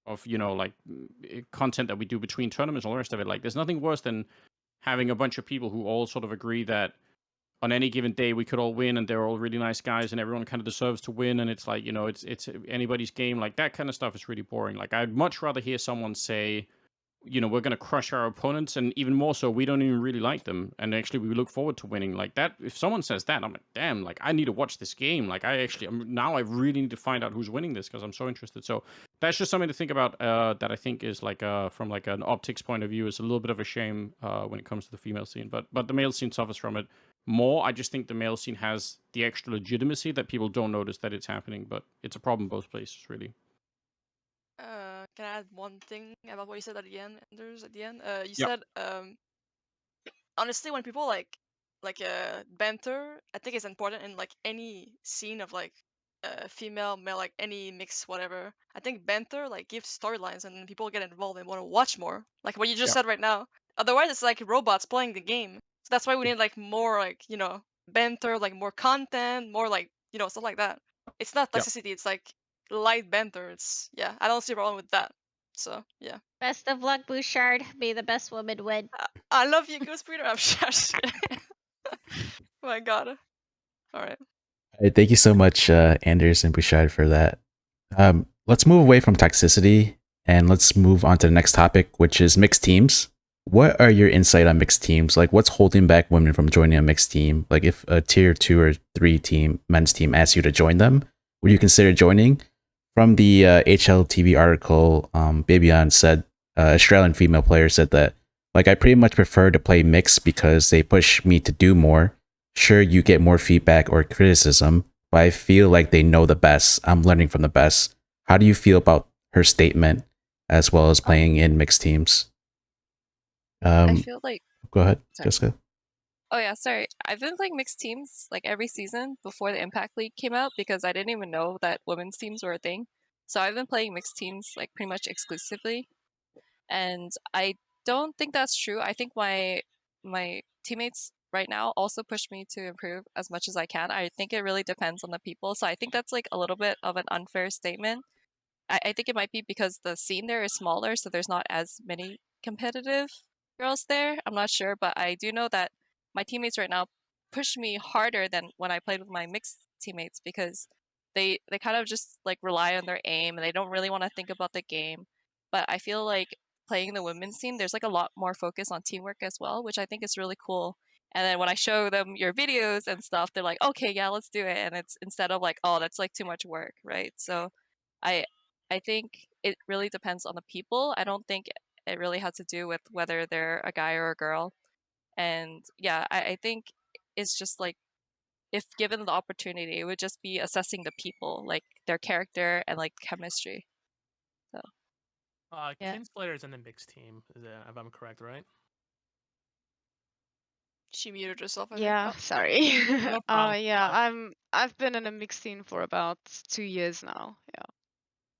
like content that we do between tournaments and all the rest of it. Like, there's nothing worse than having a bunch of people who all sort of agree that on any given day we could all win, and they're all really nice guys, and everyone kind of deserves to win, and it's like, it's anybody's game. Like, that kind of stuff is really boring. Like, I'd much rather hear someone say, we're going to crush our opponents, and even more so, we don't even really like them, and actually we look forward to winning. Like, that, if someone says that, I'm like, damn, like, I need to watch this game. Like, I really need to find out who's winning this, because I'm so interested. So that's just something to think about, that I think is like, from like an optics point of view, is a little bit of a shame when it comes to the female scene, but the male scene suffers from it more. I just think the male scene has the extra legitimacy that people don't notice that it's happening, but it's a problem both places, really. Can I add one thing about what you said at the end, Anders? At the end, you Yep. said, honestly, when people like banter, I think it's important in like any scene of like female, male, like any mix, whatever. I think banter like gives storylines, and people get involved and want to watch more. Like what you just Yeah. said right now. Otherwise, it's like robots playing the game. So that's why we need like more like banter, like more content, more like stuff like that. It's not Yep. toxicity. It's like light banter. It's I don't see a problem with that. So yeah. Best of luck, Bouchard. May the best woman win. I love you, Goose Breeder. I'm just my God. All right. All right, thank you so much, Anders and Bouchard, for that. Let's move away from toxicity and let's move on to the next topic, which is mixed teams. What are your insight on mixed teams? Like, what's holding back women from joining a mixed team? Like, if a tier 2 or 3 team, men's team, asks you to join them, would you consider joining? From the HLTV article, Babian said, Australian female player said that, like, I pretty much prefer to play mixed because they push me to do more. Sure, you get more feedback or criticism, but I feel like they know the best. I'm learning from the best. How do you feel about her statement, as well as playing in mixed teams? I Um, feel like go ahead, sorry. Jessica. Oh yeah, sorry. I've been playing mixed teams like every season before the Impact League came out because I didn't even know that women's teams were a thing. So I've been playing mixed teams like pretty much exclusively, and I don't think that's true. I think my teammates right now also push me to improve as much as I can. I think it really depends on the people. So I think that's like a little bit of an unfair statement. I think it might be because the scene there is smaller, so there's not as many competitive girls there. I'm not sure, but I do know that my teammates right now push me harder than when I played with my mixed teammates because they kind of just like rely on their aim and they don't really want to think about the game. But I feel like playing the women's team, there's like a lot more focus on teamwork as well, which I think is really cool. And then when I show them your videos and stuff, they're like, okay, yeah, let's do it. And it's instead of like, oh, that's like too much work, right? So I I think it really depends on the people. I don't think it really has to do with whether they're a guy or a girl. And yeah, I think it's just like if given the opportunity, it would just be assessing the people, like their character and like chemistry. So Yeah. Kinslayer is in the mixed team, if I'm correct, right? She muted herself, I think. Yeah, Oh. sorry. No problem. Yeah, I've been in a mixed team for about 2 years now. Yeah.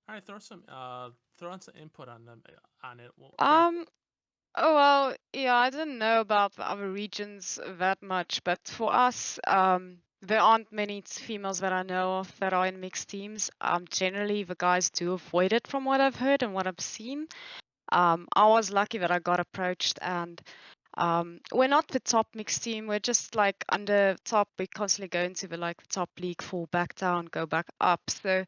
All right, throw on some input on them on it. Well, Oh well, yeah, I didn't know about the other regions that much, but for us, there aren't many females that I know of that are in mixed teams. Generally the guys do avoid it from what I've heard and what I've seen. I was lucky that I got approached, and we're not the top mixed team. We're just like under top. We constantly go into the like the top league, fall back down, go back up. So,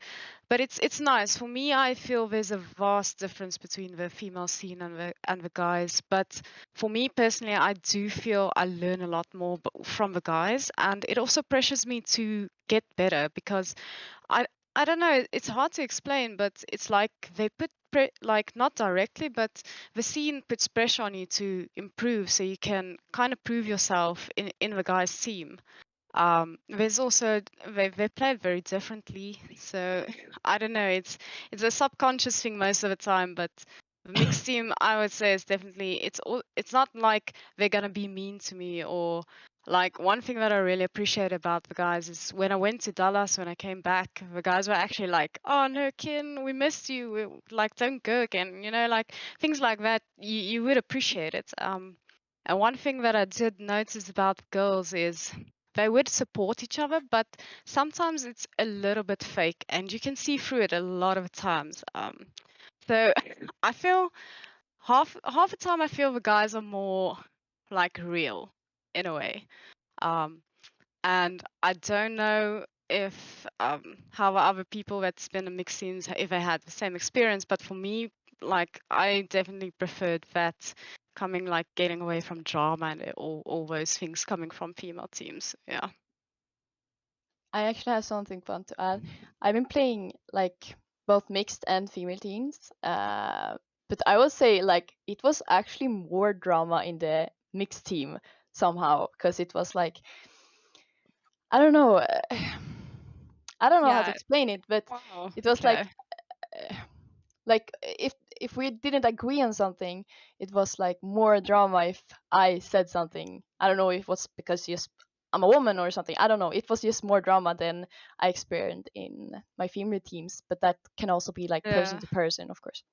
but it's nice for me. I feel there's a vast difference between the female scene and the guys. But for me personally, I do feel I learn a lot more from the guys, and it also pressures me to get better because I I don't know. It's hard to explain, but it's like they put like not directly, but the scene puts pressure on you to improve, so you can kind of prove yourself in the guys' team. There's also they play it very differently, so I don't know. It's a subconscious thing most of the time, but the mixed team I would say is definitely it's not like they're gonna be mean to me or like one thing that I really appreciate about the guys is when I went to Dallas, when I came back, the guys were actually like, "Oh no, Kin, we missed you. Like, don't go again." You know, like things like that. You would appreciate it. And one thing that I did notice about girls is they would support each other, but sometimes it's a little bit fake, and you can see through it a lot of times. So I feel half the time I feel the guys are more like real in a way. And I don't know if how other people that's been in mixed teams if they had the same experience, but for me, like I definitely preferred that coming like getting away from drama and all those things coming from female teams. Yeah. I actually have something fun to add. I've been playing like both mixed and female teams, but I would say like it was actually more drama in the mixed team somehow because it was like I don't know. I don't know how to Yeah. explain it, but Wow. it was Okay. like if we didn't agree on something, it was like more drama if I said something. I don't know if it was because just I'm a woman or something. I don't know. It was just more drama than I experienced in my female teams, but that can also be like person Yeah. to person, of course.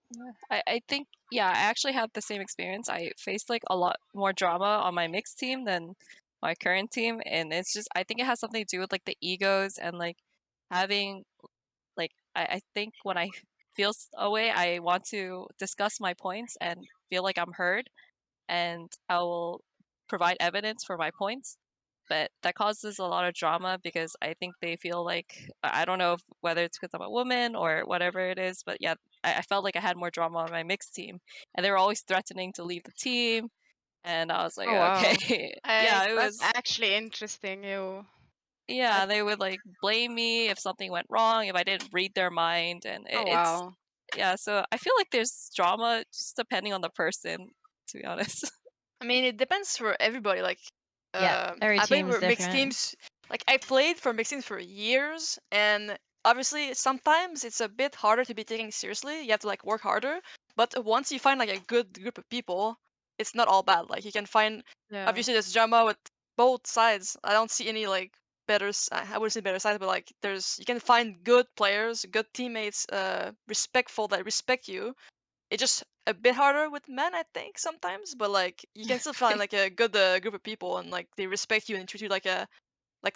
I think yeah, I actually had the same experience. I faced like a lot more drama on my mixed team than my current team, and it's just I think it has something to do with like the egos and like having like I think when I feel a way, I want to discuss my points and feel like I'm heard, and I will provide evidence for my points. But that causes a lot of drama because I think they feel like I don't know whether it's because I'm a woman or whatever it is, but yeah, I felt like I had more drama on my mixed team, and they were always threatening to leave the team, and I was like, Oh wow. okay, yeah, it That's was. actually interesting. You. Yeah, they would like blame me if something went wrong, if I didn't read their mind, and Oh it's wow. yeah. So I feel like there's drama just depending on the person, to be honest. I mean, it depends for everybody. Like, Yeah, every I played team is for mixed different. teams. Like, I played for mixed teams for years, and obviously, sometimes it's a bit harder to be taken seriously. You have to like work harder. But once you find like a good group of people, it's not all bad. Like you can find Yeah. obviously there's drama with both sides. I don't see any like I wouldn't say better sides, but like you can find good players, good teammates, respectful that respect you. It's just a bit harder with men, I think, sometimes. But like you can still find like a good group of people, and like they respect you and treat you like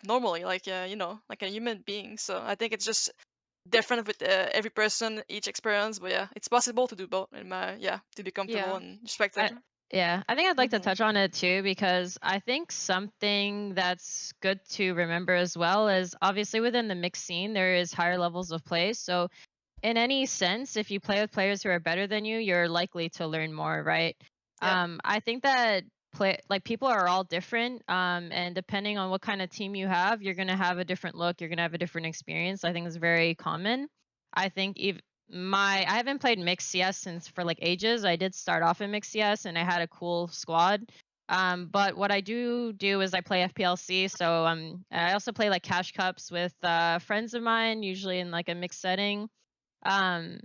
normally, like like a human being. So I think it's just different with every person, each experience. But yeah, it's possible to do both. To be comfortable Yeah. and respected. Yeah, I think I'd like to Mhm. touch on it too, because I think something that's good to remember as well is obviously within the mixed scene, there is higher levels of play. So, in any sense, if you play with players who are better than you, you're likely to learn more, right? Yep. I think that people are all different, and depending on what kind of team you have, you're gonna have a different look, you're gonna have a different experience. I think it's very common. I think I haven't played mixed CS since for like ages. I did start off in mixed CS and I had a cool squad. But what I do is I play FPLC. So I also play like cash cups with friends of mine, usually in like a mixed setting. Um,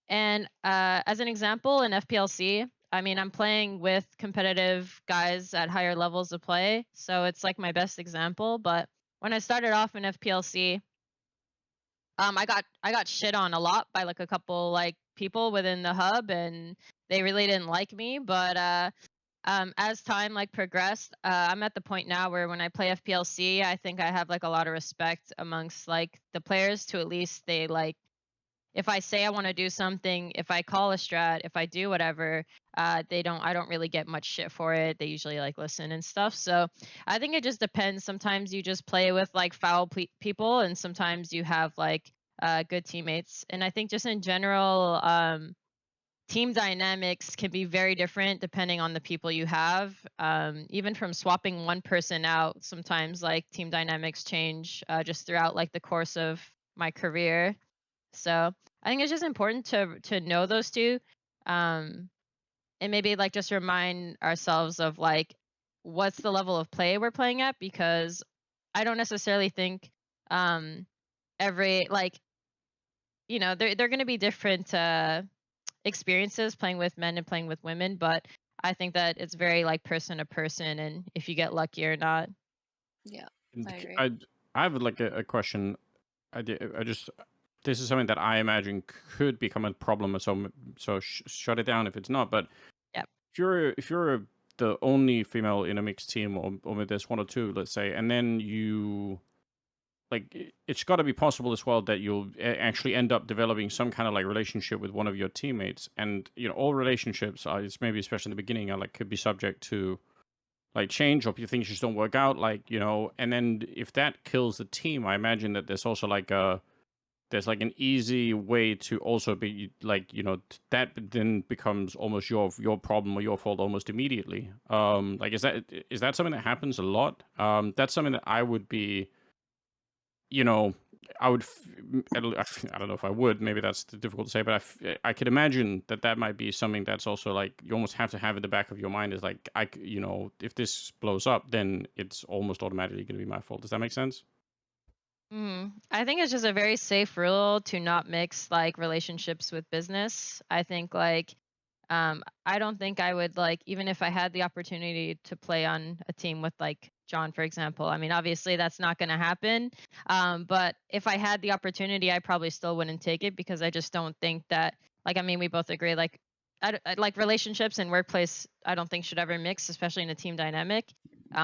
and as an example, in FPLC, I mean, I'm playing with competitive guys at higher levels of play, so it's like my best example. But when I started off in FPLC, I got shit on a lot by like a couple like people within the hub, and they really didn't like me. But as time like progressed, I'm at the point now where when I play FPLC, I think I have like a lot of respect amongst like the players to at least they like if I say I want to do something, if I call a strat, if I do whatever, I don't really get much shit for it. They usually like listen and stuff. So I think it just depends. Sometimes you just play with like foul people, and sometimes you have like good teammates. And I think just in general, team dynamics can be very different depending on the people you have. Even from swapping one person out, sometimes like team dynamics change just throughout like the course of my career. So I think it's just important to know those two, and maybe like just remind ourselves of like what's the level of play we're playing at, because I don't necessarily think every like they're going to be different experiences playing with men and playing with women, but I think that it's very like person to person, and if you get lucky or not. Yeah, And I agree. I have like a question. I just this is something that I imagine could become a problem. So shut it down if it's not. But yeah, if you're the only female in a mixed team, or there's one or two, let's say, and then you like it's got to be possible as well that you'll actually end up developing some kind of like relationship with one of your teammates. And all relationships are, it's maybe especially in the beginning, are like could be subject to like change, or things just don't work out, like and then if that kills the team, I imagine that there's also like there's like an easy way to also be like that then becomes almost your problem or your fault almost immediately. Like is that something that happens a lot? That's something that I would be I would I don't know if I would, maybe that's difficult to say, but I could imagine that might be something that's also like you almost have to have in the back of your mind, is like if this blows up, then it's almost automatically going to be my fault. Does that make sense? I think it's just a very safe rule to not mix like relationships with business. I think like I don't think I would like, even if I had the opportunity to play on a team with like John, for example. I mean, obviously that's not going to happen. But if I had the opportunity, I probably still wouldn't take it, because I just don't think that like, I mean, we both agree like like relationships and workplace, I don't think should ever mix, especially in a team dynamic.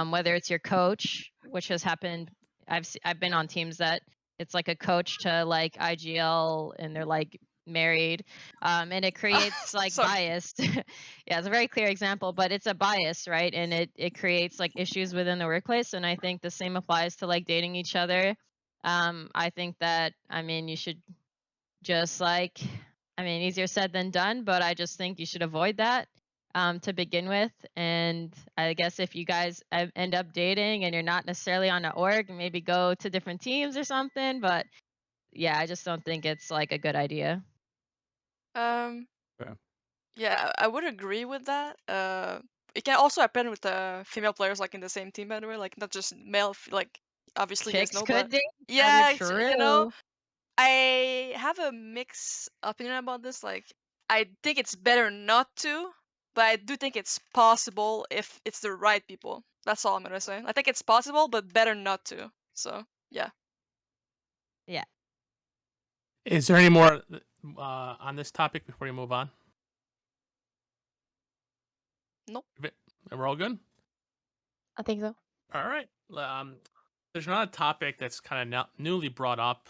Whether it's your coach, which has happened, I've been on teams that it's like a coach to like IGL and they're like married, and it creates like bias. Yeah, it's a very clear example, but it's a bias, right? And it creates like issues within the workplace. And I think the same applies to like dating each other. I think that, I mean, you should just like, I mean, easier said than done, but I just think you should avoid that to begin with. And I guess if you guys end up dating and you're not necessarily on an org, maybe go to different teams or something. But yeah, I just don't think it's like a good idea. Yeah. Yeah, I would agree with that. It can also happen with female players like in the same team, by the way, like not just male. Like obviously you guys Chicks know, could but date each other, yeah, true. I have a mixed opinion about this. Like I think it's better not to, but I do think it's possible if it's the right people. That's all I'm gonna say. I think it's possible, but better not to. So yeah. Yeah. Is there any more on this topic before we move on? Nope. We're all good? I think so. All right. There's another topic that's kind of newly brought up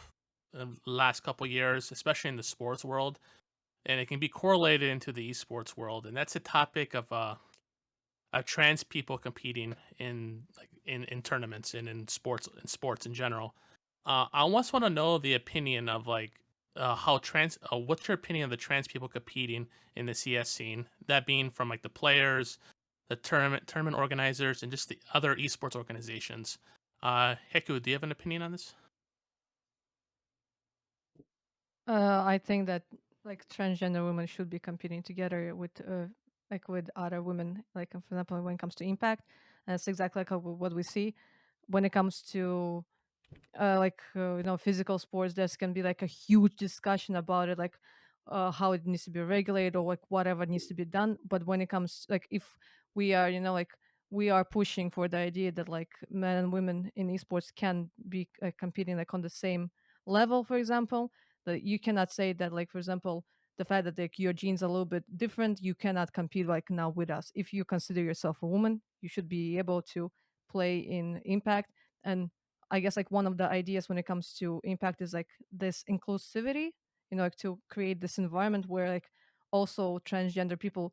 in the last couple years, especially in the sports world, and it can be correlated into the esports world, and that's the topic of trans people competing in tournaments and in sports in general. I almost want to know the opinion of how what's your opinion of the trans people competing in the CS scene? That being from like the players, the tournament organizers, and just the other esports organizations. Heku, do you have an opinion on this? I think that like transgender women should be competing together with with other women. Like for example, when it comes to Impact, and it's exactly like what we see when it comes to physical sports. There's can be like a huge discussion about it, like how it needs to be regulated or like whatever needs to be done. But when it comes like if we are we are pushing for the idea that like men and women in esports can be competing like on the same level, for example, that you cannot say that like for example the fact that like your genes are a little bit different, you cannot compete like now with us. If you consider yourself a woman, you should be able to play in Impact. And I guess like one of the ideas when it comes to Impact is like this inclusivity, like to create this environment where like also transgender people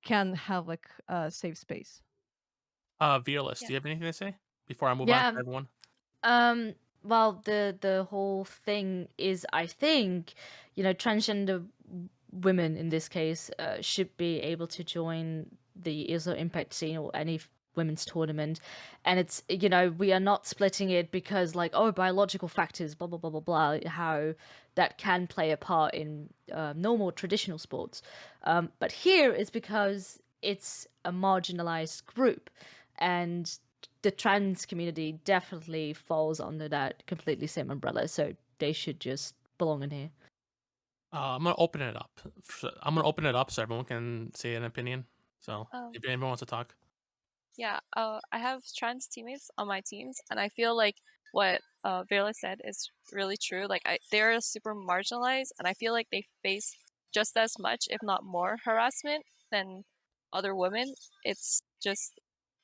can have like a safe space. Fearless, Yeah. do you have anything to say before I move on Yeah. to everyone? Well, the whole thing is, I think, transgender women in this case should be able to join the ESL Impact scene or any women's tournament, and it's we are not splitting it because like biological factors, blah blah blah blah blah, how that can play a part in normal traditional sports, but here it's because it's a marginalized group, and the trans community definitely falls under that completely same umbrella, so they should just belong in here. I'm gonna open it up. So everyone can say an opinion. So if anyone wants to talk. Yeah, I have trans teammates on my teams, and I feel like what Vela said is really true. Like, they're super marginalized, and I feel like they face just as much, if not more, harassment than other women. It's just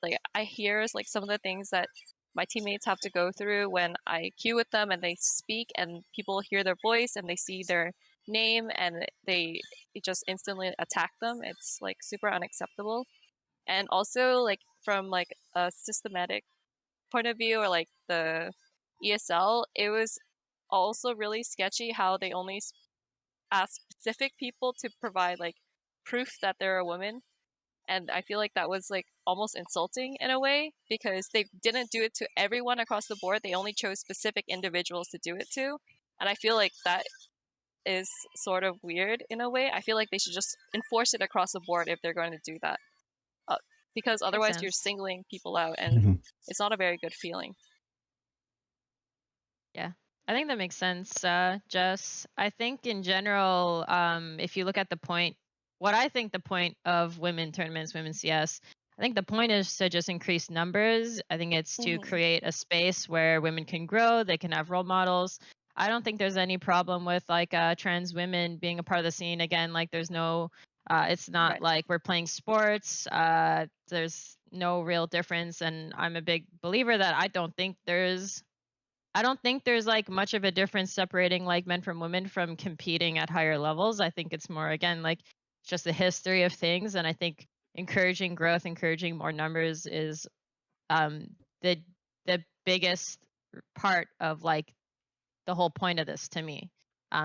like I hear like some of the things that my teammates have to go through when I queue with them and they speak, and people hear their voice and they see their name and they just instantly attack them. It's like super unacceptable. And also like from like a systematic point of view or like the ESL, it was also really sketchy how they only ask specific people to provide like proof that they're a woman. And I feel like that was like almost insulting in a way because they didn't do it to everyone across the board. They only chose specific individuals to do it to. And I feel like that is sort of weird in a way. I feel like they should just enforce it across the board if they're going to do that. Because otherwise you're sense. singling people out and it's not a very good feeling. Yeah, I think that makes sense, Jess. I think in general, if you look at the point, what I think the point of women tournaments, women CS, I think the point is to just increase numbers. I think it's to create a space where women can grow, they can have role models. I don't think there's any problem with like trans women being a part of the scene. Again, like there's no, it's not Right. like we're playing sports. There's no real difference, and I'm a big believer that I don't think there's like much of a difference separating like men from women from competing at higher levels. I think it's more again like just the history of things, and I think encouraging growth, encouraging more numbers is the biggest part of like the whole point of this to me.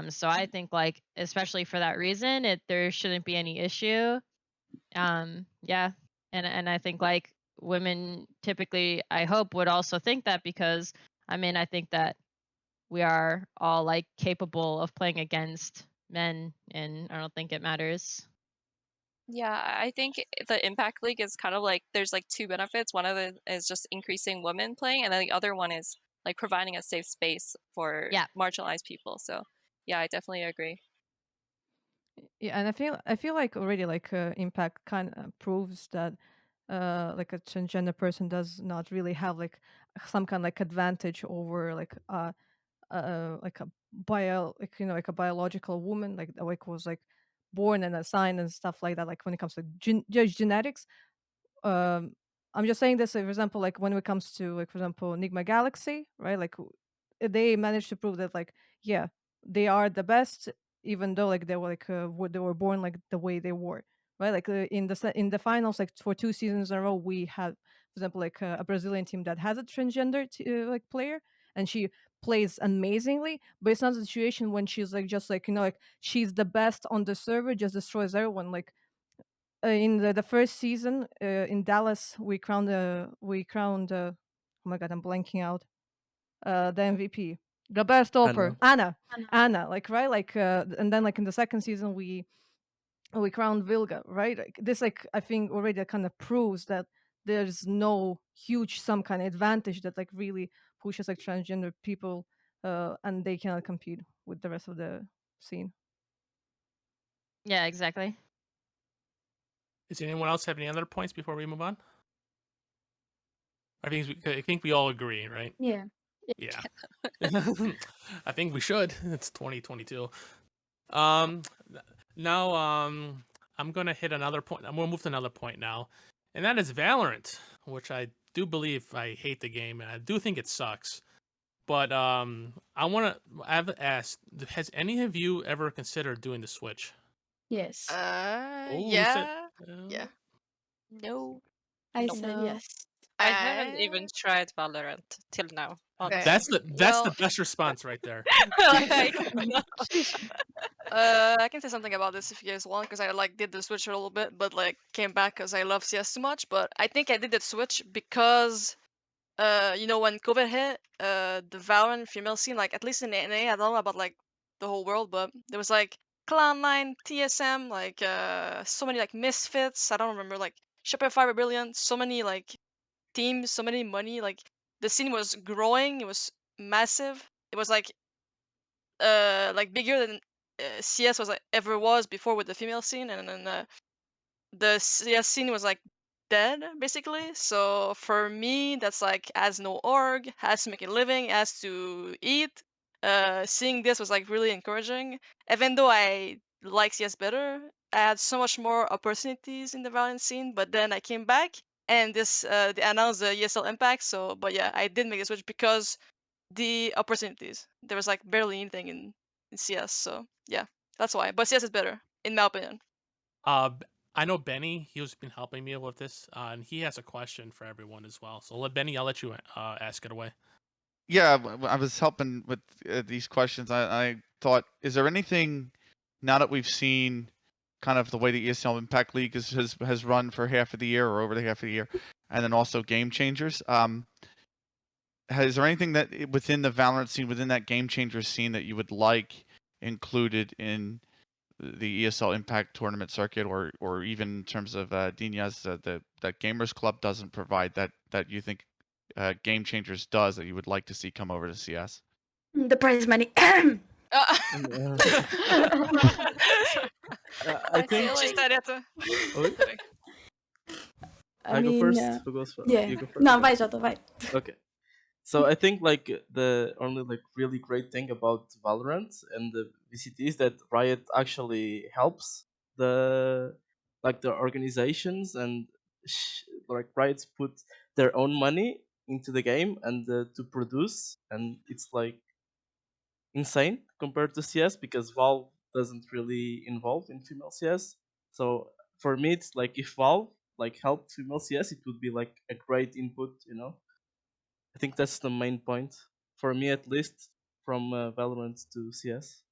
So I think like especially for that reason, there shouldn't be any issue. Yeah, and I think like women typically, I hope, would also think that because I mean I think that we are all like capable of playing against men, and I don't think it matters. Yeah, I think the Impact League is kind of like there's like two benefits. One of it is just increasing women playing, and then the other one is like providing a safe space for marginalized people. So yeah, I definitely agree. Yeah, and I feel like already like Impact kind of proves that like a transgender person does not really have like some kind of like advantage over like a like like a biological woman like was like born and assigned and stuff like that, like when it comes to just genetics. um I'm just saying this, for example, like when it comes to like for example Enigma Galaxy, right? Like they managed to prove that like yeah, they are the best, even though like they were like they were born like the way they were, right? Like in in the finals, like for 2 seasons in a row, we had, for example, like a Brazilian team that has a transgender like player, and she plays amazingly. But it's not a situation when she's like just like like she's the best on the server, just destroys everyone. Like in the first season in Dallas, we crowned oh my god, I'm blanking out the MVP, the best Anna. opera, Anna, like right, like and then like in the second season we crowned Vilga, right? Like, this like I think already kind of proves that there's no huge some kind of advantage that like really pushes like transgender people and they cannot compete with the rest of the scene. Yeah, exactly. Does anyone else have any other points before we move on? I think we all agree, right? Yeah. Yeah. I think we should. It's 2022. Um, now I'm gonna hit another point. I'm gonna move to another point now, and that is Valorant, which I do believe I hate the game, and I do think it sucks. But I've asked, has any of you ever considered doing the Switch? Yes. Oh, who said? Yeah. Yeah. No. I Nope. said No. yes. I haven't even tried Valorant till now, honestly. That's the Well, best response right there. like, Sheesh. I can say something about this if you guys want, because I like did the switch a little bit, but like came back because I love CS too much. But I think I did that switch because when COVID hit, the Valorant female scene, like at least in the NA, I don't know about like the whole world, but there was like Cloud9, TSM, like so many like misfits. I don't remember, like Shopify Rebellion, so many like teams, so many money. Like the scene was growing. It was massive. It was like bigger than CS was like ever was before with the female scene, and then the CS scene was like dead basically. So for me, that's like has no org, has to make a living, has to eat. Seeing this was like really encouraging. Even though I like CS better, I had so much more opportunities in the Valorant scene. But then I came back and this they announced the ESL Impact. So, but yeah, I did make the switch because the opportunities. There was like barely anything in CS. So yeah, that's why. But CS is better in my opinion. I know Benny. He's been helping me with this, and he has a question for everyone as well. So let Benny. I'll let you ask it away. Yeah, I was helping with these questions. I thought, is there anything now that we've seen kind of the way the ESL Impact League has run for half of the year or over the half of the year, and then also game changers? Is there anything that within the Valorant scene, within that game changers scene, that you would like included in the ESL Impact tournament circuit, or even in terms of Dina's that Gamers Club doesn't provide that you think Game Changers does that you would like to see come over to CS? The prize money. I think. Ci sta detto. Oi? Sorry. I I go mean, first. Who goes first? yeah. You go first. No, Okay. vai, Jota, vai. Okay. So I think like the only like really great thing about Valorant and the VCT is that Riot actually helps the the organizations, and like Riot's put their own money into the game and to produce, and it's like insane compared to CS because Valve doesn't really involve in female CS. So for me, it's like if Valve like helped female CS, it would be like a great input, you know. I think that's the main point for me, at least, from Valorant to CS.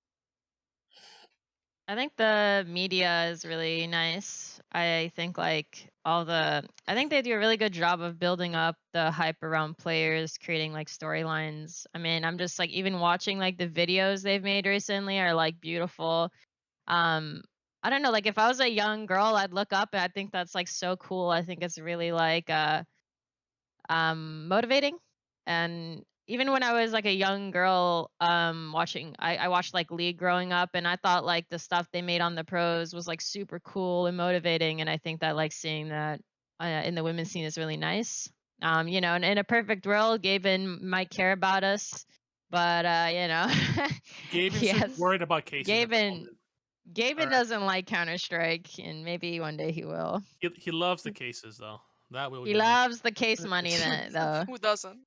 I think the media is really nice. I think I think they do a really good job of building up the hype around players, creating like storylines. I mean, I'm just like even watching like the videos they've made recently are like beautiful. Um I don't know, like if I was a young girl, I'd look up and I think that's like so cool. I think it's really like motivating. And even when I was like a young girl, watching, I watched like League growing up, and I thought like the stuff they made on the pros was like super cool and motivating, and I think that like seeing that in the women's scene is really nice. You know, and in a perfect world, Gaben might care about us, but you know, Gaben's yes, just worried about cases at the moment. Gaben Alright. doesn't like Counterstrike, and maybe one day he will. He loves the cases though. That will He give him. loves the case money though. Who doesn't?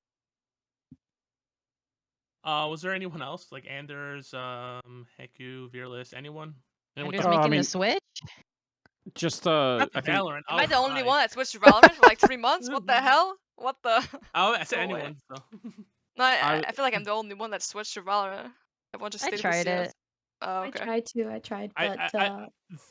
Was there anyone else like Anders, Heku, Fearless, anyone? Anyone Anders come- making I the mean, switch. Just Not I the think Valorant. Am I the only cry. one that switched to Valorant for like 3 months? What the hell? What the? I said No way. anyone. So. No, I- I feel like I'm the only one that switched to Valorant. Everyone just I stayed with tried CS. it. Oh, I okay. tried, but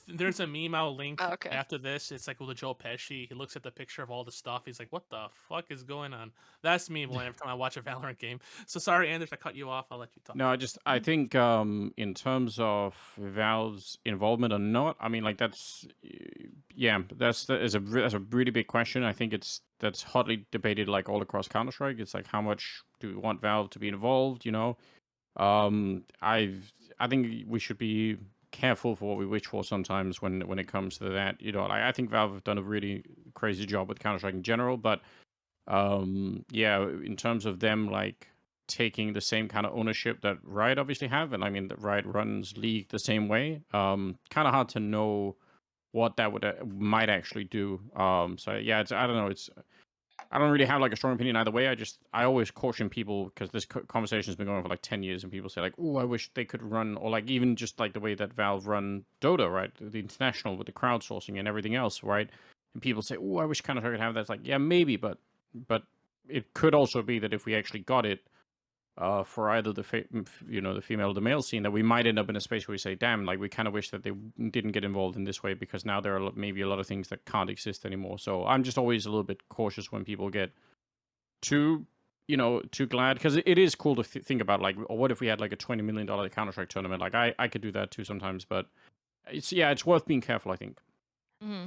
There's a meme I'll link Oh, okay. after this. It's like with Joe Pesci. He looks at the picture of all the stuff. He's like, "What the fuck is going on?" That's me every time I watch a Valorant game. So sorry, Anders, I cut you off. I'll let you talk. No, I think in terms of Valve's involvement or not, I mean, like that's that's a really big question. I think that's hotly debated like all across Counter-Strike. It's like how much do we want Valve to be involved? You know, I think we should be careful for what we wish for sometimes when it comes to that. You know, like, I think Valve have done a really crazy job with Counter-Strike in general, but yeah, in terms of them like taking the same kind of ownership that Riot obviously have, and I mean that Riot runs League the same way. Kind of hard to know what that would might actually do. So yeah, I don't know. I don't really have like a strong opinion either way. I always caution people because this conversation has been going on for like 10 years, and people say like, "Oh, I wish they could run," or like even just like the way that Valve run Dota, right? The international with the crowdsourcing and everything else, right? And people say, "Oh, I wish Counter-Strike could have that." It's like, yeah, maybe, but it could also be that if we actually got it for either the the female or the male scene, that we might end up in a space where we say, "Damn, like we kind of wish that they didn't get involved in this way because now there are maybe a lot of things that can't exist anymore." So I'm just always a little bit cautious when people get too glad, because it is cool to think about like, what if we had like a $20 million Counter-Strike tournament? Like I could do that too sometimes, but it's worth being careful, I think.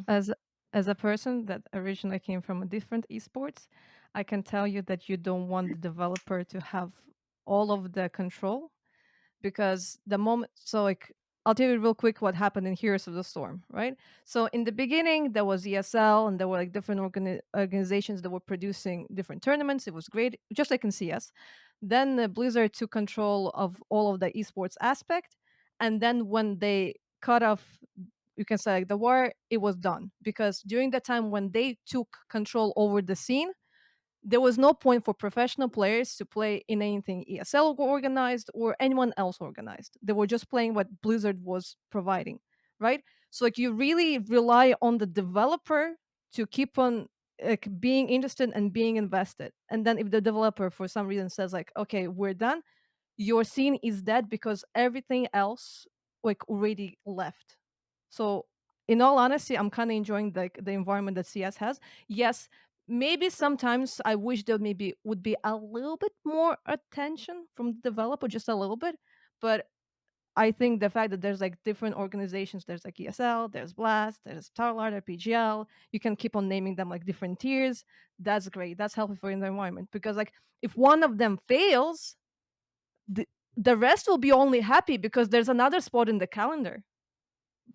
As a person that originally came from a different esports, I can tell you that you don't want the developer to have all of the control, because the moment, so like I'll tell you real quick what happened in Heroes of the Storm, right? So in the beginning there was ESL, and there were like different organizations that were producing different tournaments. It was great, just like in CS. Then Blizzard took control of all of the esports aspect, and then when they cut off, you can say like the war, it was done, because during the time when they took control over the scene, there was no point for professional players to play in anything ESL organized or anyone else organized. They were just playing what Blizzard was providing, right? So like you really rely on the developer to keep on like being interested and being invested. And then if the developer for some reason says like, okay, we're done, your scene is dead because everything else like already left. So in all honesty, I'm kind of enjoying the environment that CS has. Yes, maybe sometimes I wish there maybe would be a little bit more attention from the developer, just a little bit. But I think the fact that there's like different organizations, there's like ESL, there's Blast, there's Starlight, PGL, you can keep on naming them like different tiers. That's great. That's helpful for the environment, because like if one of them fails, the rest will be only happy because there's another spot in the calendar.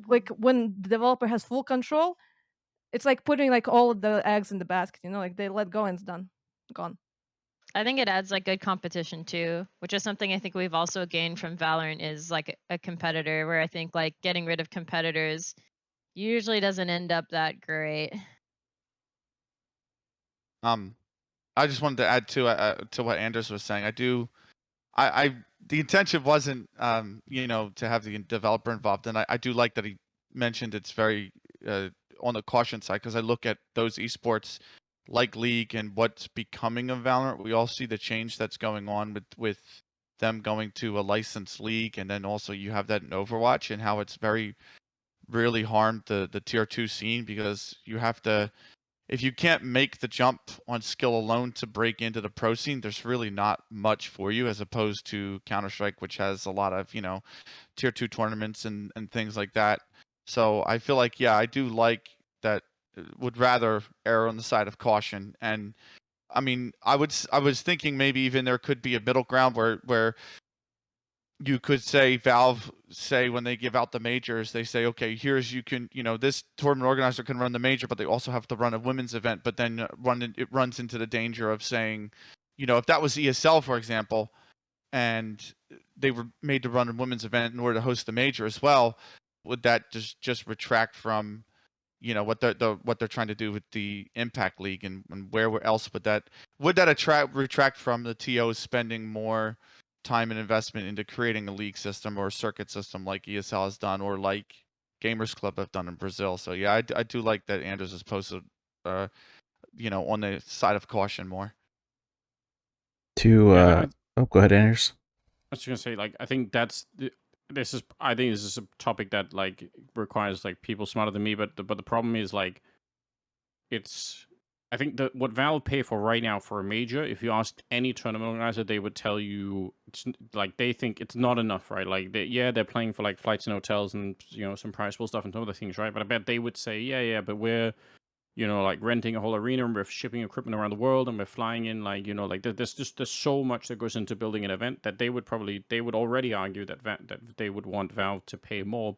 Like when the developer has full control, it's like putting like all of the eggs in the basket, like they let go and it's done, gone. I think it adds like good competition too, which is something I think we've also gained from Valorant, is like a competitor, where I think like getting rid of competitors usually doesn't end up that great. I just wanted to add to what Anders was saying. The intention wasn't to have the developer involved, and I do like that he mentioned it's very on the caution side, because I look at those esports like League and what's becoming of Valorant. We all see the change that's going on with them going to a licensed league, and then also you have that in Overwatch, and how it's very really harmed the tier 2 scene, because you have to, if you can't make the jump on skill alone to break into the pro scene, there's really not much for you, as opposed to Counter-Strike, which has a lot of, tier 2 tournaments and things like that. So I feel like, yeah, I do like that, would rather err on the side of caution. And I mean, I was thinking maybe even there could be a middle ground where you could say Valve say when they give out the majors, they say, okay, here's this tournament organizer can run the major, but they also have to run a women's event. But then it runs into the danger of saying, if that was ESL, for example, and they were made to run a women's event in order to host the major as well, would that just retract from what they're trying to do with the Impact League, and where else would that retract from the TOs spending more time and investment into creating a league system or a circuit system like ESL has done, or like Gamers Club have done in Brazil? So yeah, I do like that Anders has posted on the side of caution more. Go ahead, Anders. I was just gonna say, like, I think this is a topic that like requires like people smarter than me, but the problem is like I think that what Valve pay for right now for a major, if you asked any tournament organizer, they would tell you it's like they think it's not enough, right? Like they're playing for like flights and hotels and some prize pool stuff and some other things, right? But I bet they would say, yeah, but we're like renting a whole arena and we're shipping equipment around the world and we're flying in, like, there's so much that goes into building an event that they would already argue that they would want Valve to pay more.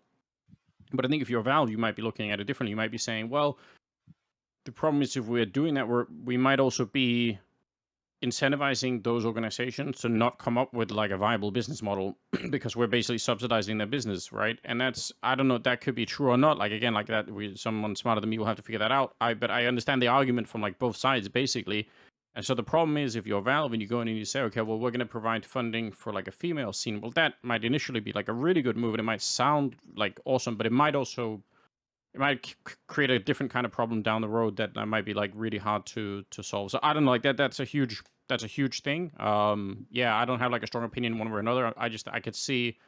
But I think if you're Valve, you might be looking at it differently. You might be saying, well, the problem is if we're doing that, we might also be incentivizing those organizations to not come up with like a viable business model because we're basically subsidizing their business, right? And I don't know if that could be true or not. Like, again, like that, someone smarter than me will have to figure that out. But I understand the argument from like both sides basically. And so the problem is if you're Valve and you go in and you say, okay, well, we're going to provide funding for like a female scene. Well, that might initially be like a really good move and it might sound like awesome, but it might create a different kind of problem down the road that might be like really hard to solve. So I don't know, like that's a huge thing. Yeah, I don't have like a strong opinion one way or another. I could see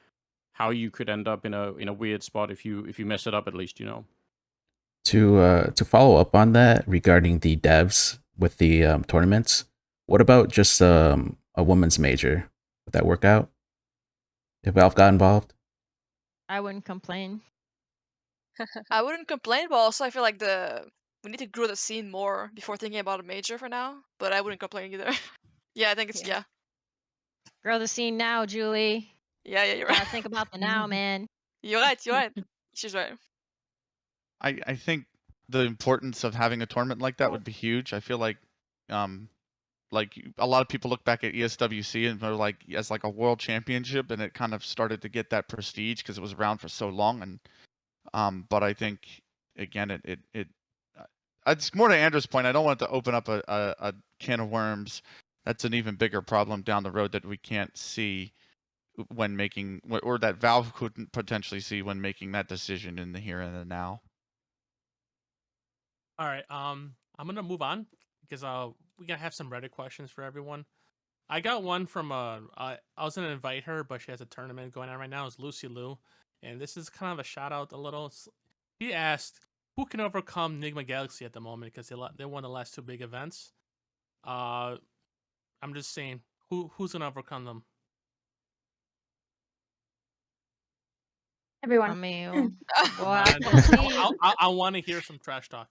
how you could end up in a weird spot if you mess it up, at least, To follow up on that regarding the devs with the tournaments, what about just a women's major? Would that work out if Valve got involved? I wouldn't complain. I wouldn't complain, but also I feel like we need to grow the scene more before thinking about a major for now. But I wouldn't complain either. Yeah, I think it's yeah. Grow the scene now, Julie. Yeah, you're Gotta right. think about the now, man. You're right. She's right. I think the importance of having a tournament like that would be huge. I feel like a lot of people look back at ESWC and they're like as like a world championship, and it kind of started to get that prestige because it was around for so long. And but I think again it's more to Andrew's point. I don't want it to open up a can of worms. That's an even bigger problem down the road that we can't see when making, or that Valve couldn't potentially see when making that decision in the here and the now. All right. I'm gonna move on because we gotta have some Reddit questions for everyone. I got one from I was gonna invite her, but she has a tournament going on right now. It's Lucy Liu, and this is kind of a shout out a little. She asked, "Who can overcome Nigma Galaxy at the moment because they won the last two big events?" I'm just saying, who's gonna overcome them? Everyone. I mean, I want to hear some trash talk.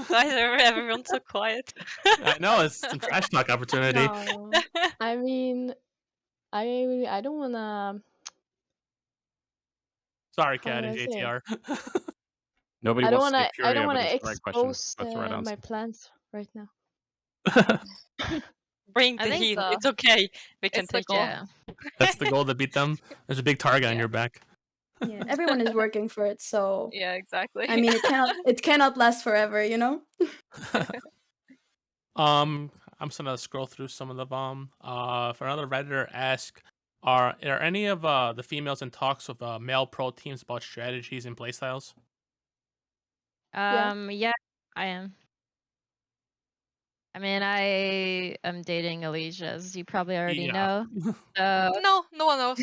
Why is everyone so quiet? I know it's some trash talk opportunity. No, I mean, I don't wanna. Sorry, How Kat do and I say? JTR. Nobody I don't wants to wanna. say I don't Furia, but wanna it's the right question. expose That's the right my answer. plans right now. Bring I the think heat. so. It's okay. We can It's the take goal. it. That's the goal to beat them. There's a big target on your back. Yeah, everyone is working for it, so Yeah, exactly. I mean, it cannot last forever, you know. I'm just gonna scroll through some of the for another redditor ask, are any of the females in talks with male pro teams about strategies and playstyles? Yeah, I am. I mean, I am dating Alicia, as you probably already Yeah. know. So No one knows.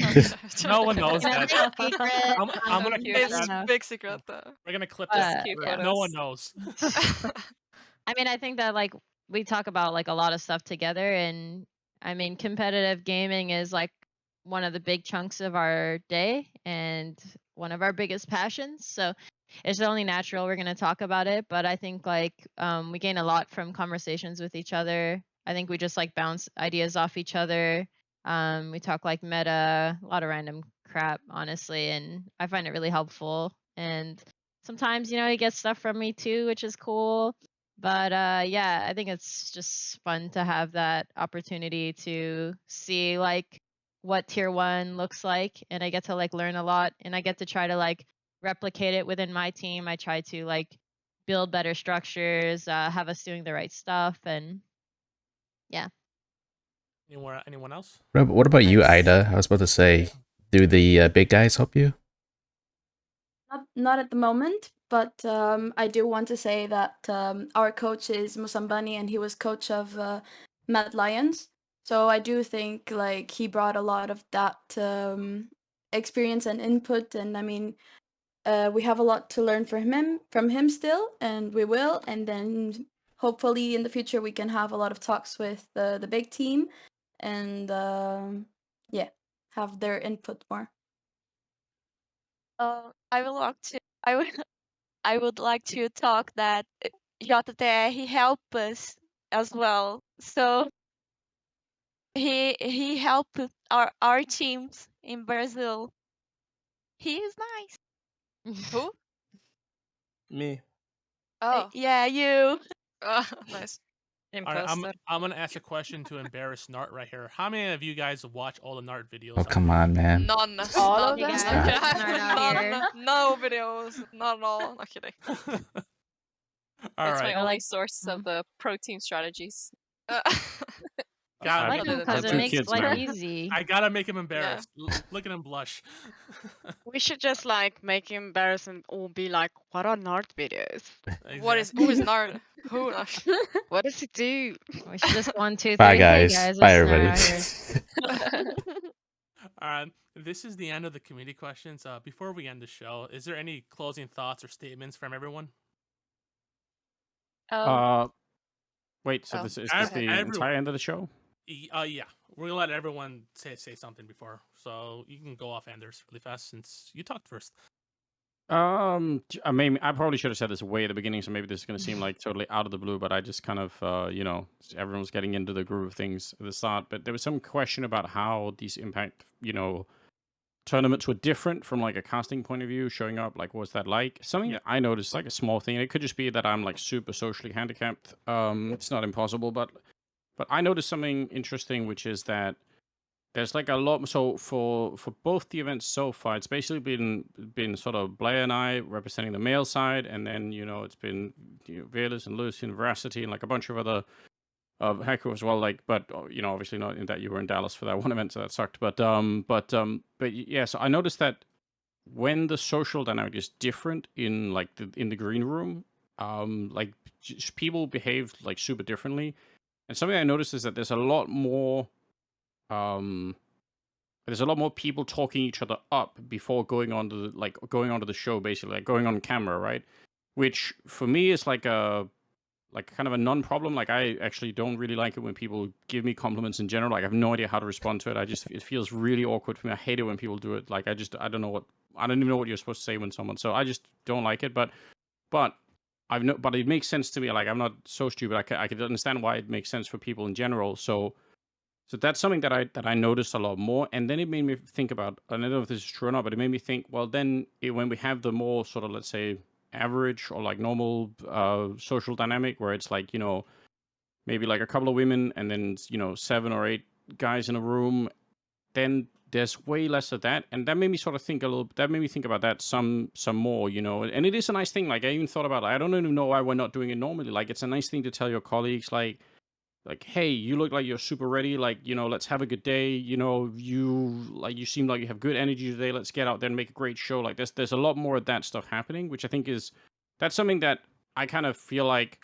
No one knows that. I'm gonna keep clip It's that. big secret though. We're gonna clip But, this. Cute yeah. No one photos. knows. I mean, I think that like we talk about like a lot of stuff together, and I mean, competitive gaming is like one of the big chunks of our day and one of our biggest passions. So it's only natural we're going to talk about it. But I think like we gain a lot from conversations with each other. I think we just like bounce ideas off each other. We talk like meta, a lot of random crap, honestly, and I find it really helpful. And sometimes, he gets stuff from me too, which is cool. But yeah, I think it's just fun to have that opportunity to see like what tier 1 looks like, and I get to like learn a lot, and I get to try to like replicate it within my team. I try to like build better structures, have us doing the right stuff, and yeah. Anyone else? What about you, Nice. Ida? I was about to say, do the big guys help you? Not at the moment, but I do want to say that our coach is Musambani, and he was coach of Mad Lions. So I do think like he brought a lot of that experience and input, and I mean, we have a lot to learn from him still, and we will. And then hopefully in the future we can have a lot of talks with the big team, and yeah, have their input more. I would like to. I would like to talk that JTT he helped us as well. So he helped our teams in Brazil. He is nice. Who? Me. Oh. Yeah, you. Nice. All right, Imposter. I'm gonna ask a question to embarrass NarT right here. How many of you guys watch all the NarT videos? Oh, come on, man. None. All None. of them? Stop. None. No videos. Not at all. Not kidding. All That's right. my only source of the pro team strategies. Gotta like make him because it makes life easy. I gotta make him embarrassed. Look at him blush. We should just like make him embarrassed and all be like, "What are NarT videos? Who is NarT? Who? What does he do?" We should just 1, 2, 3. Bye, Hey guys. guys, Bye, listen, everybody. This is the end of the community questions. Before we end the show, is there any closing thoughts or statements from everyone? Wait, so this is this the entire end of the show? Yeah, we're gonna let everyone say something before, so you can go off, Anders, really fast since you talked first. I mean, I probably should have said this way at the beginning, so maybe this is going to seem like totally out of the blue, but I just kind of, everyone was getting into the groove of things at the start. But there was some question about how these Impact, tournaments were different from like a casting point of view, showing up. Like, what was that like? Something that I noticed, like a small thing. It could just be that I'm like super socially handicapped. It's not impossible, but I noticed something interesting, which is that there's like a lot. So for both the events so far, it's basically been sort of Blair and I representing the male side, and then it's been Velas and Lucy and Veracity and like a bunch of other Haku as well. Like, but obviously not in that you were in Dallas for that one event, so that sucked. But yeah. So I noticed that when the social dynamic is different in like in the green room, like people behave like super differently. And something I noticed is that there's a lot more people talking each other up before going onto the show, basically, like going on camera, right? Which for me is like kind of a non-problem. Like, I actually don't really like it when people give me compliments in general. Like, I have no idea how to respond to it. It feels really awkward for me. I hate it when people do it. Like, I don't even know what you're supposed to say when someone. So I just don't like it. But it makes sense to me. Like, I'm not so stupid. I could understand why it makes sense for people in general. So that's something that I noticed a lot more, and then it made me think about. I don't know if this is true or not, but it made me think. Well, then when we have the more sort of, let's say, average or like normal social dynamic, where it's like maybe like a couple of women and then 7 or 8 guys in a room, then there's way less of that, and that made me sort of think a little. That made me think about that some more, and it is a nice thing. Like, I even thought about. I don't even know why we're not doing it normally. Like, it's a nice thing to tell your colleagues, like, hey, you look like you're super ready. Like, let's have a good day. You seem like you have good energy today. Let's get out there and make a great show. Like, there's a lot more of that stuff happening, which I think that's something that I kind of feel like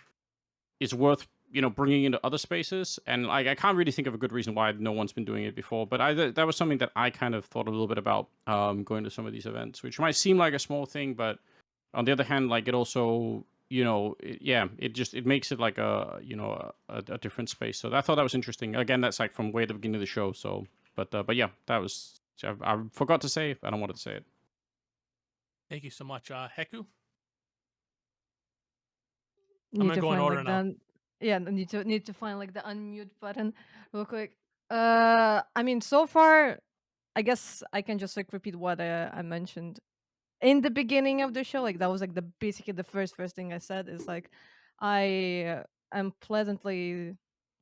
is worth bringing into other spaces. And like, I can't really think of a good reason why no one's been doing it before. But that was something that I kind of thought a little bit about going to some of these events, which might seem like a small thing, but on the other hand, like, it also it makes it like a different space. So I thought that was interesting. Again, that's like from way at the beginning of the show. So, but yeah, that was. I forgot to say. I don't want to say it. Thank you so much, Heku. I'm gonna go in order now. Yeah, need to find like the unmute button real quick. I mean, so far, I guess I can just like repeat what I mentioned in the beginning of the show. Like that was like the basically the first thing I said is like I am pleasantly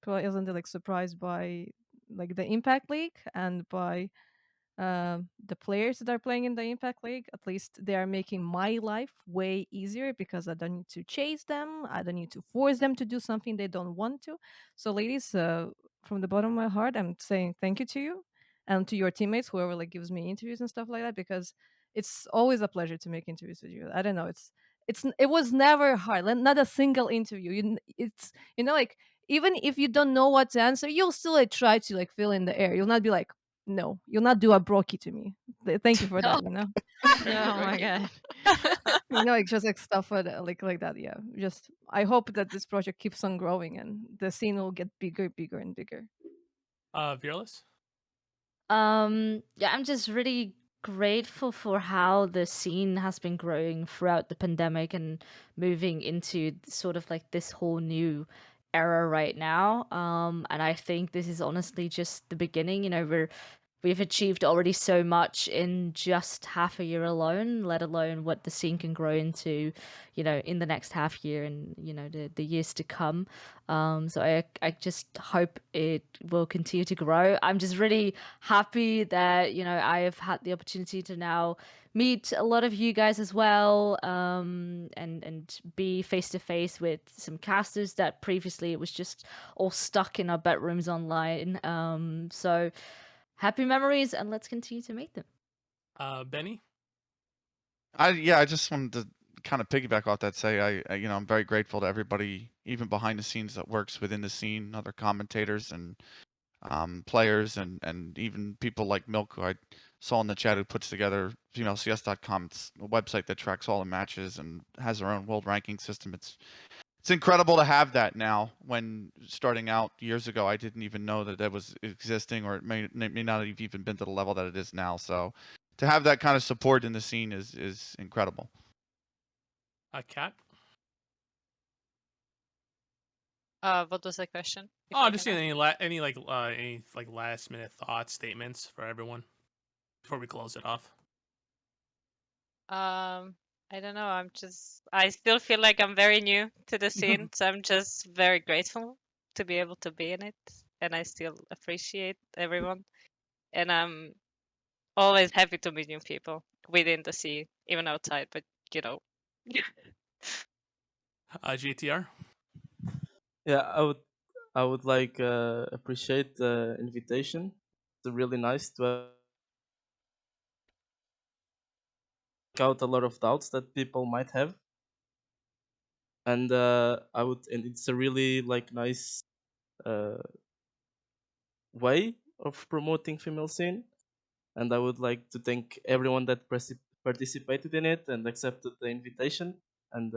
like surprised by like the Impact League and by the players that are playing in the Impact League. At least they are making my life way easier because I don't need to chase them. I don't need to force them to do something they don't want to. So, ladies, from the bottom of my heart, I'm saying thank you to you and to your teammates, whoever like gives me interviews and stuff like that, because it's always a pleasure to make interviews with you. I don't know, it was never hard. Not a single interview. It's like even if you don't know what to answer, you'll still like try to like fill in the air. You'll not be like, no, you'll not do a brokey to me. Thank you for that. Oh my god. It's just like stuff like that. Yeah, just I hope that this project keeps on growing and the scene will get bigger, bigger, and bigger. Fearless. Yeah, I'm just really grateful for how the scene has been growing throughout the pandemic and moving into sort of like this whole new era right now. And I think this is honestly just the beginning. We've achieved already so much in just half a year alone, let alone what the scene can grow into, in the next half year and the years to come. So I just hope it will continue to grow. I'm just really happy that I have had the opportunity to now meet a lot of you guys as well, and be face to face with some casters that previously it was just all stuck in our bedrooms online. So happy memories, and let's continue to make them. Benny. I just wanted to kind of piggyback off that. Say I'm very grateful to everybody, even behind the scenes, that works within the scene, other commentators and players, and even people like Milk, who I saw in the chat, who puts together femalecs.com. It's a website that tracks all the matches and has their own world ranking system. It's incredible to have that now. When starting out years ago, I didn't even know that was existing, or it may not have even been to the level that it is now. So to have that kind of support in the scene is incredible. Cat. What was the question? Oh, just seeing any last minute thoughts, statements for everyone before we close it off. I don't know. I still feel like I'm very new to the scene, so I'm just very grateful to be able to be in it, and I still appreciate everyone. And I'm always happy to meet new people within the scene, even outside. But GTR. Yeah, I would like appreciate the invitation. It's really nice to out a lot of doubts that people might have, and and it's a really like nice way of promoting female scene, and I would like to thank everyone that participated in it and accepted the invitation, and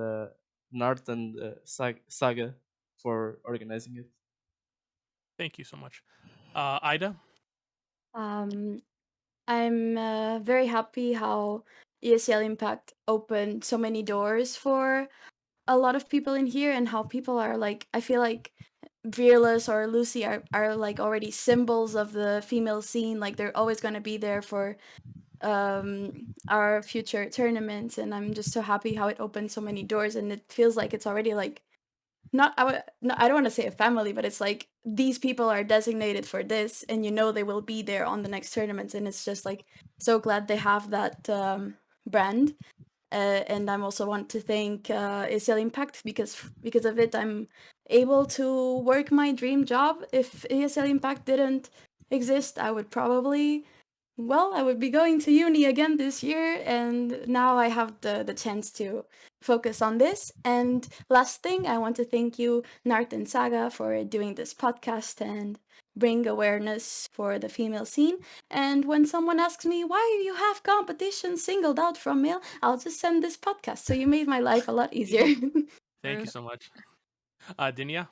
NarT and Saga for organizing it. Thank you so much. Ida. I'm very happy how ESL Impact opened so many doors for a lot of people in here, and how people are like, I feel like Fearless or Lucy are like already symbols of the female scene. Like they're always going to be there for our future tournaments, and I'm just so happy how it opened so many doors, and it feels like it's already like I don't want to say a family, but it's like these people are designated for this, and they will be there on the next tournaments, and it's just like so glad they have that brand. And I'm also want to thank ESL Impact because of it I'm able to work my dream job. If ESL Impact didn't exist, I would probably I would be going to uni again this year, and now I have the chance to focus on this. And last thing, I want to thank you, NarT and Saga, for doing this podcast and bring awareness for the female scene. And when someone asks me why you have competition singled out from male, I'll just send this podcast. So you made my life a lot easier. Thank you so much. Dinya.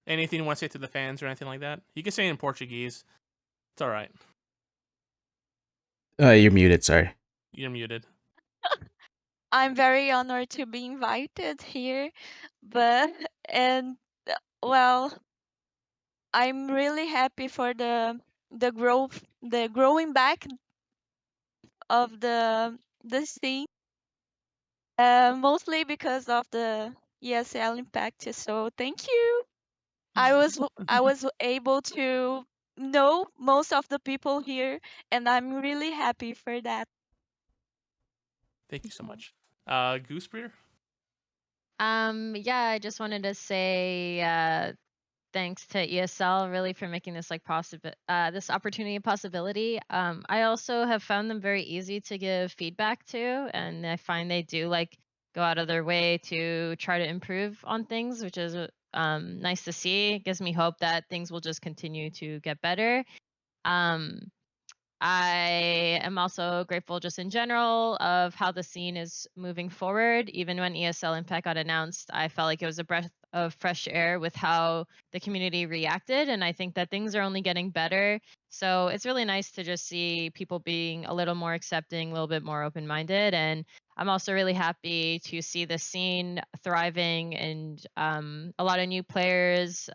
Anything you want to say to the fans or anything like that? You can say it in Portuguese. It's all right. You're muted. Sorry. You're muted. I'm very honored to be invited here, but and well, I'm really happy for the growing back of the scene, mostly because of the ESL Impact. So thank you. I was able to know most of the people here, and I'm really happy for that. Thank you so much. Goose Breeder? Yeah, I just wanted to say thanks to ESL really for making this like possible this opportunity a possibility. I also have found them very easy to give feedback to, and I find they do like go out of their way to try to improve on things, which is nice to see. It gives me hope that things will just continue to get better. Um, I am also grateful just in general of how the scene is moving forward. Even when ESL Impact got announced, I felt like it was a breath of fresh air with how the community reacted. And I think that things are only getting better. So it's really nice to just see people being a little more accepting, a little bit more open minded. And I'm also really happy to see the scene thriving and a lot of new players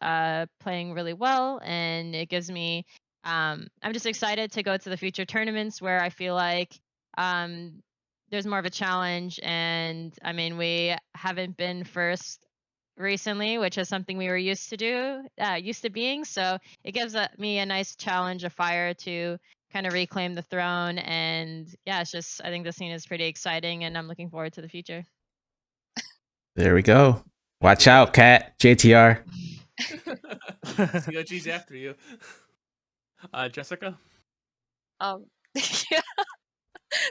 playing really well. And it gives me I'm just excited to go to the future tournaments where I feel like um, there's more of a challenge. And I mean, we haven't been first recently, which is something we were used to being. So it gives me a nice challenge, a fire to kind of reclaim the throne. And yeah, it's just I think the scene is pretty exciting, and I'm looking forward to the future. There we go. Watch out, Cat. JTR. COG's after you. Jessica? Yeah.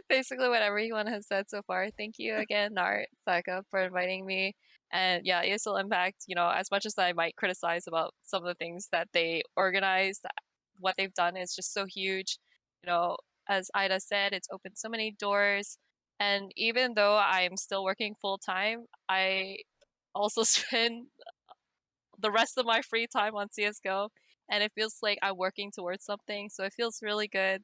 Basically what everyone has said so far. Thank you again, Nart, Sagka, for inviting me. And yeah, ESL Impact, as much as I might criticize about some of the things that they organized, what they've done is just so huge. As Ida said, it's opened so many doors. And even though I'm still working full time, I also spend the rest of my free time on CSGO. And it feels like I'm working towards something. So it feels really good.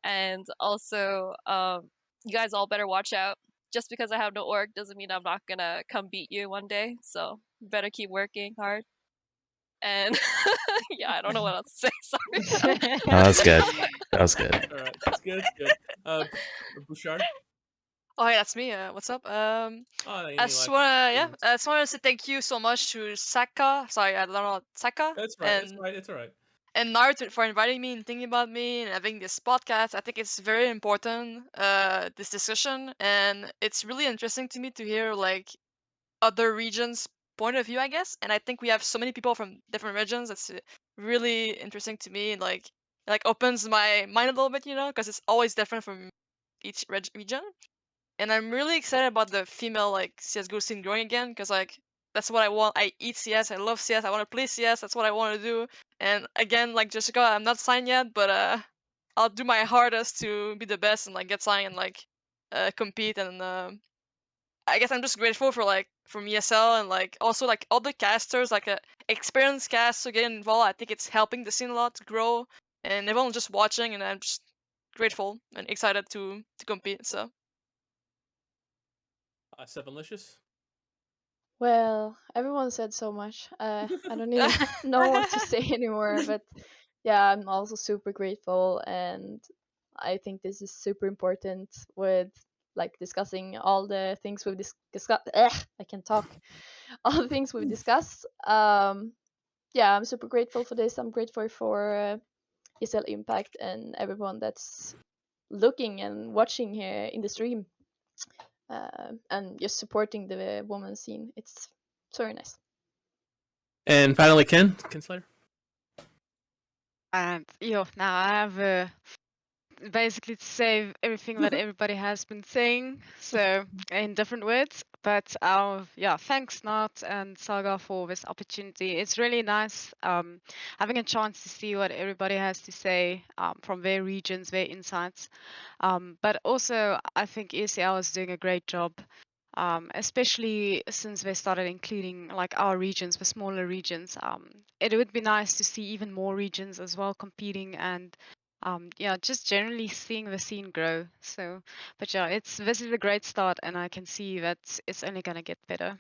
And also, you guys all better watch out. Just because I have no org doesn't mean I'm not gonna come beat you one day. So better keep working hard. And yeah, I don't know what else to say. Sorry. That was good. That was good. All right, that's good. That's good. Bouchard? Oh, hey, that's me. What's up? Oh, I any just last wanna, yeah, statements? I just wanna say thank you so much to Saka. Sorry, I don't know Saka That's right. It's right. It's all right. and NarT for inviting me and thinking about me and having this podcast. I think it's very important, this discussion, and it's really interesting to me to hear like other regions' point of view, I guess. And I think we have so many people from different regions. That's really interesting to me. And like opens my mind a little bit, because it's always different from each region. And I'm really excited about the female like CS:GO scene growing again, because like that's what I want. I eat CS. I love CS. I want to play CS. That's what I want to do. And again, like Jessica, I'm not signed yet, but I'll do my hardest to be the best and like get signed and like compete. And I guess I'm just grateful for like from ESL and like also like all the casters, like experienced cast to get involved. I think it's helping the scene a lot to grow, and everyone just watching, and I'm just grateful and excited to compete. So. Sevenlicious? Well, everyone said so much. I don't even know what to say anymore. But yeah, I'm also super grateful, and I think this is super important with like discussing all the things we've discussed. I can talk. All the things we've discussed. Yeah, I'm super grateful for this. I'm grateful for ESL Impact and everyone that's looking and watching here in the stream. And just supporting the woman scene. It's very nice. And finally, Ken Slater? And now I have basically to say everything that everybody has been saying, so in different words. But thanks NarT and Saga for this opportunity. It's really nice having a chance to see what everybody has to say from their regions, their insights. But also, I think ECL is doing a great job. Especially since they started including like our regions, the smaller regions. It would be nice to see even more regions as well competing and Yeah, just generally seeing the scene grow. So, but yeah, this is a great start, and I can see that it's only gonna get better.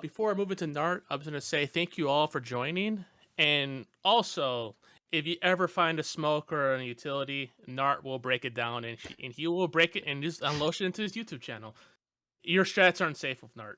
Before I move into NART, I was going to say thank you all for joining. And also, if you ever find a smoke or a utility, NART will break it down and he will break it and just unload it into his YouTube channel. Your strats aren't safe with NART.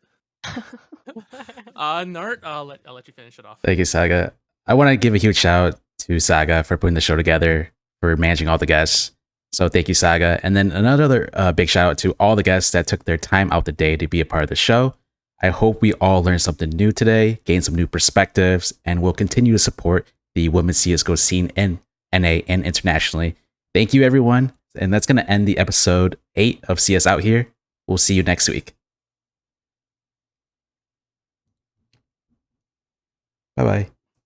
NART, I'll let you finish it off. Thank you, Saga. I want to give a huge shout out to Saga for putting the show together, for managing all the guests. So thank you, Saga. And then another big shout out to all the guests that took their time out the day to be a part of the show. I hope we all learned something new today, gained some new perspectives, and will continue to support the women's CSGO scene in NA and internationally. Thank you, everyone. And that's going to end the episode 8 of CS Out Here. We'll see you next week. Bye-bye.